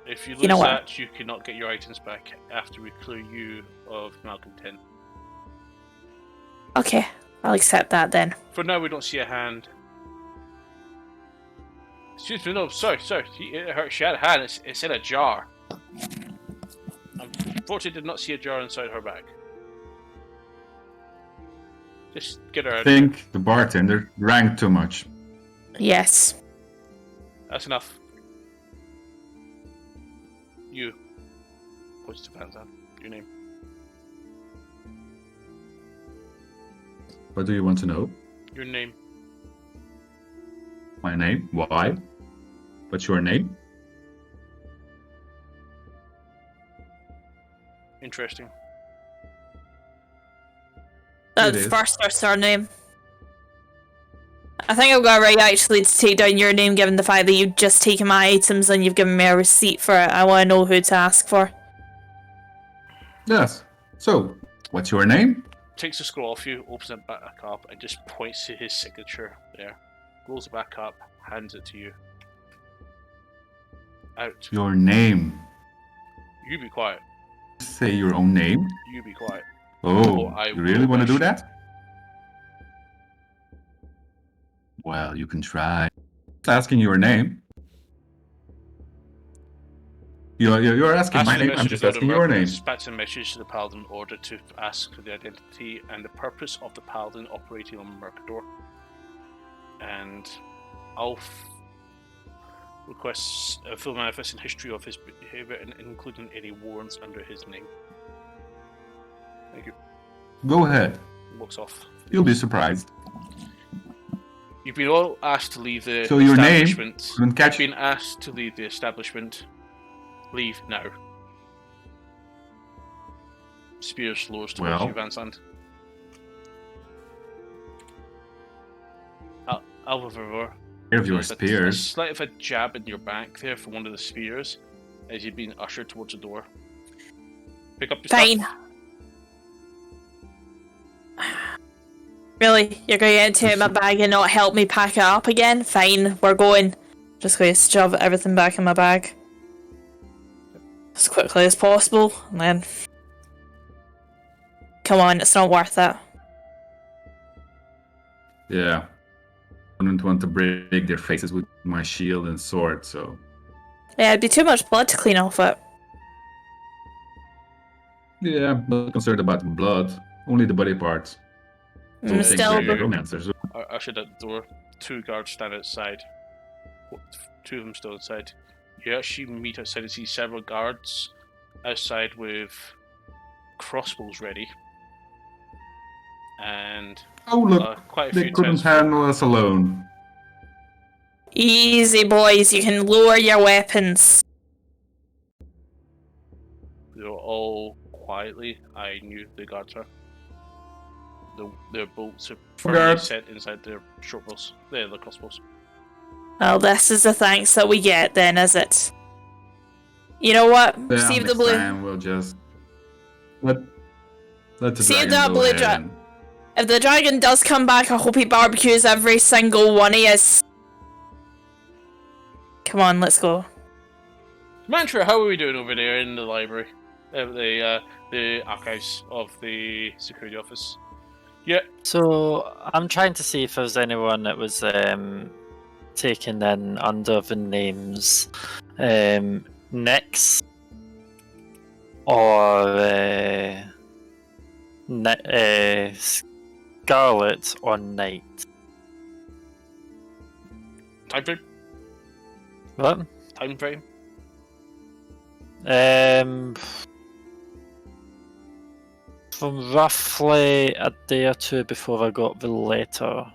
B: If you lose
C: You know what?
B: that, you cannot get your items back after we clear you of malcontent.
C: Okay, I'll accept that then.
B: For now, we don't see a hand. Excuse me, no, sorry. She had a hand, it's in a jar. Unfortunately, did not see a jar inside her bag. Just get her
E: I
B: out.
E: think the bartender drank too much.
C: Yes.
B: That's enough. You. Puts the pants on. Your name.
E: What do you want to know?
B: Your name.
E: My name? Why? What's your name?
B: Interesting.
C: That's
E: is.
C: first or surname. I think I've got a right actually to take down your name given the fact that you've just taken my items and you've given me a receipt for it. I want to know who to ask for.
E: Yes. So, what's your name?
B: Takes the scroll off you, opens it back up, and just points to his signature there. Rolls it back up, hands it to you. Out.
E: Your name.
B: You be quiet.
E: Say your own name?
B: You be quiet.
E: Oh,
B: I
E: you really
B: will
E: want to do
B: wish.
E: that? Well, you can try. Just asking your name. You're asking my name, I'm just asking your name.
B: Dispatch a message to the Paladin in order to ask for the identity and the purpose of the Paladin operating on Mercador. And Alf requests a full manifest and history of his behavior, and including any warrants under his name. Thank you.
E: Go ahead.
B: Walks off.
E: You'll be surprised.
B: You've been all asked to leave the
E: So your name
B: establishment.
E: couldn't catch-
B: You've been asked to leave the establishment. Leave now. Spears lowers towards
E: Well.
B: you, Vansland. Alvaro.
E: Here of your
B: A
E: spears.
B: slight of a jab in your back there for one of the spears as you've been ushered towards the door. Pick up your
C: Fine.
B: stuff.
C: Really? You're going to get into my bag and not help me pack it up again? Fine, we're going. Just going to shove everything back in my bag. As quickly as possible, and then... Come on, it's not worth it.
E: Yeah. I wouldn't want to break their faces with my shield and sword, so...
C: Yeah, it'd be too much blood to clean off it.
E: Yeah, I'm not concerned about the blood. Only the body parts. Don't think
C: Still,
E: they're romancers.
B: Ushered at the door. 2 guards stand outside. 2 of them still outside. You actually meet outside and see several guards outside with crossbows ready. And
E: Oh look,
B: quite a
E: they
B: few
E: couldn't
B: times.
E: handle us alone.
C: easy boys, you can lower your weapons.
B: They were all quietly. I knew the guards are. Their bolts are firmly
E: Guards.
B: set inside their short bows. The crossbows.
C: Well, this is the thanks that we get then, is it? You know what?
E: Yeah,
C: Save the
E: next
C: blue.
E: time we'll just let the
C: Save
E: dragon
C: that
E: go
C: blue
E: ahead
C: dra-
E: and-
C: If the dragon does come back, I hope he barbecues every single one of us. Come on, let's go.
B: Mantra, how are we doing over there in the library? The archives of the security office. Yeah,
A: So I'm trying to see if there's anyone that was taken in under the names Nyx or Scarlet or Knight.
B: time frame.
A: What?
B: Time frame.
A: From roughly a day or two before I got the letter.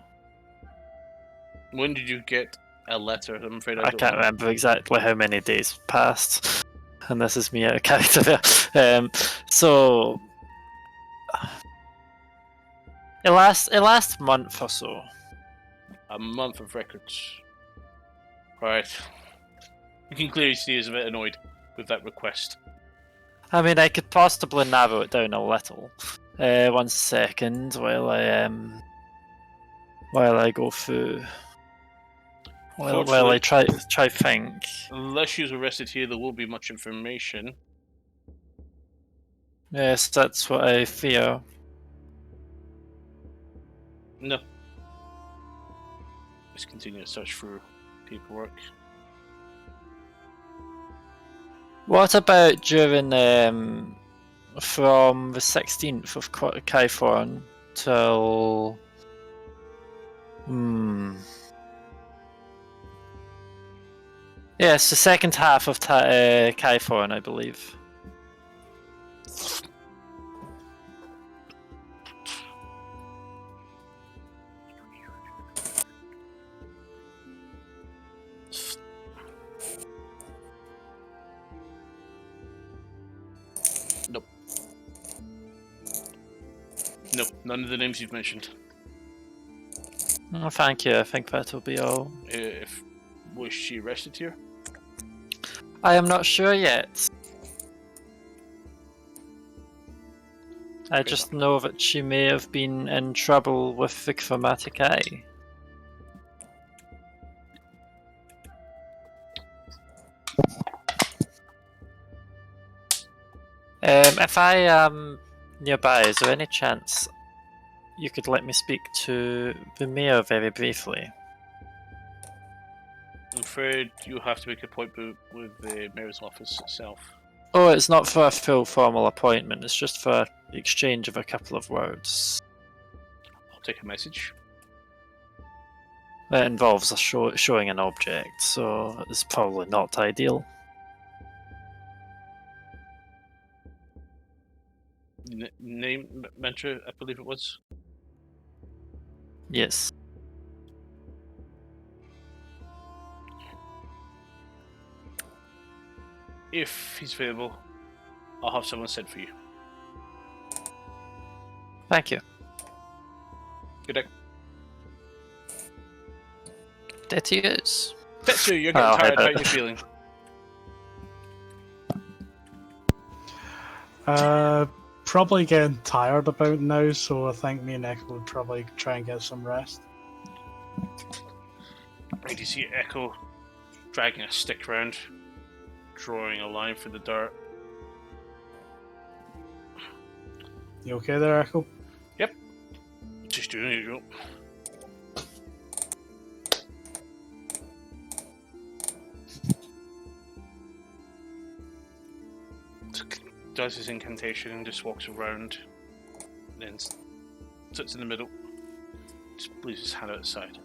B: When did you get a letter? I'm afraid I
A: I
B: don't
A: can't
B: know.
A: remember exactly how many days passed, and this is me out of character there. So it lasts month or so.
B: A month of records. Right. You can clearly see he's a bit annoyed with that request.
A: I mean, I could possibly narrow it down a little. 1 second while I go through. While I try think.
B: Unless she was arrested here, there won't be much information.
A: Yes, that's what I fear.
B: No. Let's continue to search for paperwork.
A: What about during from the 16th of Kythorn till yes, the second half of Kythorn, I believe.
B: Nope, none of the names you've mentioned.
A: Oh, thank you. I think that'll be all.
B: Was she arrested here?
A: I am not sure yet. I just know that she may have been in trouble with the chromatic eye. If I am nearby, is there any chance you could let me speak to the mayor very briefly?
B: I'm afraid you have to make an appointment with the mayor's office itself.
A: Oh, it's not for a full formal appointment, it's just for exchange of a couple of words.
B: I'll take a message.
A: That involves a showing an object, so it's probably not ideal.
B: Name, Mentra, I believe it was.
A: Yes.
B: If he's available, I'll have someone sent for you.
A: Thank you.
B: Good day.
A: That he is.
B: Tetsu, you're getting tired. How are you feeling?
D: Probably getting tired about now, so I think me and Echo would probably try and get some rest.
B: Right, you see Echo dragging a stick around, drawing a line through the dirt.
D: You okay there, Echo?
B: Yep. Just doing it, usual. Does his incantation and just walks around, then sits in the middle, just leaves his hand out the side.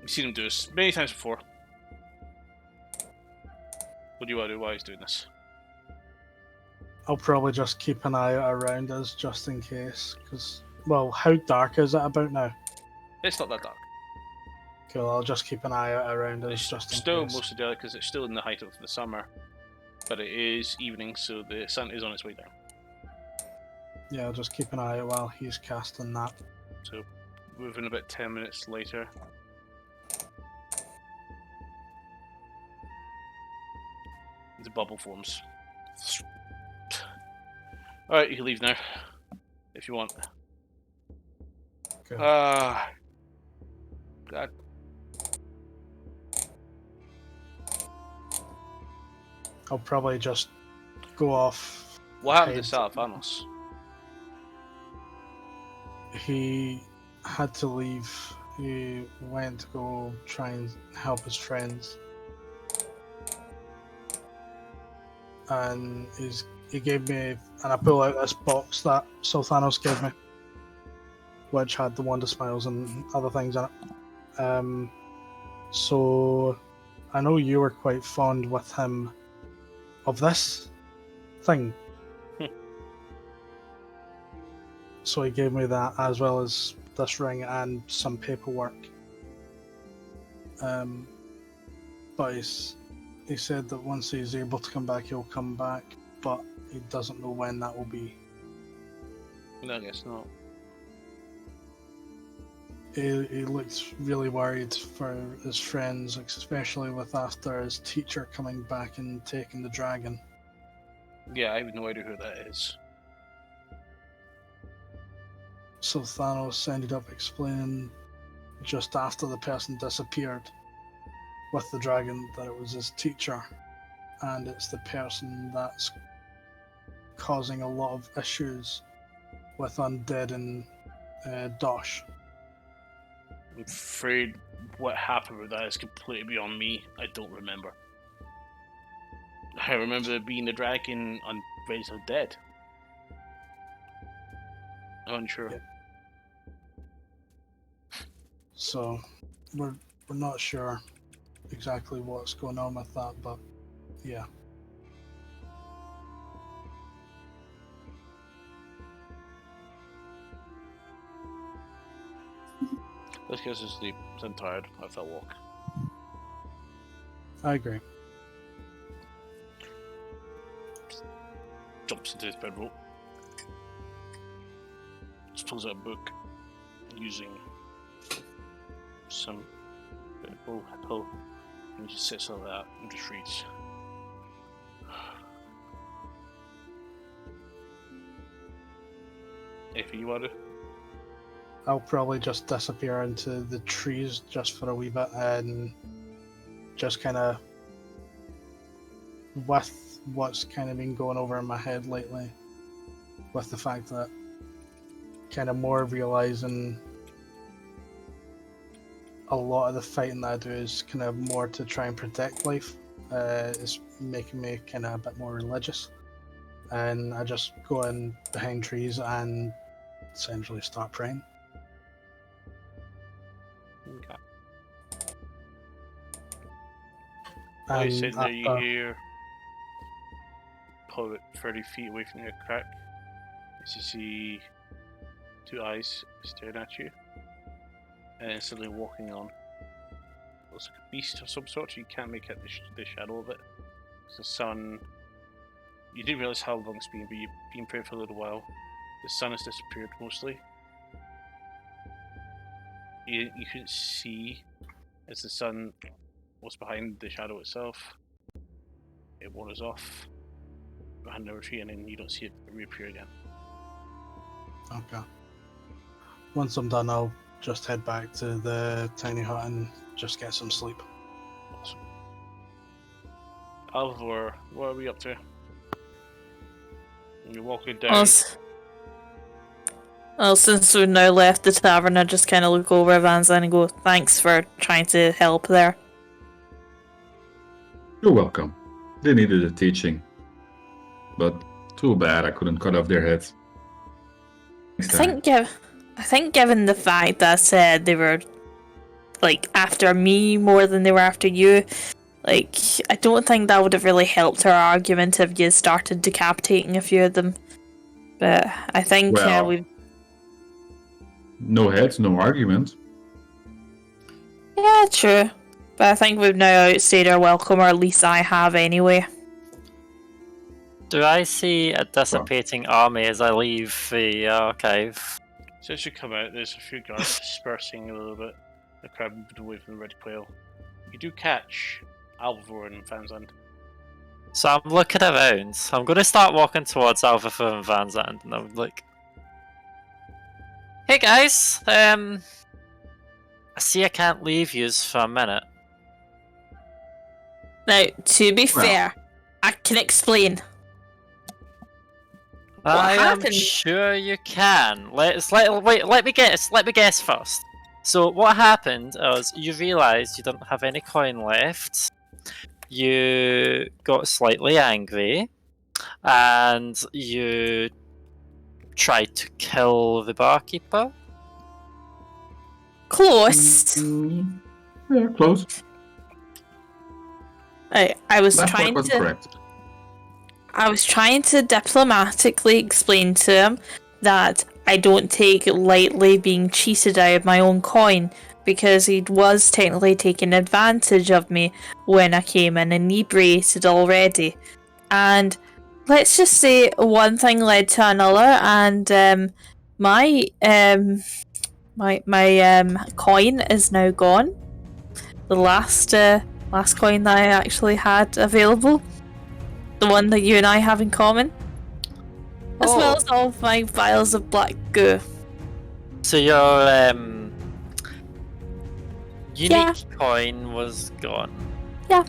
B: You've seen him do this many times before. What do you want to do while he's doing this?
D: I'll probably just keep an eye out around us just in case, because, well, how dark is it about now?
B: It's not that dark.
D: Cool, I'll just keep an eye out around us just in
B: Still
D: case.
B: mostly dark because it's still in the height of the summer, but it is evening, so the sun is on its way down.
D: Yeah, I'll just keep an eye out while he's casting that.
B: So, within about 10 minutes later, the bubble forms. Alright, you can leave now, if you want.
D: Cool.
B: God.
D: I'll probably just go off.
B: What happened to
D: Hide.
B: Salafanos?
D: He had to leave. He went to go try and help his friends. And he gave me, and I pull out this box that Sulthanos gave me, which had the Wonder Smiles and other things in it. So I know you were quite fond with him of this thing. So he gave me that as well as this ring and some paperwork. But he said that once he's able to come back, he'll come back, but he doesn't know when that will be.
B: No, I guess not.
D: he looked really worried for his friends, especially with after his teacher coming back and taking the dragon.
B: Yeah, I have no idea who that is.
D: So Thanos ended up explaining just after the person disappeared with the dragon that it was his teacher, and it's the person that's causing a lot of issues with Undead and Dosh.
B: I'm afraid what happened with that is completely beyond me. I don't remember. I remember there being a dragon on Raise of the Dead. I'm unsure.
D: Yeah. So we're not sure exactly what's going on with that, but yeah.
B: Let's go to sleep. I'm tired. I felt walk.
D: I agree.
B: Jumps into his bedroll. Just pulls out a book using some pill, and he just sits like that and just reads. If you want to.
D: I'll probably just disappear into the trees just for a wee bit and just kind of, with what's kind of been going over in my head lately, with the fact that kind of more realizing a lot of the fighting that I do is kind of more to try and protect life, is making me kind of a bit more religious. And I just go in behind trees and essentially start praying.
B: Okay. While you're sitting there, you hear, probably 30 feet away from your crack, as you see two eyes staring at you, and instantly walking on. Looks like a beast of some sort. You can't make out the shadow of it. It's the sun. You didn't realize how long it's been, but you've been praying for a little while. The sun has disappeared mostly. You couldn't see as the sun was behind the shadow itself. It wanders off behind another tree, and then you don't see it reappear again.
D: Okay. Once I'm done, I'll just head back to the tiny hut and just get some sleep.
B: Awesome. Alvor, what are we up to? You're walking down.
C: Well, since we've now left the tavern, I just kind of look over at Van Zandt and go, thanks for trying to help there.
E: You're welcome. They needed a teaching. But too bad I couldn't cut off their heads. Next time.
C: I think given the fact that they were like after me more than they were after you, like I don't think that would have really helped our argument if you started decapitating a few of them. But I think we've...
E: No heads, no argument.
C: Yeah, true. But I think we've now outstayed our welcome, or at least I have anyway.
A: Do I see a dissipating army as I leave the archive?
B: So as you come out, there's a few guards dispersing a little bit. The crowd moved away from the red quail. You do catch Alvor and Van Zandt.
A: So I'm looking around. I'm going to start walking towards Alvor and Van Zandt, and I'm like, "Hey guys, I see I can't leave yous for a minute."
C: Now, to be fair, I can explain.
A: I am sure you can. Let me guess first. So what happened was you realised you didn't have any coin left. You got slightly angry, and you tried to kill the barkeeper.
C: Close.
E: Yeah, close.
C: I was
E: That
C: trying
E: part was
C: to.
E: correct.
C: I was trying to diplomatically explain to him that I don't take lightly being cheated out of my own coin, because he was technically taking advantage of me when I came in inebriated already. And let's just say one thing led to another, and my My coin is now gone. The last coin that I actually had available. The one that you and I have in common. As well as all of my vials of black goo.
A: So your unique coin was gone.
C: Yeah.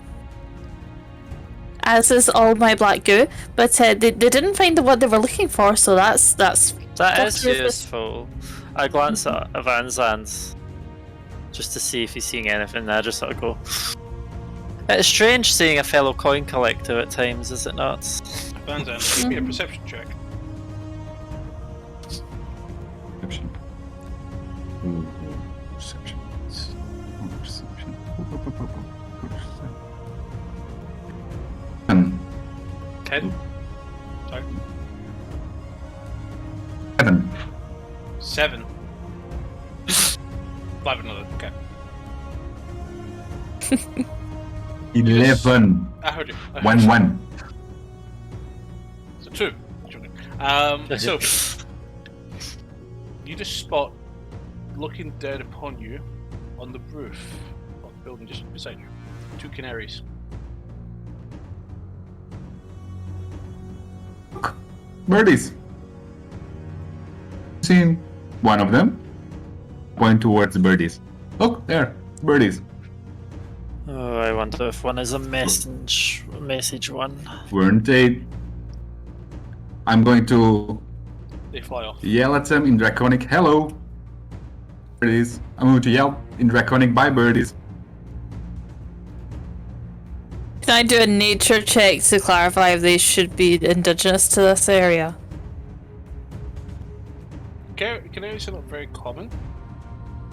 C: As is all my black goo. But they didn't find what they were looking for, so that
A: is useful. I glance at Van's hands just to see if he's seeing anything. I just sort of go. It's strange seeing a fellow coin collector at times, is it not?
B: Van's end. Give me a perception check.
E: Perception. Ooh, perception. Perception. Perception.
B: 10. Sorry.
E: 7.
B: 7. 5 another. Okay.
E: 11.
B: I heard you.
E: 1.
B: So 2. So you just spot, looking down upon you, on the roof of the building just beside you, 2 canaries.
E: Birdies. Seen one of them. Point towards the birdies. Look there, birdies.
A: Oh, I wonder if one is a message one.
E: Weren't they? I'm going to
B: They fly off.
E: yell at them in Draconic. Hello, birdies. I'm going to yell in Draconic. Bye, birdies.
C: Can I do a nature check to clarify if they should be indigenous to this area?
B: Canaries are not very common,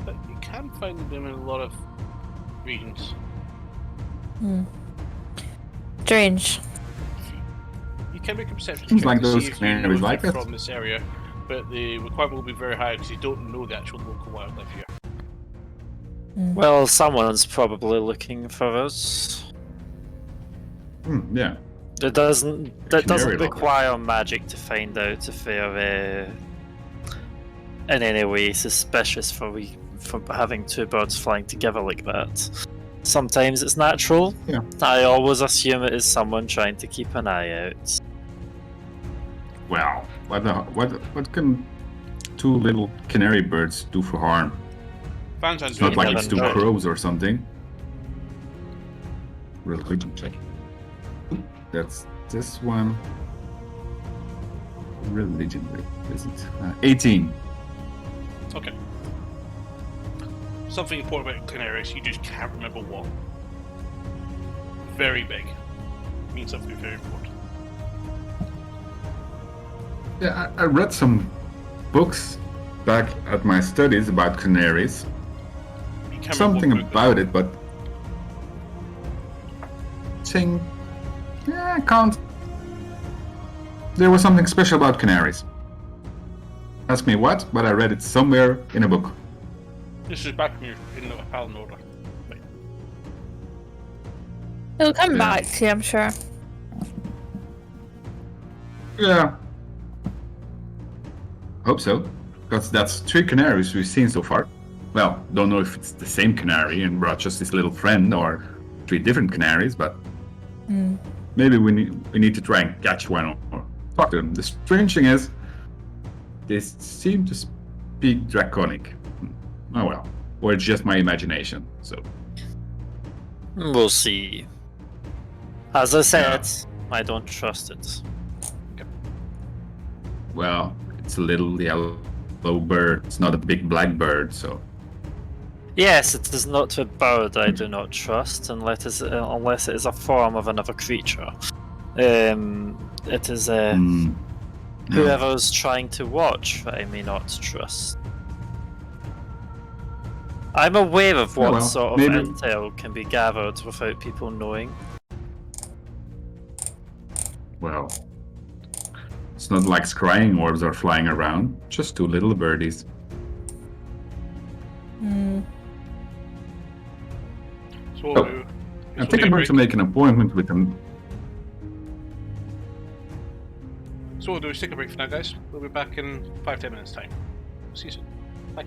B: but you can find them in a lot of regions.
C: Strange.
B: You can make a perception
E: Seems
B: check
E: like
B: to
E: those
B: see if you
E: canaries
B: know if
E: like
B: they're
E: us.
B: from this area, but the requirement will be very high because you don't know the actual local wildlife here.
A: Well, someone's probably looking for us.
E: Yeah.
A: That doesn't
E: Canary lover.
A: require magic to find out if they're in any way suspicious for having 2 birds flying together like that. Sometimes it's natural.
E: Yeah.
A: I always assume it is someone trying to keep an eye out.
E: Well, what can 2 little canary birds do for harm?
B: Fans
E: It's not like it's 2
A: know.
E: crows or something. Religion check. That's this one. Religion, is it? 18.
B: Okay. Something important about canaries, you just can't remember what. Very big. Means something very important.
E: Yeah, I read some books back at my studies about canaries.
B: You can't
E: Something
B: remember what book
E: about it, but saying, yeah, I can't. There was something special about canaries. Ask me what, but I read it somewhere in a book.
B: This is back in the Paladin order. Right.
C: It'll come
E: Yeah.
C: back to you, I'm sure.
E: Yeah. Hope so. Because that's 3 canaries we've seen so far. Well, don't know if it's the same canary and brought just this little friend or 3 different canaries, but maybe we need to try and catch one or talk to them. The strange thing is, they seem to speak Draconic. Oh well. Or it's just my imagination, so.
A: We'll see. As I said, I don't trust it.
E: Well, it's a little yellow bird. It's not a big black bird, so.
A: Yes, it is not a bird I do not trust, unless it is a form of another creature. It is
E: No.
A: whoever's trying to watch I may not trust. I'm aware of what
E: well,
A: sort of
E: maybe-
A: intel can be gathered without people knowing.
E: Well, it's not like scrying orbs are flying around. Just 2 little birdies.
B: So
E: Oh, I think I'm going to make an appointment with them.
B: So we'll do is take a break for now, guys. We'll be back in 5-10 minutes time. See you soon. Bye.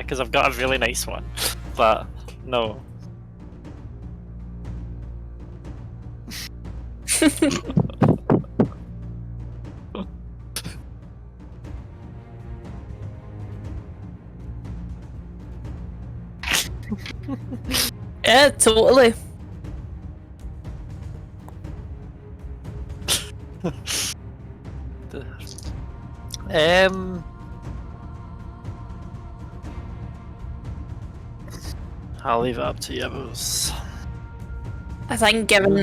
A: because I've got a really nice one. But no.
C: Yeah, totally.
A: I'll leave it up to you, Bruce.
C: I think given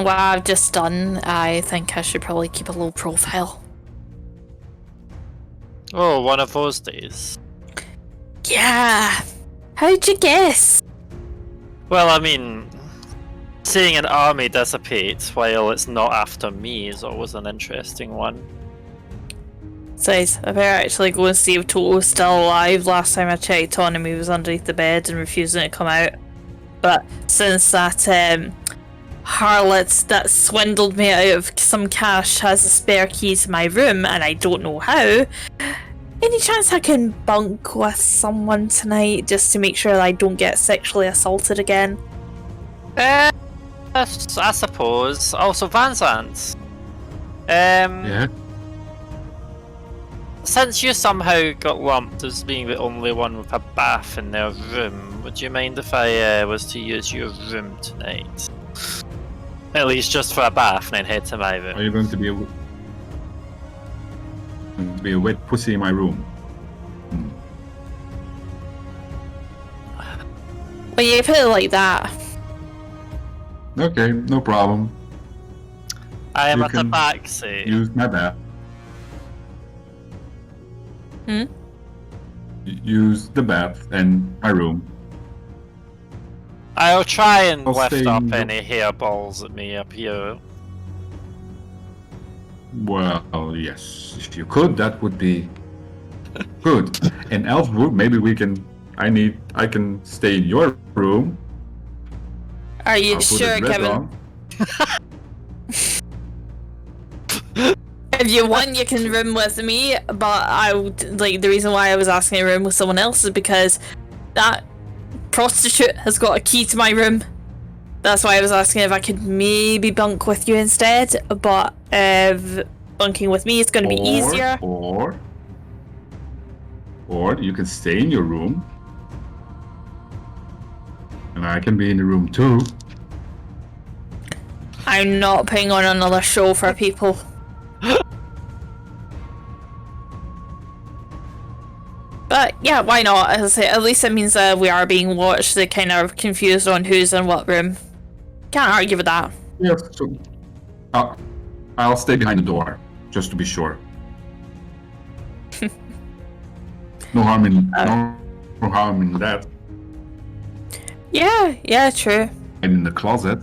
C: what I've just done, I think I should probably keep a low profile.
A: Oh, one of those days.
C: Yeah. How'd you guess?
A: Well, I mean, seeing an army dissipate while it's not after me is always an interesting one.
C: Says, I better actually go and see if Toto's still alive. Last time I checked on him, he was underneath the bed and refusing to come out. But since that harlot that swindled me out of some cash has a spare key to my room, and I don't know how, any chance I can bunk with someone tonight just to make sure that I don't get sexually assaulted again?
A: I suppose. Also, Van Zandt.
E: Yeah.
A: Since you somehow got lumped as being the only one with a bath in their room, would you mind if I was to use your room tonight? At least just for a bath and then head to my room.
E: Are you going to be a wet pussy in my room?
C: Well, you put it like that.
E: Okay, no problem.
A: I am
E: You
A: at the
E: can
A: back, say.
E: Use my bath. Use the bath and my room.
A: I'll try and
E: I'll
A: lift
E: stay
A: up
E: in the-
A: any hairballs at me up here.
E: Well, yes, if you could, that would be good. And Elfwood, maybe we can. I can stay in your room.
C: Are you
E: I'll put
C: sure,
E: a dress
C: Kevin?
E: on.
C: If you want, you can room with me, but I would, like, the reason why I was asking a room with someone else is because that prostitute has got a key to my room. That's why I was asking if I could maybe bunk with you instead, but if bunking with me is going to be easier.
E: Or you can stay in your room. And I can be in the room too.
C: I'm not putting on another show for people. But yeah, why not? As I say, at least it means that we are being watched. They're kind of confused on who's in what room. Can't argue with that.
E: Yes. So, I'll stay behind the door, just to be sure. No harm in that.
C: Yeah, true.
E: And in the closet.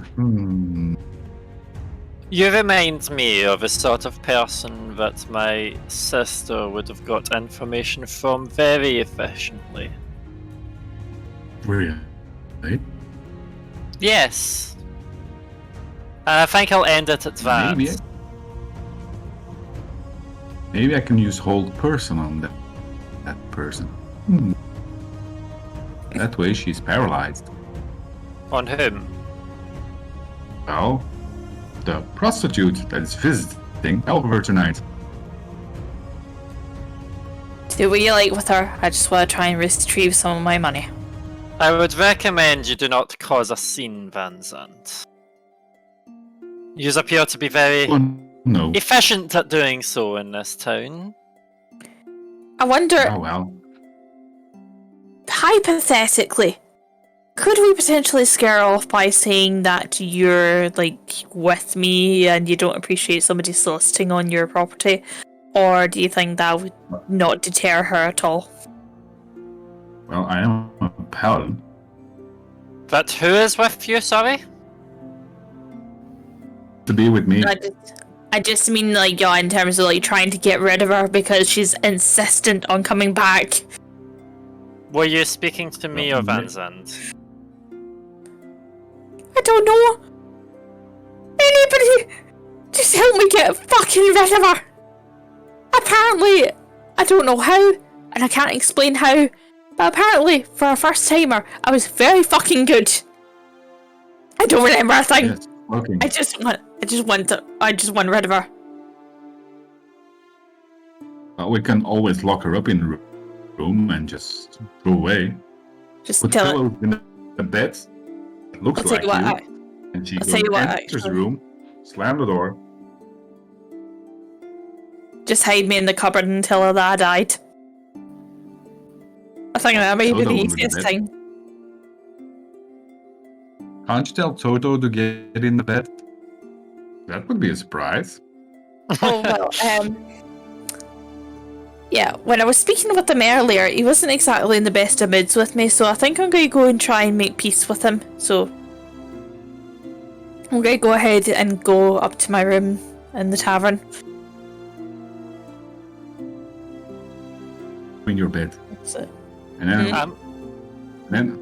A: You remind me of a sort of person that my sister would have got information from very efficiently.
E: Really?
A: Yes. And I think I'll end it at that.
E: Maybe I can use hold person on that person. That way she's paralyzed.
A: On whom?
E: Well, the prostitute that is visiting Elver tonight.
C: Do what you like with her. I just want to try and retrieve some of my money.
A: I would recommend you do not cause a scene, Van Zandt. You appear to be very
E: No.
A: efficient at doing so in this town.
C: I wonder,
E: Oh well.
C: hypothetically, could we potentially scare her off by saying that you're, like, with me and you don't appreciate somebody soliciting on your property? Or do you think that would not deter her at all?
E: Well, I am a paladin.
A: But who is with you, sorry?
E: To be with me.
C: I just mean, like, yeah, in terms of, like, trying to get rid of her because she's insistent on coming back.
A: Were you speaking to me or Van Zandt?
C: I don't know. Anybody, just help me get fucking rid of her. Apparently, I don't know how, And I can't explain how, but apparently, for a first timer, I was very fucking good. I don't remember a thing.
E: Yes, smoking.
C: I just went rid of her.
E: We can always lock her up in the room and just throw away.
C: Just
E: Put
C: tell it.
E: pillows in the bed. It looks
C: I'll tell
E: like
C: you what.
E: you. And she
C: I'll
E: goes,
C: tell you what,
E: enters the
C: actually.
E: room, slam the door.
C: Just hide me in the cupboard until I died. I think that may be
E: Toto
C: the
E: under the
C: easiest
E: bed.
C: thing.
E: Can't you tell Toto to get in the bed? That would be a surprise.
C: Oh well, yeah, when I was speaking with him earlier, he wasn't exactly in the best of moods with me, so I think I'm going to go and try and make peace with him. So I'm going to go ahead and go up to my room in the tavern.
E: In your bed.
C: That's it.
E: And then, then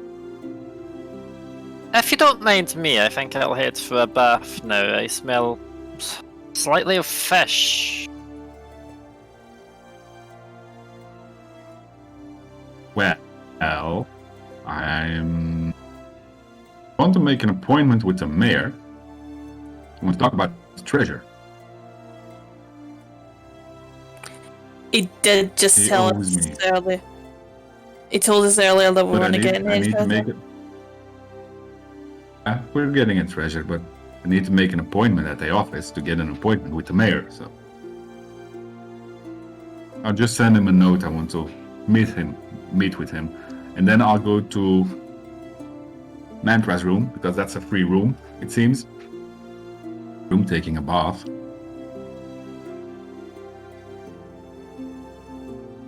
A: If you don't mind me, I think I'll head for a bath now. I smell slightly of fish.
E: well, want to make an appointment with the mayor. I want to talk about the treasure.
C: He did just
E: He
C: tell
E: owes
C: us
E: me.
C: earlier. He told us earlier that we
E: But
C: want to get in
E: I need to
C: there.
E: make it. We're getting a treasure, but I need to make an appointment at the office to get an appointment with the mayor. So I'll just send him a note. I want to meet with him, and then I'll go to Mantra's room because that's a free room. It seems. Room taking a bath.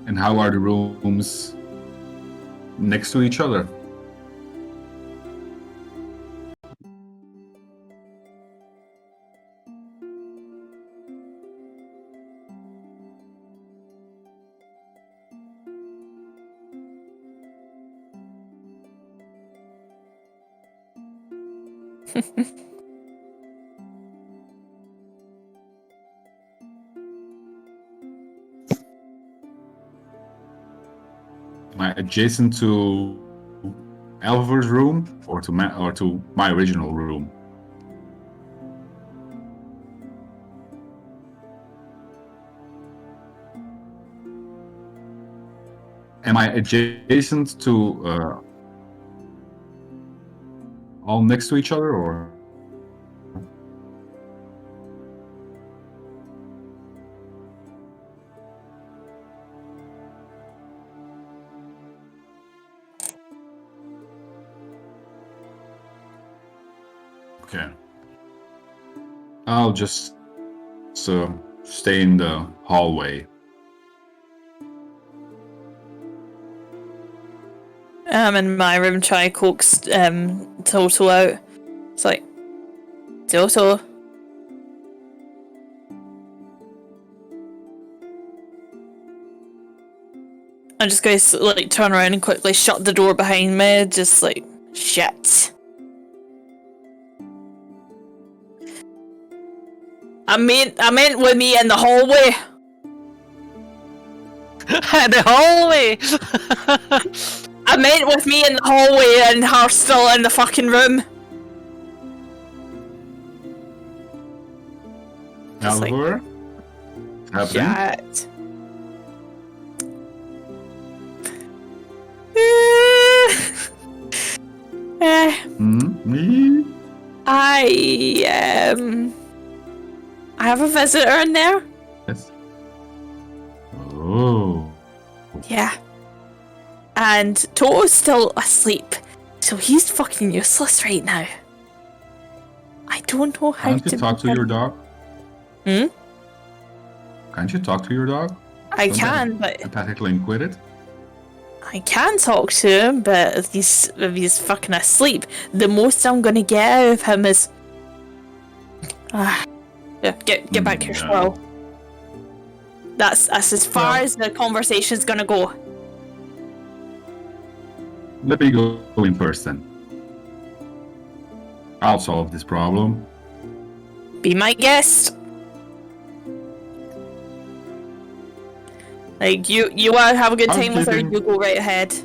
E: And how are the rooms next to each other? Am I adjacent to Alvar's room or to my original room? Am I adjacent to all next to each other, or? Okay. I'll just stay in the hallway.
C: I'm in my room trying to coax Toto out. It's like, Toto. I'm just going to like turn around and quickly shut the door behind me. Just like, shit. I meant with me in the hallway.
A: The hallway!
C: I meant with me in the hallway and her still in the fucking room. Just like,
E: Alvar? What's happening?
C: shit.
E: Me?
C: I have a visitor in there.
E: Yes. Oh.
C: Yeah. And Toto's still asleep, so he's fucking useless right now. I don't know how
E: Can't
C: to
E: you talk to your dog?
C: Hmm?
E: Can't you talk to your dog?
C: I
E: Don't
C: can, but
E: Empathically inquired?
C: I can talk to him, but if he's fucking asleep, the most I'm gonna get out of him is yeah, get back here,
E: No.
C: squirrel. That's as far as the conversation's gonna go.
E: Let me go in first then. I'll solve this problem.
C: Be my guest. Like, you want to have a good
E: I'm
C: time with her,
E: sleeping.
C: you go right ahead.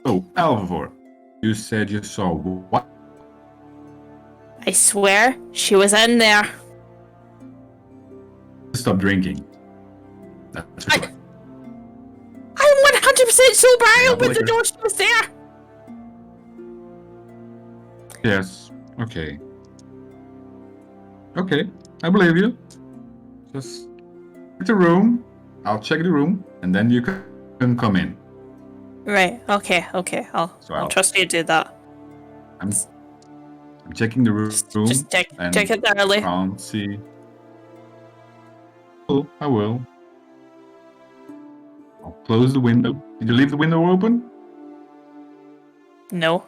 E: Oh, Alvor, you said you saw what?
C: I swear, she was in there.
E: Stop drinking. That's for sure.
C: I'm 100% sober. I
E: Yeah,
C: opened the
E: liquor.
C: door, she was there.
E: Yes. Okay. Okay, I believe you. Just check the room. I'll check the room, and then you can come in.
C: Right, okay.
E: So
C: I'll trust you to do that.
E: I'm checking the room.
C: Just check
E: and
C: it thoroughly.
E: Can't see. Oh, I will. I'll close the window. Did you leave the window open?
C: No.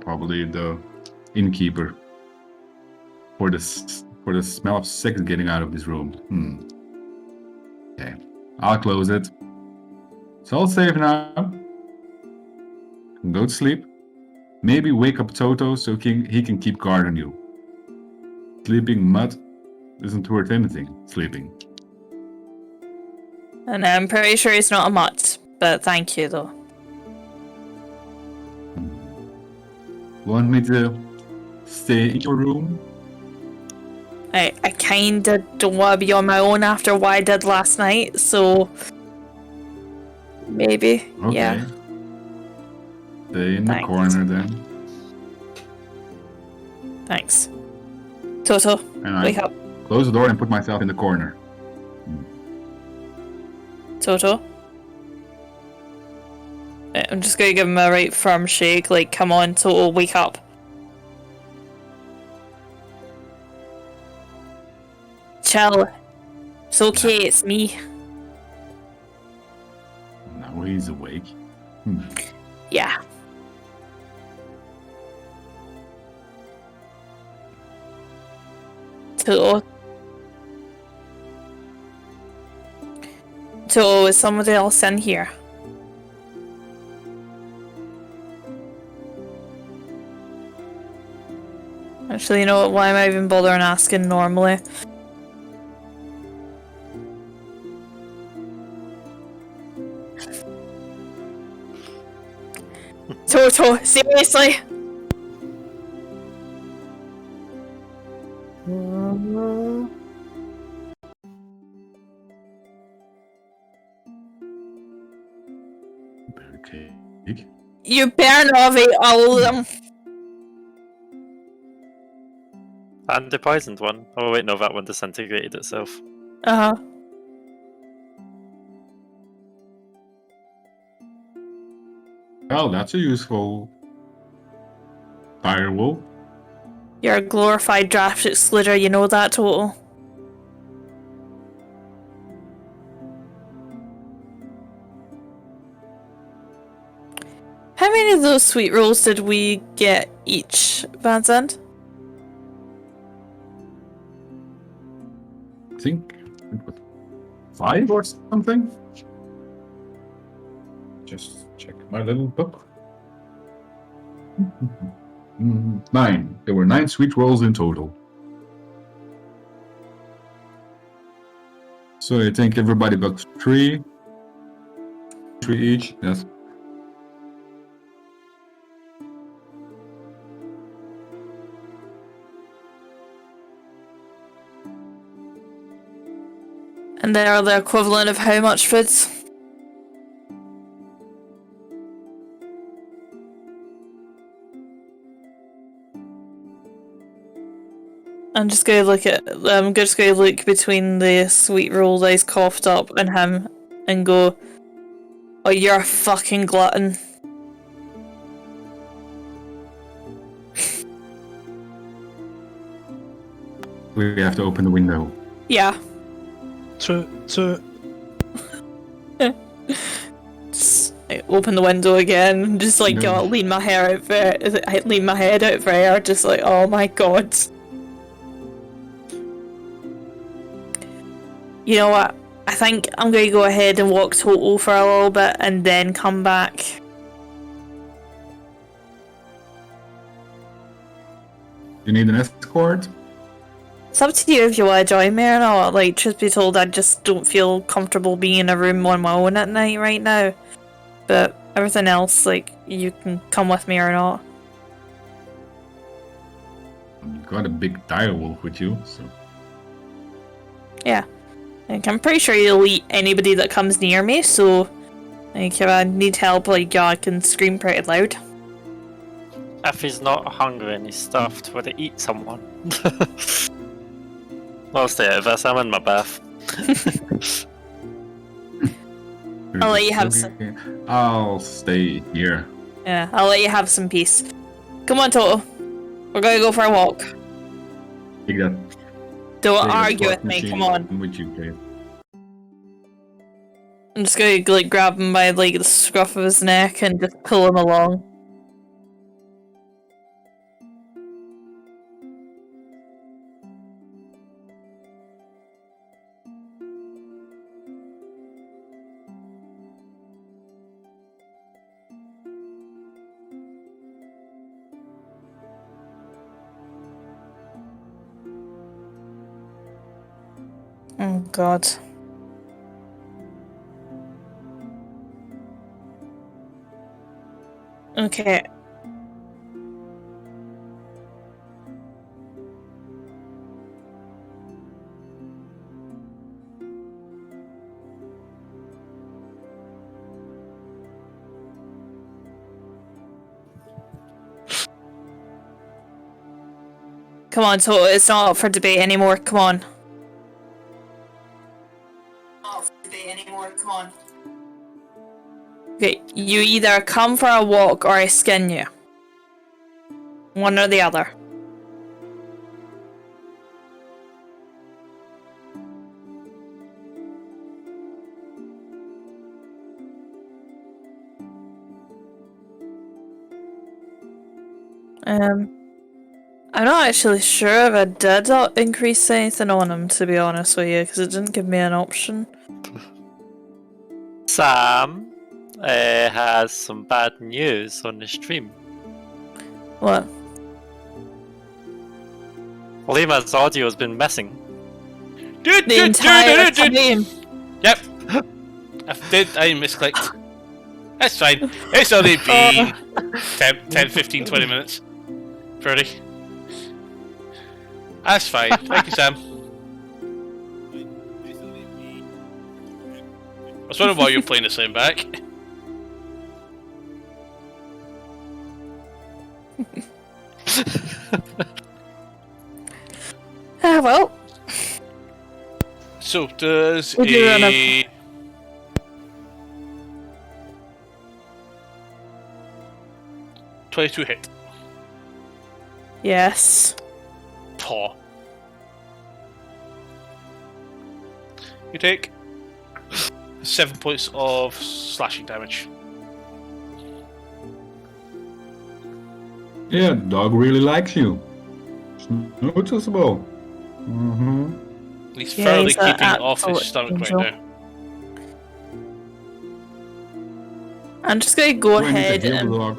E: Probably the innkeeper. For the smell of sex getting out of this room. Okay, I'll close it. It's all safe now. Go to sleep. Maybe wake up Toto so he can keep guard on you. Sleeping mud isn't worth anything. Sleeping.
C: And I'm pretty sure he's not a mutt, but thank you though.
E: Want me to stay in your room?
C: I kinda don't want to be on my own after what I did last night, so maybe,
E: Okay.
C: yeah.
E: Stay in the
C: Thanks.
E: corner then.
C: Thanks. Toto,
E: And
C: wake
E: I
C: up.
E: close the door and put myself in the corner.
C: Toto. I'm just gonna give him a right firm shake, like, come on, Toto, wake up. Chill. It's okay, it's me.
E: Now he's awake.
C: Yeah. Toto. Toto, is somebody else in here? Actually, you know what? Why am I even bothering asking normally? Toto, seriously?
E: Okay.
C: You better not eat all of them.
A: And the poisoned one. Oh wait, no, that one disintegrated itself.
C: Uh-huh.
E: Well, that's a useful firewall.
C: You're a glorified draft excluder, you know that, Toto. How many of those sweet rolls did we get each, Van's End?
E: I think it was 5 or something. Just check my little book. 9. There were 9 sweet rolls in total. So I think everybody got 3. 3 each. Yes.
C: And they are the equivalent of how much foods? I'm just gonna look between the sweet roll that he's coughed up and him and go, oh, you're a fucking glutton.
E: We have to open the window.
C: Yeah.
D: To
C: Just, open the window again, and just like
E: No.
C: lean my hair out for lean my head out for air, just like, oh my god. You know what? I think I'm going to go ahead and walk total for a little bit and then come back.
E: You need an escort?
C: It's up to you if you want to join me or not. Like, truth be told, I just don't feel comfortable being in a room on my own at night right now. But everything else, like, you can come with me or not.
E: You got a big dire wolf with you, so.
C: Yeah. Like, I'm pretty sure you'll eat anybody that comes near me, so like, if I need help, like, yeah, I can scream pretty loud.
A: If he's not hungry and he's stuffed, would he eat someone? I'll stay out of this, I'm in my bath.
C: I'll let you have some.
E: I'll stay here.
C: Yeah, I'll let you have some peace. Come on, Toto. We're gonna go for a walk.
E: Take that.
C: Don't
E: take that
C: argue
E: slot
C: with me,
E: machine
C: come on.
E: With you, Kate.
C: I'm just gonna like grab him by like the scruff of his neck and just pull him along. Oh god. Okay. Come on, Toto, it's not up for debate anymore, come on. Okay, you either come for a walk or I skin you. One or the other. I'm not actually sure if I did increase anything on him, to be honest with you, because it didn't give me an option.
A: Sam has some bad news on the stream.
C: What?
A: Lima's audio has been missing.
C: The entire time.
B: Yep. I misclicked. That's fine. It's only been 10, 15, 20 minutes. 30. That's fine. Thank you, Sam. I was wondering why you're playing the same back.
C: Well.
B: So, does
C: We do run
B: a... 22 hit?
C: Yes.
B: Paw. You take 7 points of slashing damage.
E: Yeah, dog really likes you. It's noticeable. Mm-hmm.
B: He's
C: Yeah,
B: thoroughly
C: he's a
B: keeping off his
C: absolute
B: stomach
C: angel.
B: right now.
C: I'm just gonna go
E: Do I need to
C: ahead
E: heal
C: and...
E: the dog?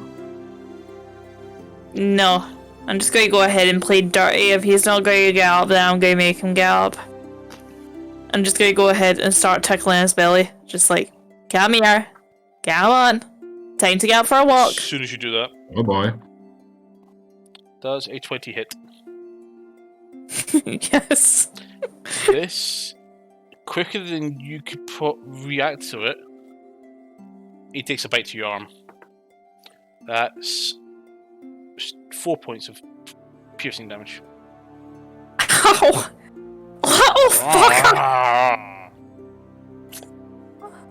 C: No. I'm just gonna go ahead and play dirty. If he's not going to get up, then I'm gonna make him get up. I'm just gonna go ahead and start tickling his belly. Just like, come here. Come on. Time to get up for a walk.
B: As soon as you do that,
E: Oh boy.
B: does a 20 hit.
C: Yes.
B: This, quicker than you could react to it, he takes a bite to your arm. That's 4 points of piercing damage.
C: Ow! Oh, fuck!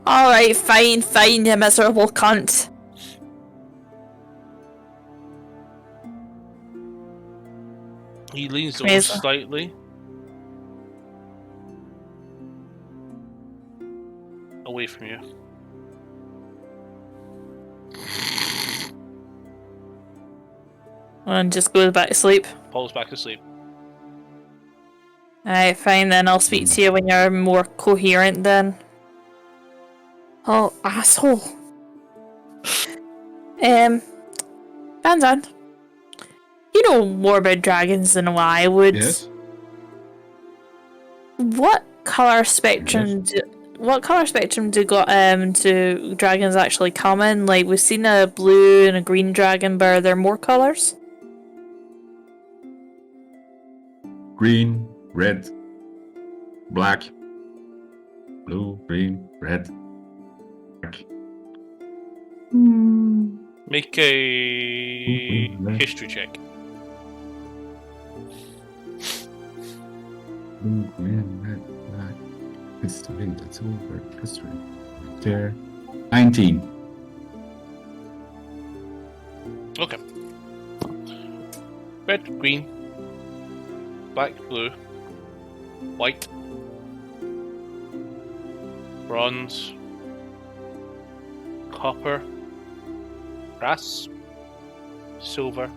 C: Alright, fine, you miserable cunt.
B: He leans over
C: Razor.
B: slightly. Away from you.
C: And just goes back to sleep.
B: Falls back asleep.
C: Alright, fine then. I'll speak to you when you're more coherent then. Oh, asshole. Banzan. You know more about dragons than I would.
E: Yes.
C: What color spectrum do do dragons actually come in? Like, we've seen a blue and a green dragon, but are there more colors?
E: Green, red, black, blue, green, red, black.
B: Make a history check.
E: Blue, green, red, black. History, that's over. History. There. 19.
B: Okay. Red, green, black, blue, white, bronze, copper, brass, silver,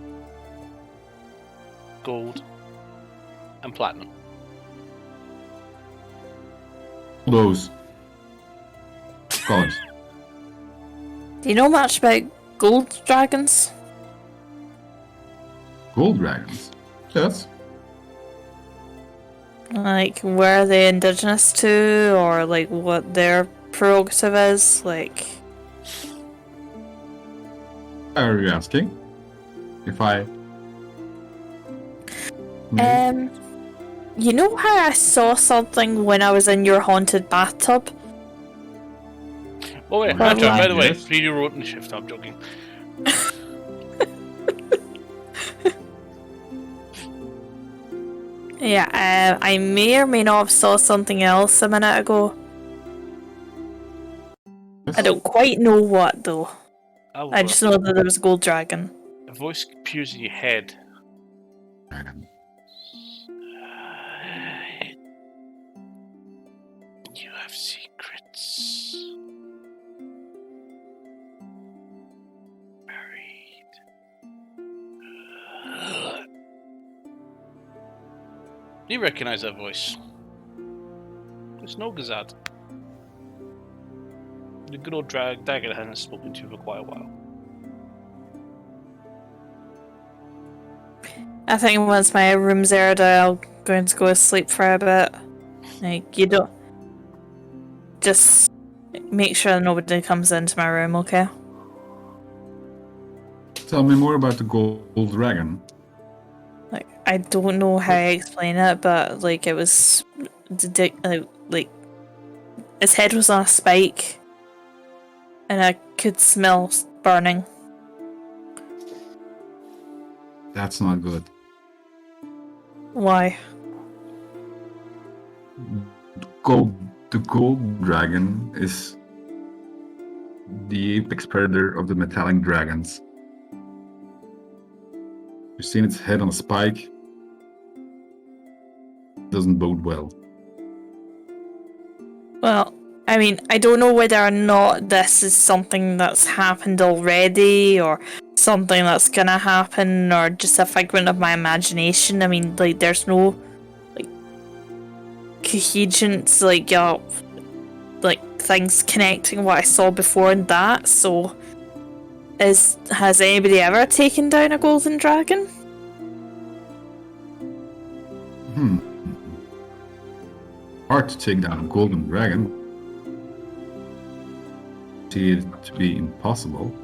B: gold, and platinum.
E: Those colors.
C: Do you know much about gold dragons?
E: Gold dragons. Yes.
C: Like, where are they indigenous to, or like what their prerogative is? Like,
E: Are you asking? If I...
C: you know how I saw something when I was in your haunted bathtub?
B: Oh wait,
E: Well,
B: by the way,
E: yes.
B: 3D wrote in shift, I'm joking.
C: Yeah, I may or may not have saw something else a minute ago. I don't quite know what though. I just know that there was a gold dragon.
B: A voice appears in your head.
E: Dragon.
B: You have secrets. Buried. You recognize that voice? It's no Gazad. The good old dagger hasn't spoken to you for quite a while.
C: I think once my room's aired out, I'm going to go to sleep for a bit. Like, you don't... Just make sure nobody comes into my room, okay?
E: Tell me more about the gold dragon.
C: Like, I don't know how I explain it, but, like, it was... like, its head was on a spike. And I could smell burning.
E: That's not good.
C: Why?
E: The gold dragon is the apex predator of the metallic dragons. You've seen its head on a spike. Doesn't bode well.
C: Well, I mean, I don't know whether or not this is something that's happened already, or something that's gonna happen, or just a figment of my imagination. I mean, like, there's no, like, coherence, like, things connecting what I saw before and that, so... Has anybody ever taken down a golden dragon?
E: Hard to take down a golden dragon. See it to be impossible.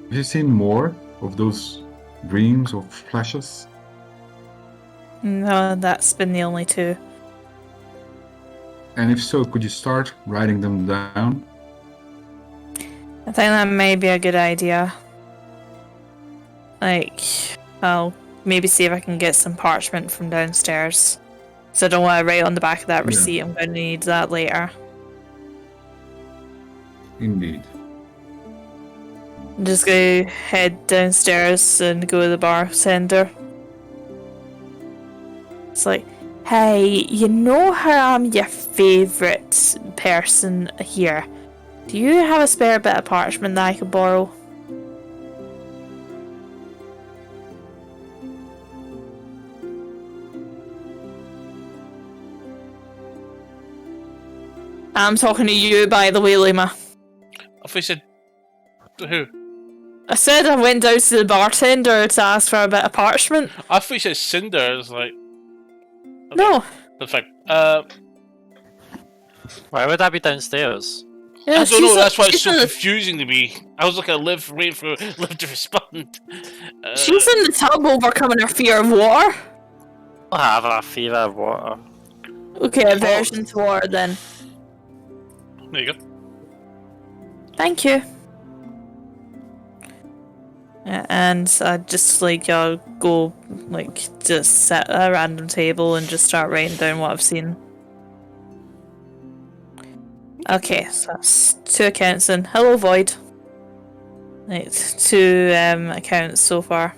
E: Have you seen more of those dreams or flashes?
C: No, that's been the only two.
E: And if so, could you start writing them down?
C: I think that may be a good idea. Like, I'll maybe see if I can get some parchment from downstairs. So I don't want to write on the back of that receipt. I'm going to need that later.
E: Indeed.
C: I'm just going to head downstairs and go to the bartender. It's like, hey, you know how I'm your favourite person here? Do you have a spare bit of parchment that I could borrow? I'm talking to you, by the way, Lima.
B: I thought you said to who?
C: I said I went down to the bartender to ask for a bit of parchment.
B: I thought you said Cinder. I was like, okay,
C: No.
B: that's fine.
A: Why would that be downstairs?
C: Yeah,
B: I don't know. That's why it's
C: she's
B: so
C: in the-
B: confusing to me. I was looking at Liv, waiting for Liv to respond.
C: She's in the tub overcoming her fear of water.
A: I have a fever of water.
C: Okay, aversion to water then.
B: There you go.
C: Thank you. Yeah, and I just go just sit at a random table and just start writing down what I've seen. Okay, so that's 2 accounts in. Hello, Void. Right, 2 accounts so far.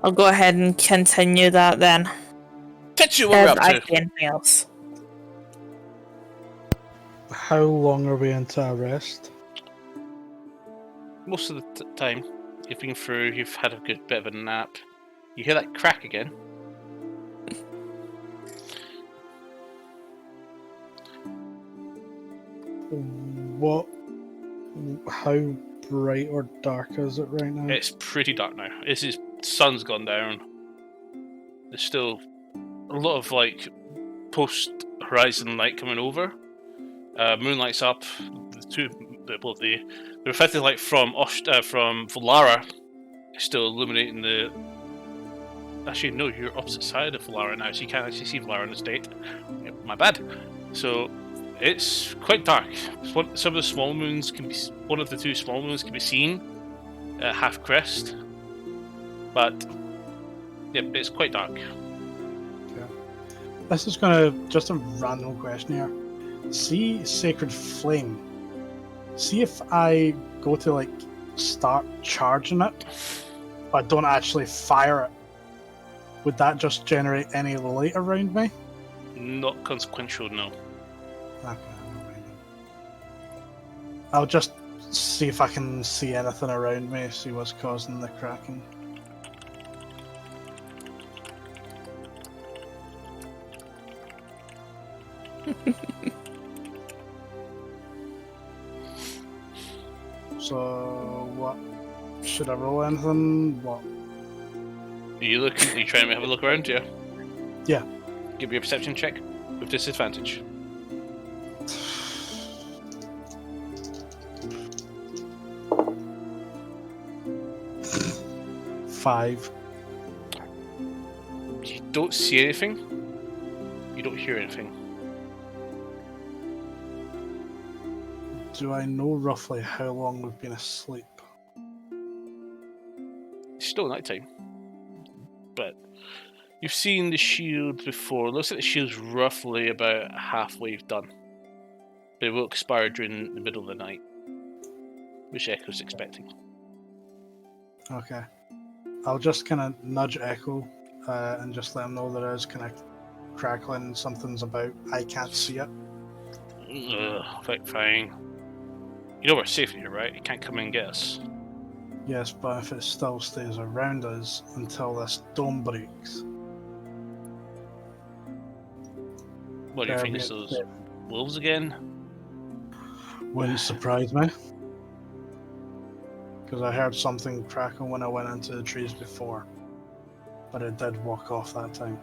C: I'll go ahead and continue that then.
B: Catch you what we're up
C: I
B: to.
C: see anything else.
D: How long are we into a rest?
B: Most of the time, you've been through, you've had a good bit of a nap. You hear that crack again.
D: What? How bright or dark is it right now?
B: It's pretty dark now. Sun's gone down. There's still a lot of post-horizon light coming over. Moonlight's up. The reflected light from Volara is still illuminating the. Actually, no, you're opposite side of Volara now, so you can't actually see Volara in the state. Yep, my bad. So it's quite dark. Some of the small moons can be. One of the 2 small moons can be seen at half crest, but yep, it's quite dark.
D: This is just a random question here. See Sacred Flame. See if I go to start charging it, but don't actually fire it. Would that just generate any light around me?
B: Not consequential, no.
D: Okay, I'll just see if I can see anything around me, see what's causing the cracking. So, what? Should I roll anything? What?
B: Are you looking? Are you trying to have a look around? Yeah.
D: Yeah.
B: Give me a perception check with disadvantage.
D: Five.
B: You don't see anything. You don't hear anything.
D: Do I know roughly how long we've been asleep?
B: It's still nighttime, but you've seen the shield before. It looks like the shield's roughly about halfway done. But it will expire during the middle of the night, which Echo's expecting.
D: Okay. I'll just kind of nudge Echo and just let him know there is kind of crackling, something's about. I can't see it.
B: Fine. You know we're safe here, right? It can't come and get us.
D: Yes, but if it still stays around us until this dome breaks.
B: What do you
D: There
B: think?
D: we
B: It's
D: are.
B: those wolves again?
D: Wouldn't surprise me. Because I heard something crackle when I went into the trees before. But it did walk off that time.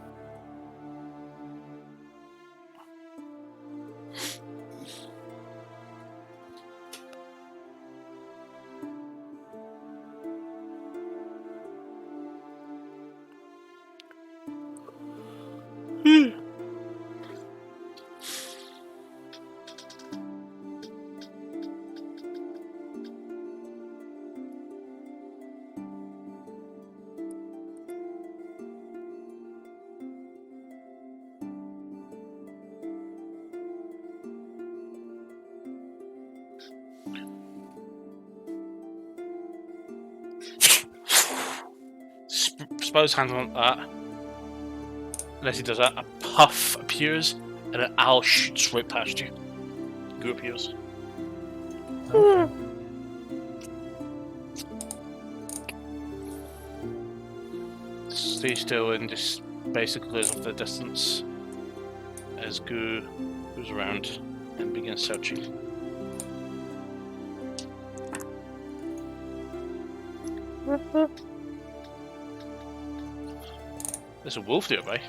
B: Spell's hands on that. And as he does that, a puff appears and an owl shoots right past you. Goo appears.
D: Okay.
B: Stay still and just basically close off the distance as Goo goes around. and begin searching. There's a wolf nearby.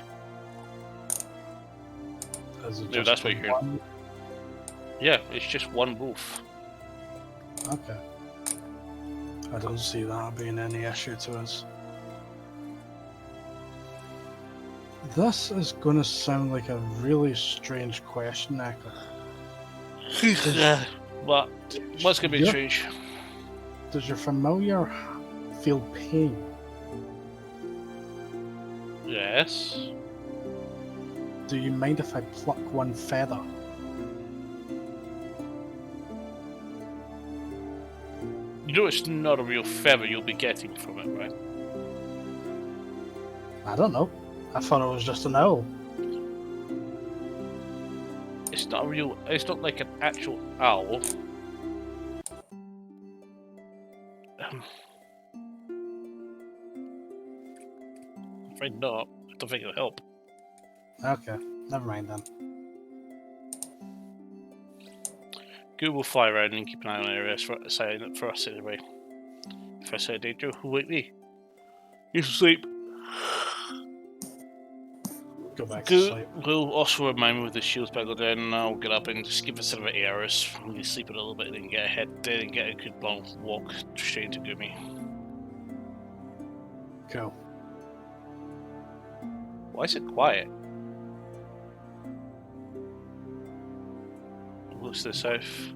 D: Is it
B: Maybe
D: just
B: that's what
D: the
B: you're hearing.
D: one?
B: Yeah, it's just one wolf.
D: Okay. I don't see that being any issue to us. This is going to sound like a really strange question, Echo.
B: But what's gonna be
D: Yeah.
B: strange?
D: Does your familiar feel pain?
B: Yes.
D: Do you mind if I pluck one feather?
B: You know it's not a real feather you'll be getting from it, right?
D: I don't know. I thought it was just an owl.
B: It's not a real. It's not like an actual owl. I'm afraid not. I don't think it'll help.
D: Okay, never mind then.
B: Google will fly around and keep an eye on areas for us anyway. If I say danger, who wake me? You should sleep.
D: Go back to sleep.
B: Will also remind me with the shields back down, and I'll get up and just give us another 8 hours. Maybe sleep a little bit, then get a good long walk straight to Gumi.
D: Cool.
B: Why is it quiet? Looks to the south.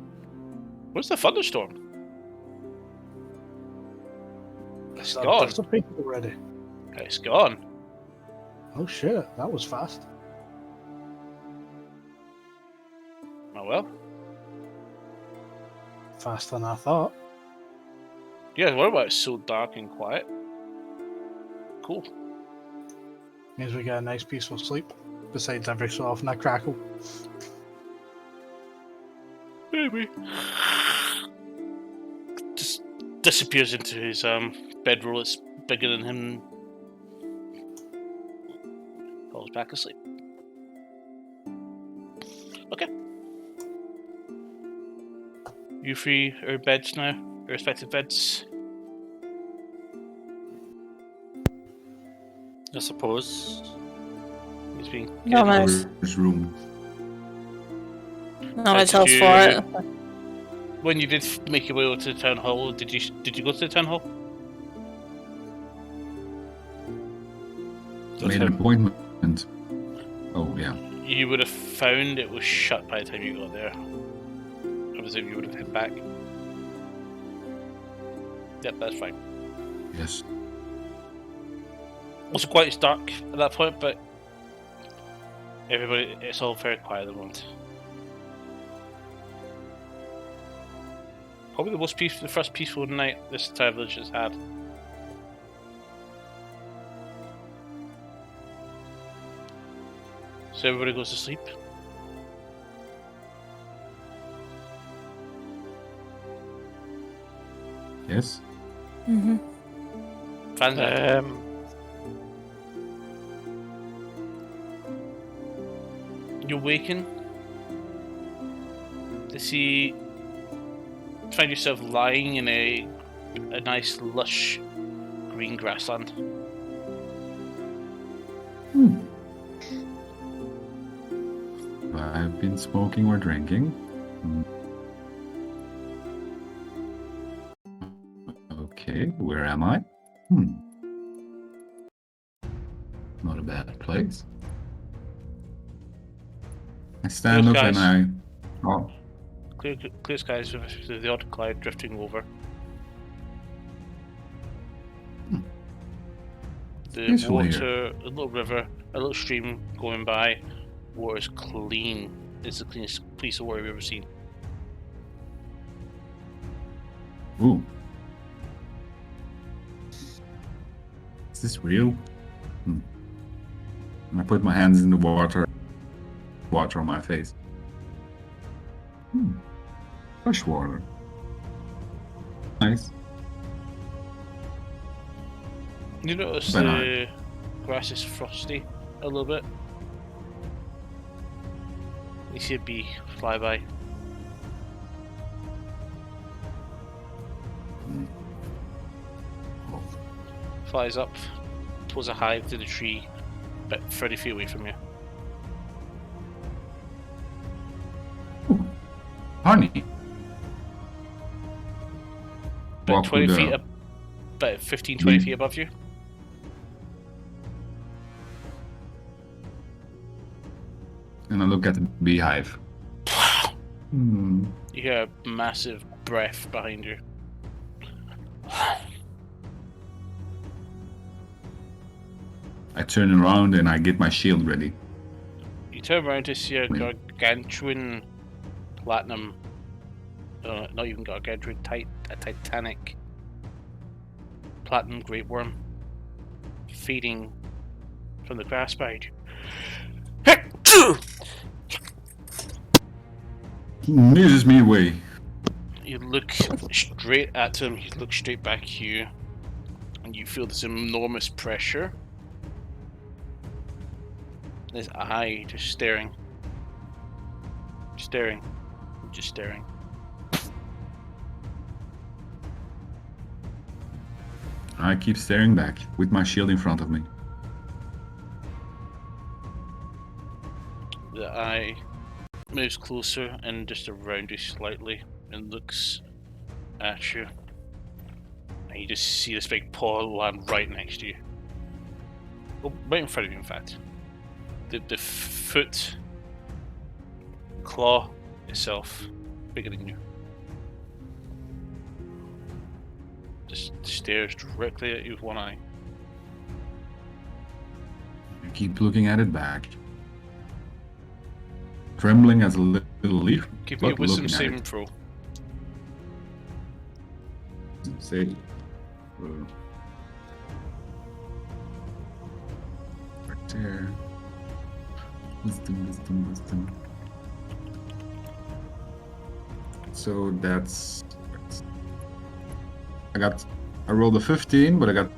B: Where's the thunderstorm? It's
D: That
B: gone.
D: dissipated already.
B: It's gone.
D: Oh shit, that was fast.
B: Oh well.
D: Faster than I thought.
B: Yeah, what about it's so dark and quiet? Cool.
D: Means we get a nice peaceful sleep. Besides every so often I crackle.
B: Maybe. Just disappears into his bedroll that's bigger than him. Falls back asleep. Okay. You three are in beds now? Your respective beds?
A: I suppose.
B: He's being
C: No,
B: good.
C: nice.
E: This room.
C: Not much
B: Did
C: else for
B: you-
C: it.
B: When you did make your way over to the town hall, did you go to the town hall?
E: Made an appointment. Oh, yeah.
B: You would have found it was shut by the time you got there. I presume you would have head back. Yep, that's fine.
E: Yes.
B: Also quite dark at that point, but everybody, it's all very quiet at the moment. Probably the first peaceful night this entire village has had. So everybody goes to sleep.
E: Yes.
C: Mm-hmm.
B: Fans you awaken to see, find yourself lying in a nice lush green grassland.
E: I've been smoking or drinking. Okay, where am I? Not a bad place. I stand
B: Blue
E: up and
B: skies.
E: Oh,
B: Clear skies with the odd cloud drifting over. The
E: Peaceful
B: water,
E: here.
B: a little river, a little stream going by. Water is clean. It's the cleanest piece of water we've ever seen.
E: ooh. Is this real? And I put my hands in the water on my face. Fresh water. Nice.
B: You notice
E: But
B: the grass is frosty a little bit. You see a bee fly by. Flies up, pulls a hive to the tree, about 30 feet away from you.
E: Honey.
B: About
E: Walk
B: 20
E: to
B: feet
E: the-
B: up, about 15, 20
E: bee.
B: feet above you.
E: And I look at the beehive. Hmm.
B: You hear a massive breath behind you.
E: I turn around and I get my shield ready.
B: You turn around to see a gargantuan platinum, not even gargantuan, a titanic platinum great worm feeding from the grass behind you.
E: He misses me away.
B: You look straight at him, he looks straight back at you, and you feel this enormous pressure. His eye just staring. Staring. Just staring.
E: I keep staring back with my shield in front of me.
B: The eye moves closer and just around you slightly and looks at you. And you just see this big paw land right next to you. Oh, right in front of you, in fact. The foot claw itself bigger than you. Just stares directly at you with one eye.
E: I keep looking at it back. Trembling as a little leaf.
B: Give me a
E: but
B: wisdom
E: looking at
B: saving
E: it.
B: throw.
E: Say, right there. Wisdom. So that's. I rolled a 15, but I got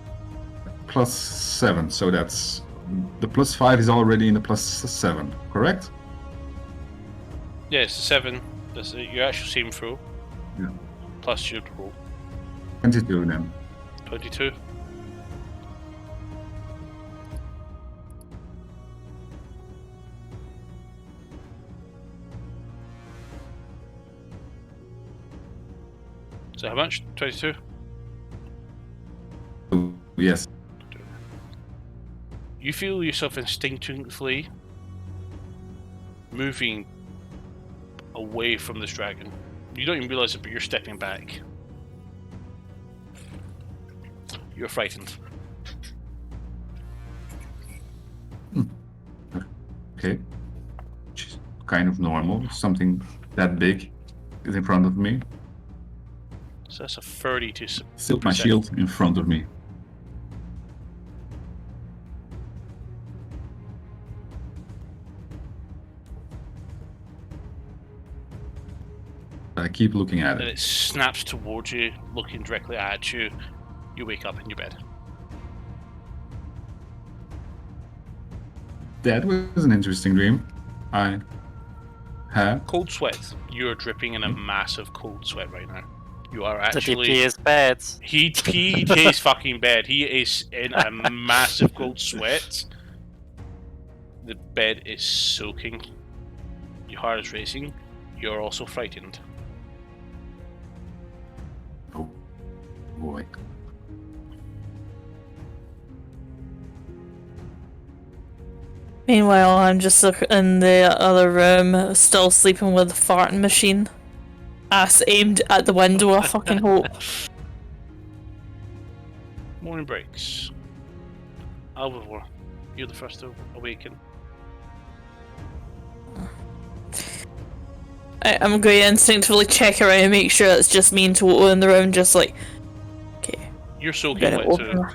E: +7. So that's the +5 is already in the +7, correct?
B: Yeah, it's a 7. That's your actual saving throw.
E: Yeah.
B: Plus your roll.
E: 22 then.
B: 22. So how much? 22?
E: Oh, yes.
B: You feel yourself instinctively moving away from this dragon. You don't even realize it, but you're stepping back. You're frightened.
E: Okay. Which is kind of normal. Something that big is in front of me.
B: So that's a 30 to
E: Still my
B: percent.
E: shield in front of me. I keep looking at
B: And
E: it.
B: it snaps towards you, looking directly at you. You wake up in your bed.
E: That was an interesting dream. I had.
B: Cold sweat. You're dripping in a massive cold sweat right now. You are
A: The
B: actually.
A: DP is bad.
B: He peed his fucking bed. He is in a massive cold sweat. The bed is soaking. Your heart is racing. You're also frightened.
E: Oh boy.
C: Meanwhile, I'm just in the other room, still sleeping with the farting machine. Ass aimed at the window, I fucking hope.
B: Morning breaks. Alvivore, you're the first to awaken.
C: I'm going to instinctively check around and make sure it's just me and Toto in the room, just like, okay,
B: You're soaking
C: gonna
B: wet
C: open
B: too.
C: her.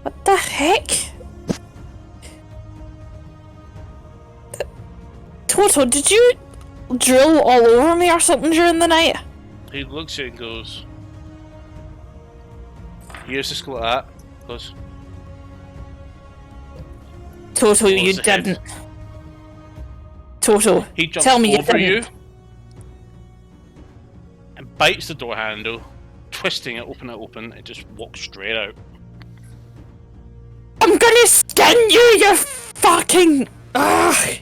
C: What the heck? Toto, did you drill all over me or something during the night?
B: He looks at it and goes. Here's the skull at that. Goes.
C: Toto, you
B: the head.
C: didn't. Toto,
B: He jumps
C: tell me
B: over you
C: didn't.
B: and bites the door handle, twisting it open, and just walks straight out.
C: I'm gonna skin you fucking... Ugh.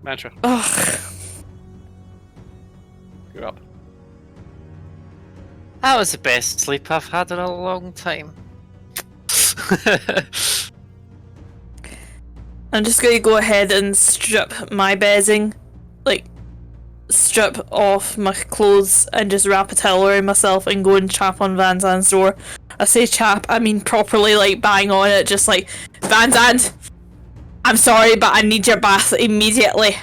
B: Mantra,
C: Ugh.
B: you're up.
A: That was the best sleep I've had in a long time.
C: I'm just gonna go ahead and strip my bedding, like, strip off my clothes and just wrap a towel around myself and go and chap on Van Zand's door. I say chap, I mean properly, like, bang on it, just like, Van Zand, I'm sorry, but I need your bath immediately.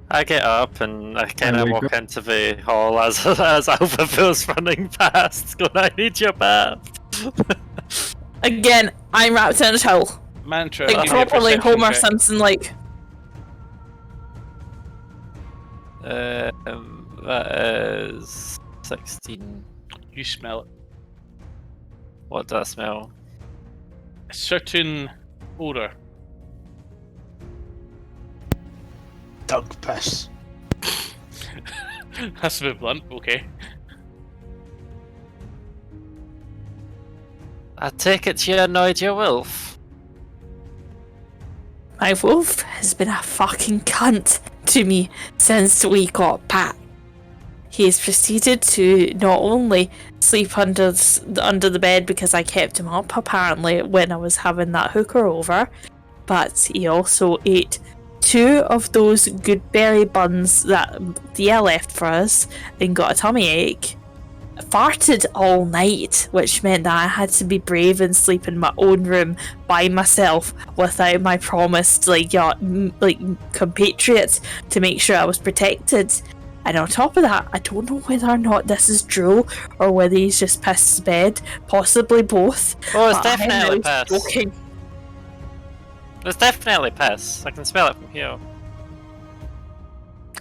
A: I get up and I kind of
E: wake
A: walk
E: up.
A: into the hall as Alphaville's running past, going, I need your bath.
C: Again, I'm wrapped in a towel.
B: Mantra,
C: Like,
B: give me a
C: properly
B: perception
C: Homer
B: check.
C: Simpson, like.
A: That is 16.
B: You smell it.
A: What does that smell?
B: A certain odor.
D: Dog piss.
B: That's a bit blunt, okay.
A: I take it you annoyed your wolf.
C: My wolf has been a fucking cunt to me since we got back. He has proceeded to not only sleep under the bed because I kept him up, apparently, when I was having that hooker over, but he also ate 2 of those good berry buns that Thea left for us and got a tummy ache. Farted all night, which meant that I had to be brave and sleep in my own room by myself without my promised compatriot to make sure I was protected. And on top of that, I don't know whether or not this is Drool or whether he's just pissed his bed, possibly both.
A: Oh, it's
C: but I am
A: definitely
C: now
A: piss.
C: joking.
A: It's definitely piss. I can smell it from here.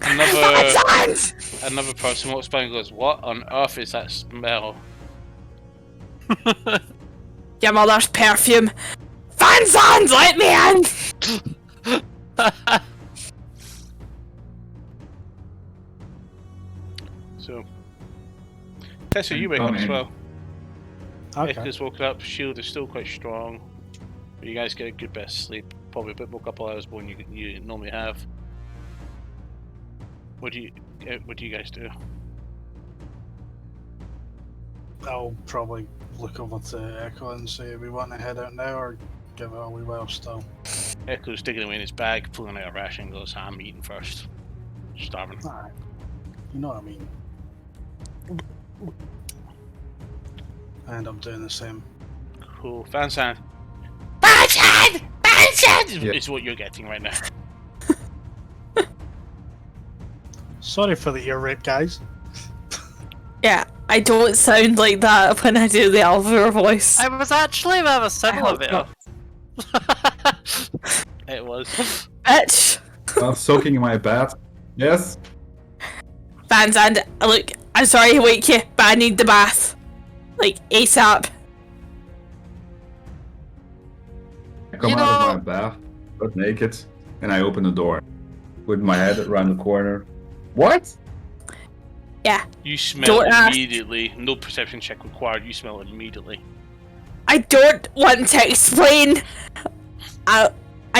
B: Another person walks by and goes, "What on earth is that smell?"
C: Your mother's perfume. Van Zandt, let me in!
B: So, Tessa, you wake up as well.
D: Okay.
B: Ekka's woken up. Shield is still quite strong. But you guys get a good bit of sleep. Probably a couple hours more than you normally have. What do you guys do?
D: I'll probably look over to Echo and say, we want to head out now or give it a wee while still.
B: Echo's digging away in his bag, pulling out a ration, and goes, "I'm eating first. Starving."
D: Alright. You know what I mean. I end up doing the same.
B: Cool. Van Zandt.
E: Yeah.
B: Is what you're getting right now.
D: Sorry for the ear rape, guys.
C: Yeah, I don't sound like that when I do the Alvaro voice.
A: I was actually rather similar
C: hope
A: there.
C: not.
B: It was.
C: Bitch!
E: I'm soaking in my bath. Yes?
C: Van Zandt, look, I'm sorry to wake you, but I need the bath. Like, ASAP.
E: I come
A: You
E: out
A: know-
E: of my bath, butt naked, and I open the door. With my head around the corner. What?
C: Yeah,
B: You smell
C: Don't
B: it
C: ask.
B: immediately. No perception check required. You smell it immediately.
C: I don't want to explain. I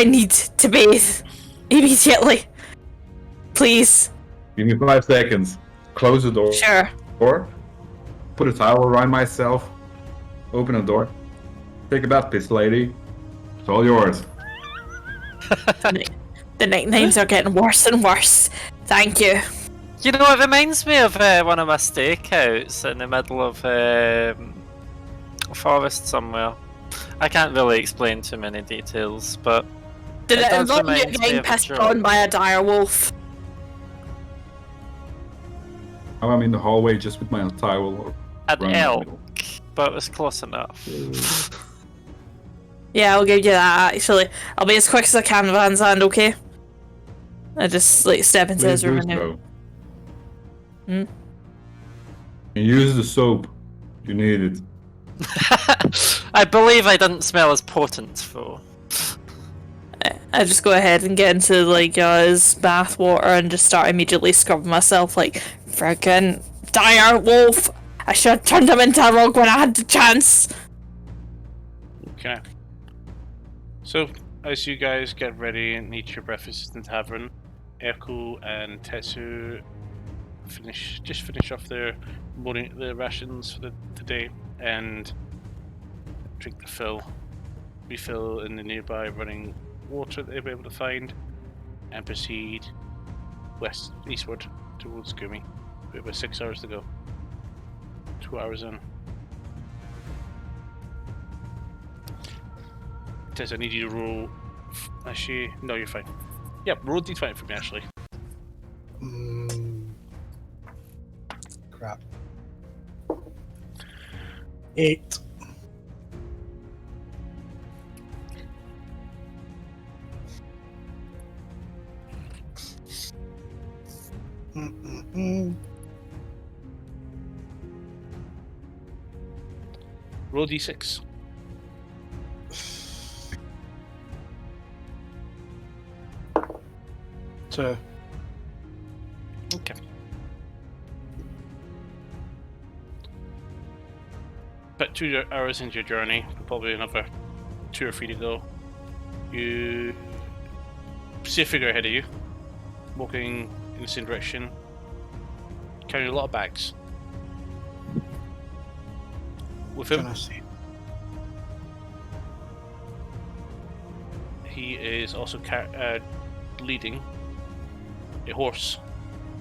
C: need to bathe immediately. Please.
E: Give me 5 seconds. Close the door.
C: Sure.
E: Put a towel around myself. Open the door. Take a bath, piss lady. It's all yours.
C: The nicknames are getting worse and worse. Thank you.
A: You know, it reminds me of one of my stakeouts in the middle of a forest somewhere. I can't really explain too many details, but
C: Did
A: It
C: it
A: does
C: involve you
A: remind me
C: getting
A: of a
C: pissed
A: joke.
C: on by a dire wolf?
E: Now I'm in the hallway just with my towel.
A: an
E: around my
A: elk,
E: middle.
A: but it was close enough.
C: Yeah, I'll give you that, actually. I'll be as quick as I can, Van Zandt, okay? I just, like, step into
E: Please
C: his room
E: do
C: now.
E: so.
C: Hmm?
E: And use the soap. You need it.
A: I believe I didn't smell as potent, though.
C: I just go ahead and get into like his bath water and just start immediately scrubbing myself like friggin' dire wolf. I should have turned him into a rogue when I had the chance.
B: Okay. So, as you guys get ready and eat your breakfast in the tavern, Echo and Tetsu finish off their rations for the day and drink the refill in the nearby running water that they'll be able to find, and proceed eastward towards Gumi. We have about 6 hours to go. 2 hours in. Tess, I need you to roll. Actually, no, you're fine. Yep, roll D20 for me, actually.
D: Crap. 8.
B: Roll D6.
D: 2.
B: Okay. About 2 hours into your journey, probably another 2 or 3 to go. You see a figure ahead of you, walking in the same direction, carrying a lot of bags. With him,
D: Can I see?
B: he is also leading a horse,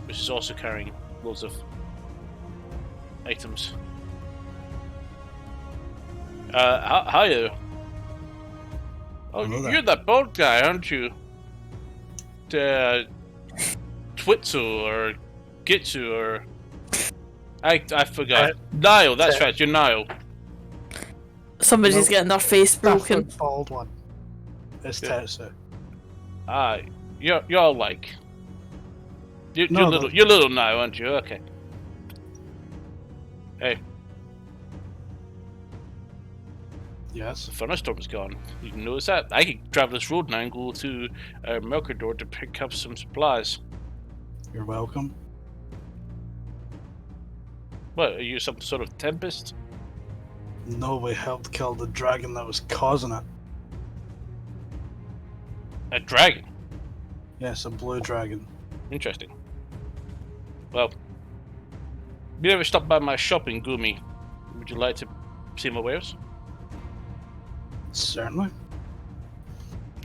B: which is also carrying loads of items. Hiya. Oh,
D: Hello there.
B: you're that bald guy, aren't you? Twitsu or Gitsu or... I forgot. Niall, that's right, you're Niall.
C: Somebody's
D: Nope.
C: getting their face broken.
D: That bald one. It's
B: Yeah.
D: Tetsu.
B: You're like... You're
D: No,
B: little now, aren't you? Okay. Hey,
D: Yes.
B: the thunderstorm's gone. You can notice that. I can travel this road now and go to Mercador to pick up some supplies.
D: You're welcome.
B: What, are you some sort of tempest?
D: No, we helped kill the dragon that was causing it.
B: A dragon?
D: Yes, a blue dragon.
B: Interesting. Well, you ever stop by my shop in Gumi? Would you like to see my wares?
D: Certainly.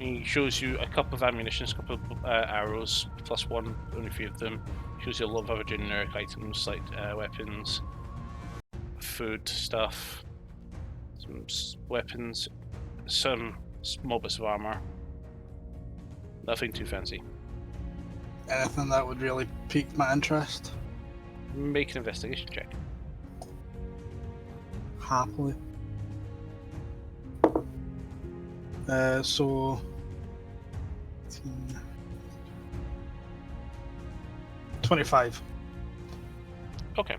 B: He shows you a couple of ammunition, a couple of arrows, +1, only 3 of them. Shows you a lot of other generic items like weapons, food stuff, some weapons, some small bits of armor. Nothing too fancy.
D: Anything that would really pique my interest?
B: Make an investigation check.
D: Happily. So... 25.
B: Okay.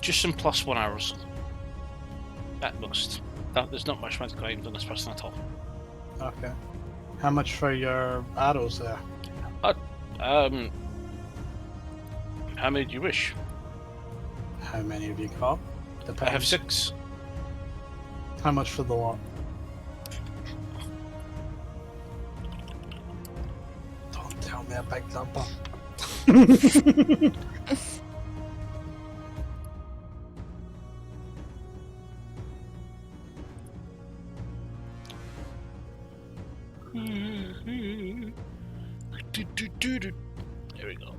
B: Just some +1 arrows. At most. There's not much magical items on this person at all.
D: Okay. How much for your arrows there?
B: How many do you wish?
D: How many have you got? Depends.
B: I have 6.
D: How much for the lot? Don't tell me a big number.
B: There we go.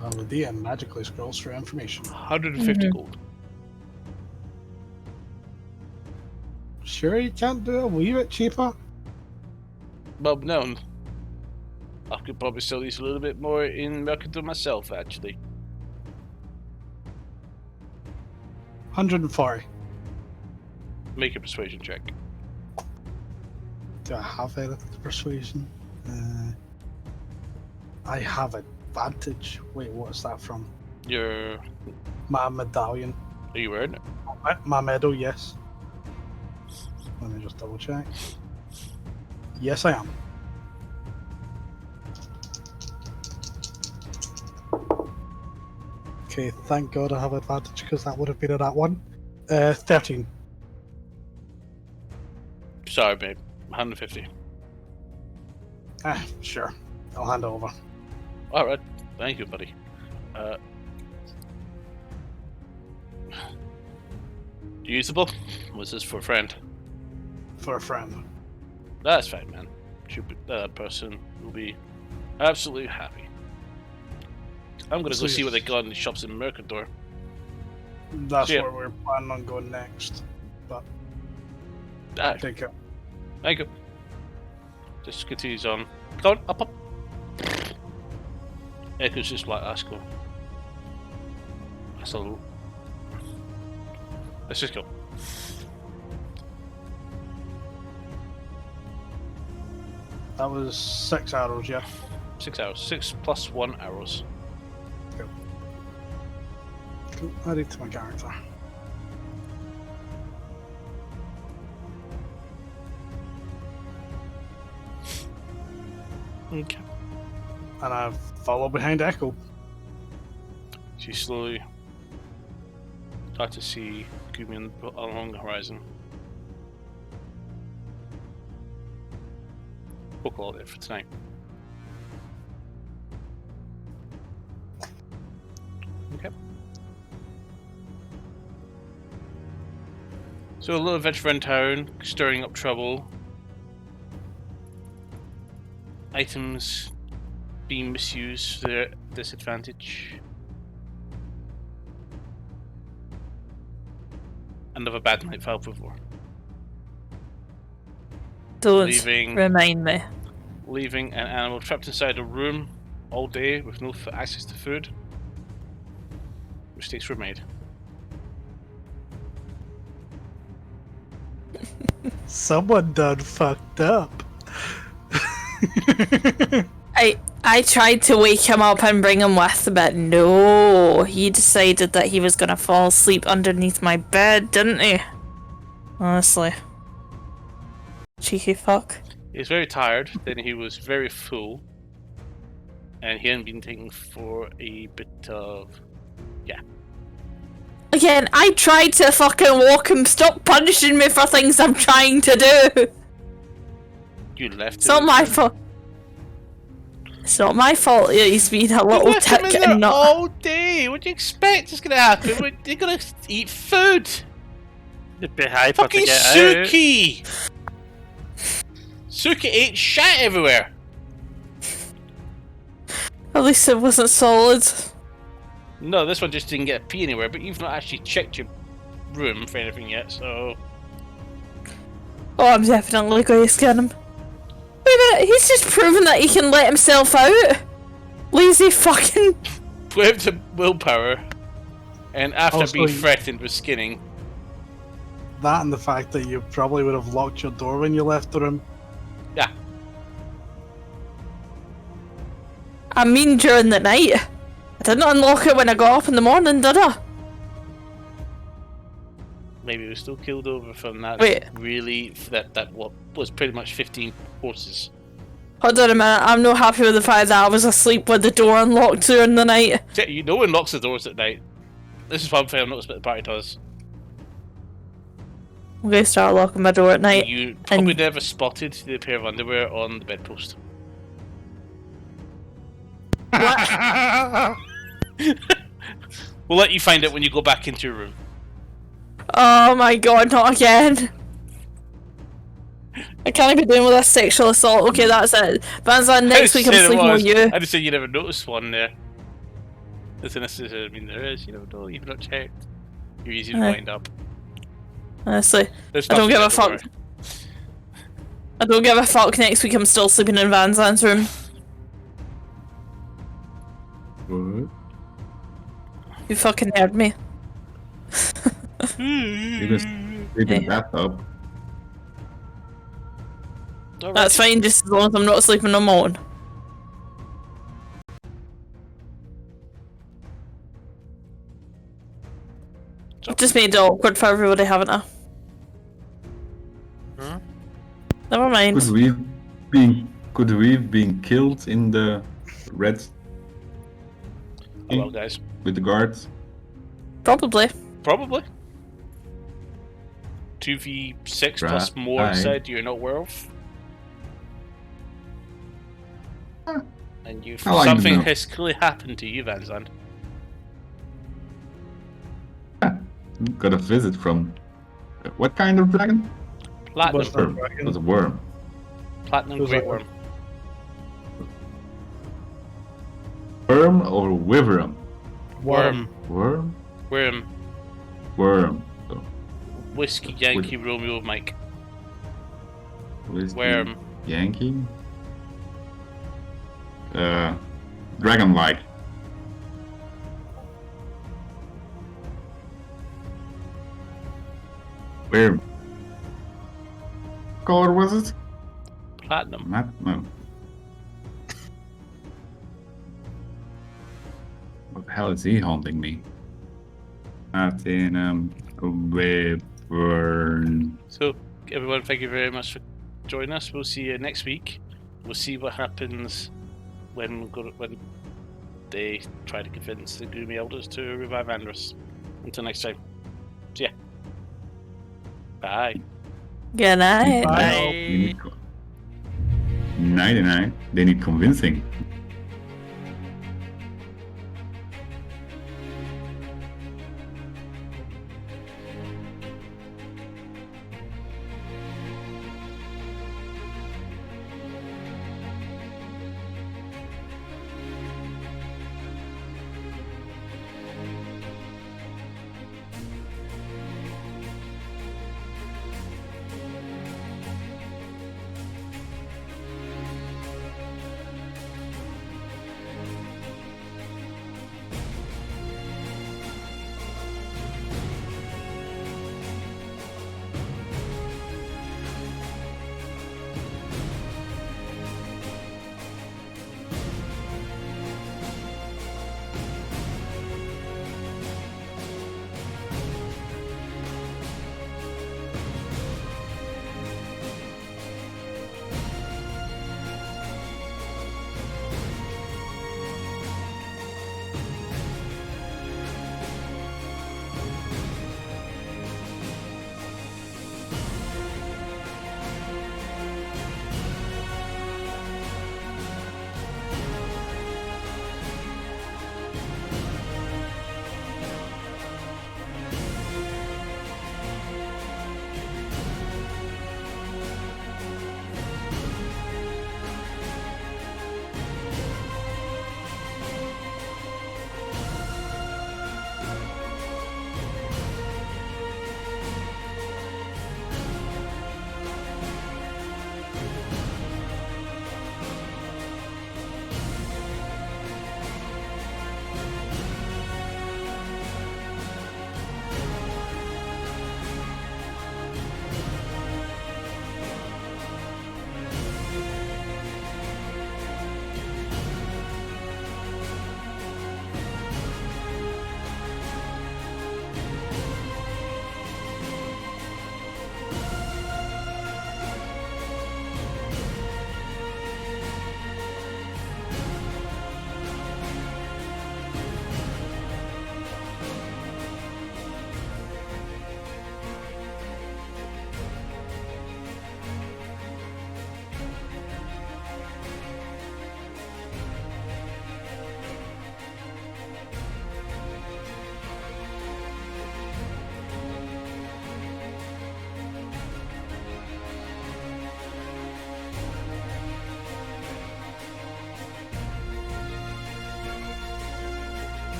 D: Well, the DM magically scrolls through information.
B: 150 gold.
D: Sure you can't do a wee bit cheaper?
B: Well, no. I could probably sell these a little bit more in Mercador myself, actually.
D: 140.
B: Make a persuasion check.
D: Do I have anything to persuasion? I have advantage. Wait, what's that from?
B: Are
D: My medallion.
B: you wearing it?
D: My medal, yes. Let me just double check. Yes, I am. Okay, thank God I have advantage because that would have been a that one. 13.
B: Sorry, babe. 150.
D: Sure. I'll hand it over.
B: Alright. Thank you, buddy. Usable? Was this for a friend?
D: For a friend.
B: That's fine, man. That person will be absolutely happy. I'm gonna go see what they got in the shops in Mercador.
D: That's
B: Yeah.
D: where we're planning on going next. But
B: Ah,
D: take care.
B: thank you. Just continues on. Go on, up. Echo's just like Asco. That's a little. Let's just go.
D: That was 6 arrows, yeah.
B: 6 hours. 6 plus 1 arrows.
D: Cool. Add it to my character.
B: Okay.
D: And I follow behind Echo.
B: So you slowly start to see Gumian along the horizon. We'll call it for tonight. Okay. So a little adventure in town, stirring up trouble. Items being misused to their disadvantage. Another bad night file before.
C: Don't
B: Leaving-
C: remind me.
B: Leaving an animal trapped inside a room all day with no access to food. Mistakes were made.
D: Someone done fucked up.
C: I tried to wake him up and bring him with, but no, he decided that he was gonna fall asleep underneath my bed, didn't he? Honestly. Cheeky fuck.
B: He was very tired, then he was very full, and he hadn't been taken for a bit of...
C: Again, I tried to fucking walk him. Stop punishing me for things I'm trying to do.
B: You left
C: It's not my fault. It's not my fault that he's been a little tick and not.
B: all day. What do you expect is gonna happen? They're gonna eat food.
A: It'd be hyper
B: Fucking
A: to get out.
B: Suki. Suki ate shit everywhere.
C: At least it wasn't solid.
B: No, this one just didn't get a pee anywhere. But you've not actually checked your room for anything yet, so.
C: Oh, I'm definitely going to scan him. Wait a minute, he's just proven that he can let himself out. Lazy fucking.
B: With the willpower, and after
D: Also,
B: being threatened with skinning.
D: That and the fact that you probably would have locked your door when you left the room.
B: Yeah.
C: I mean, during the night. I didn't unlock it when I got up in the morning, did I?
B: Maybe we're still killed over from that.
C: Wait.
B: Really, that what was pretty much 15 horses.
C: Hold on a minute, I'm not happy with the fact that I was asleep with the door unlocked during the night.
B: You no one locks the doors at night. This is one thing I've noticed what the party does.
C: I'm going to start locking my door at night.
B: You probably never spotted the pair of underwear on the bedpost.
C: What?
B: We'll let you find it when you go back into your room.
C: Oh my god, not again. I can't be dealing with this sexual assault. Okay, that's it. Banzan, next week I'm sleeping with you.
B: I just said you never noticed one there. Listen, I mean, there is. You never know. You've not checked. You're easy to wind up.
C: Honestly,
B: There's
C: I don't
B: nothing
C: give a
B: there, don't
C: fuck. I don't give a fuck. Next week I'm still sleeping in Vanzan's room.
E: What?
C: You fucking heard me.
E: You can sleep in the bathtub.
B: Alright.
C: That's fine, just as long as I'm not sleeping on my own. I've just made it awkward for everybody, haven't I?
A: Hmm?
C: Never mind.
E: Could we have been killed in the red
B: Oh well, guys.
E: with the guards?
C: Probably.
B: Probably. 2v6 plus more
E: Right.
B: said you're not aware of.
E: Huh.
B: And you
E: I like
B: something
E: them.
B: has clearly happened to you, Van Zandt.
E: Got a visit from what kind of dragon?
B: Platinum.
D: Was that
E: Worm.
D: dragon?
E: It was a worm.
B: Platinum
D: Was
B: Great
D: that-
B: Worm.
E: Worm or wyvern?
B: Worm.
E: Worm.
B: Worm.
E: Worm. So,
B: Whiskey Yankee Romeo Mike.
E: whiskey,
B: Worm.
E: Yankee. Dragon-like. Where? Color was it?
B: Platinum.
E: No. What the hell is he haunting me? Platinum wyvern.
B: So, everyone, thank you very much for joining us. We'll see you next week. We'll see what happens when they try to convince the Gloomy Elders to revive Andros. Until next time. See ya. Bye.
C: Good night.
D: Bye.
E: They need 99. They need convincing.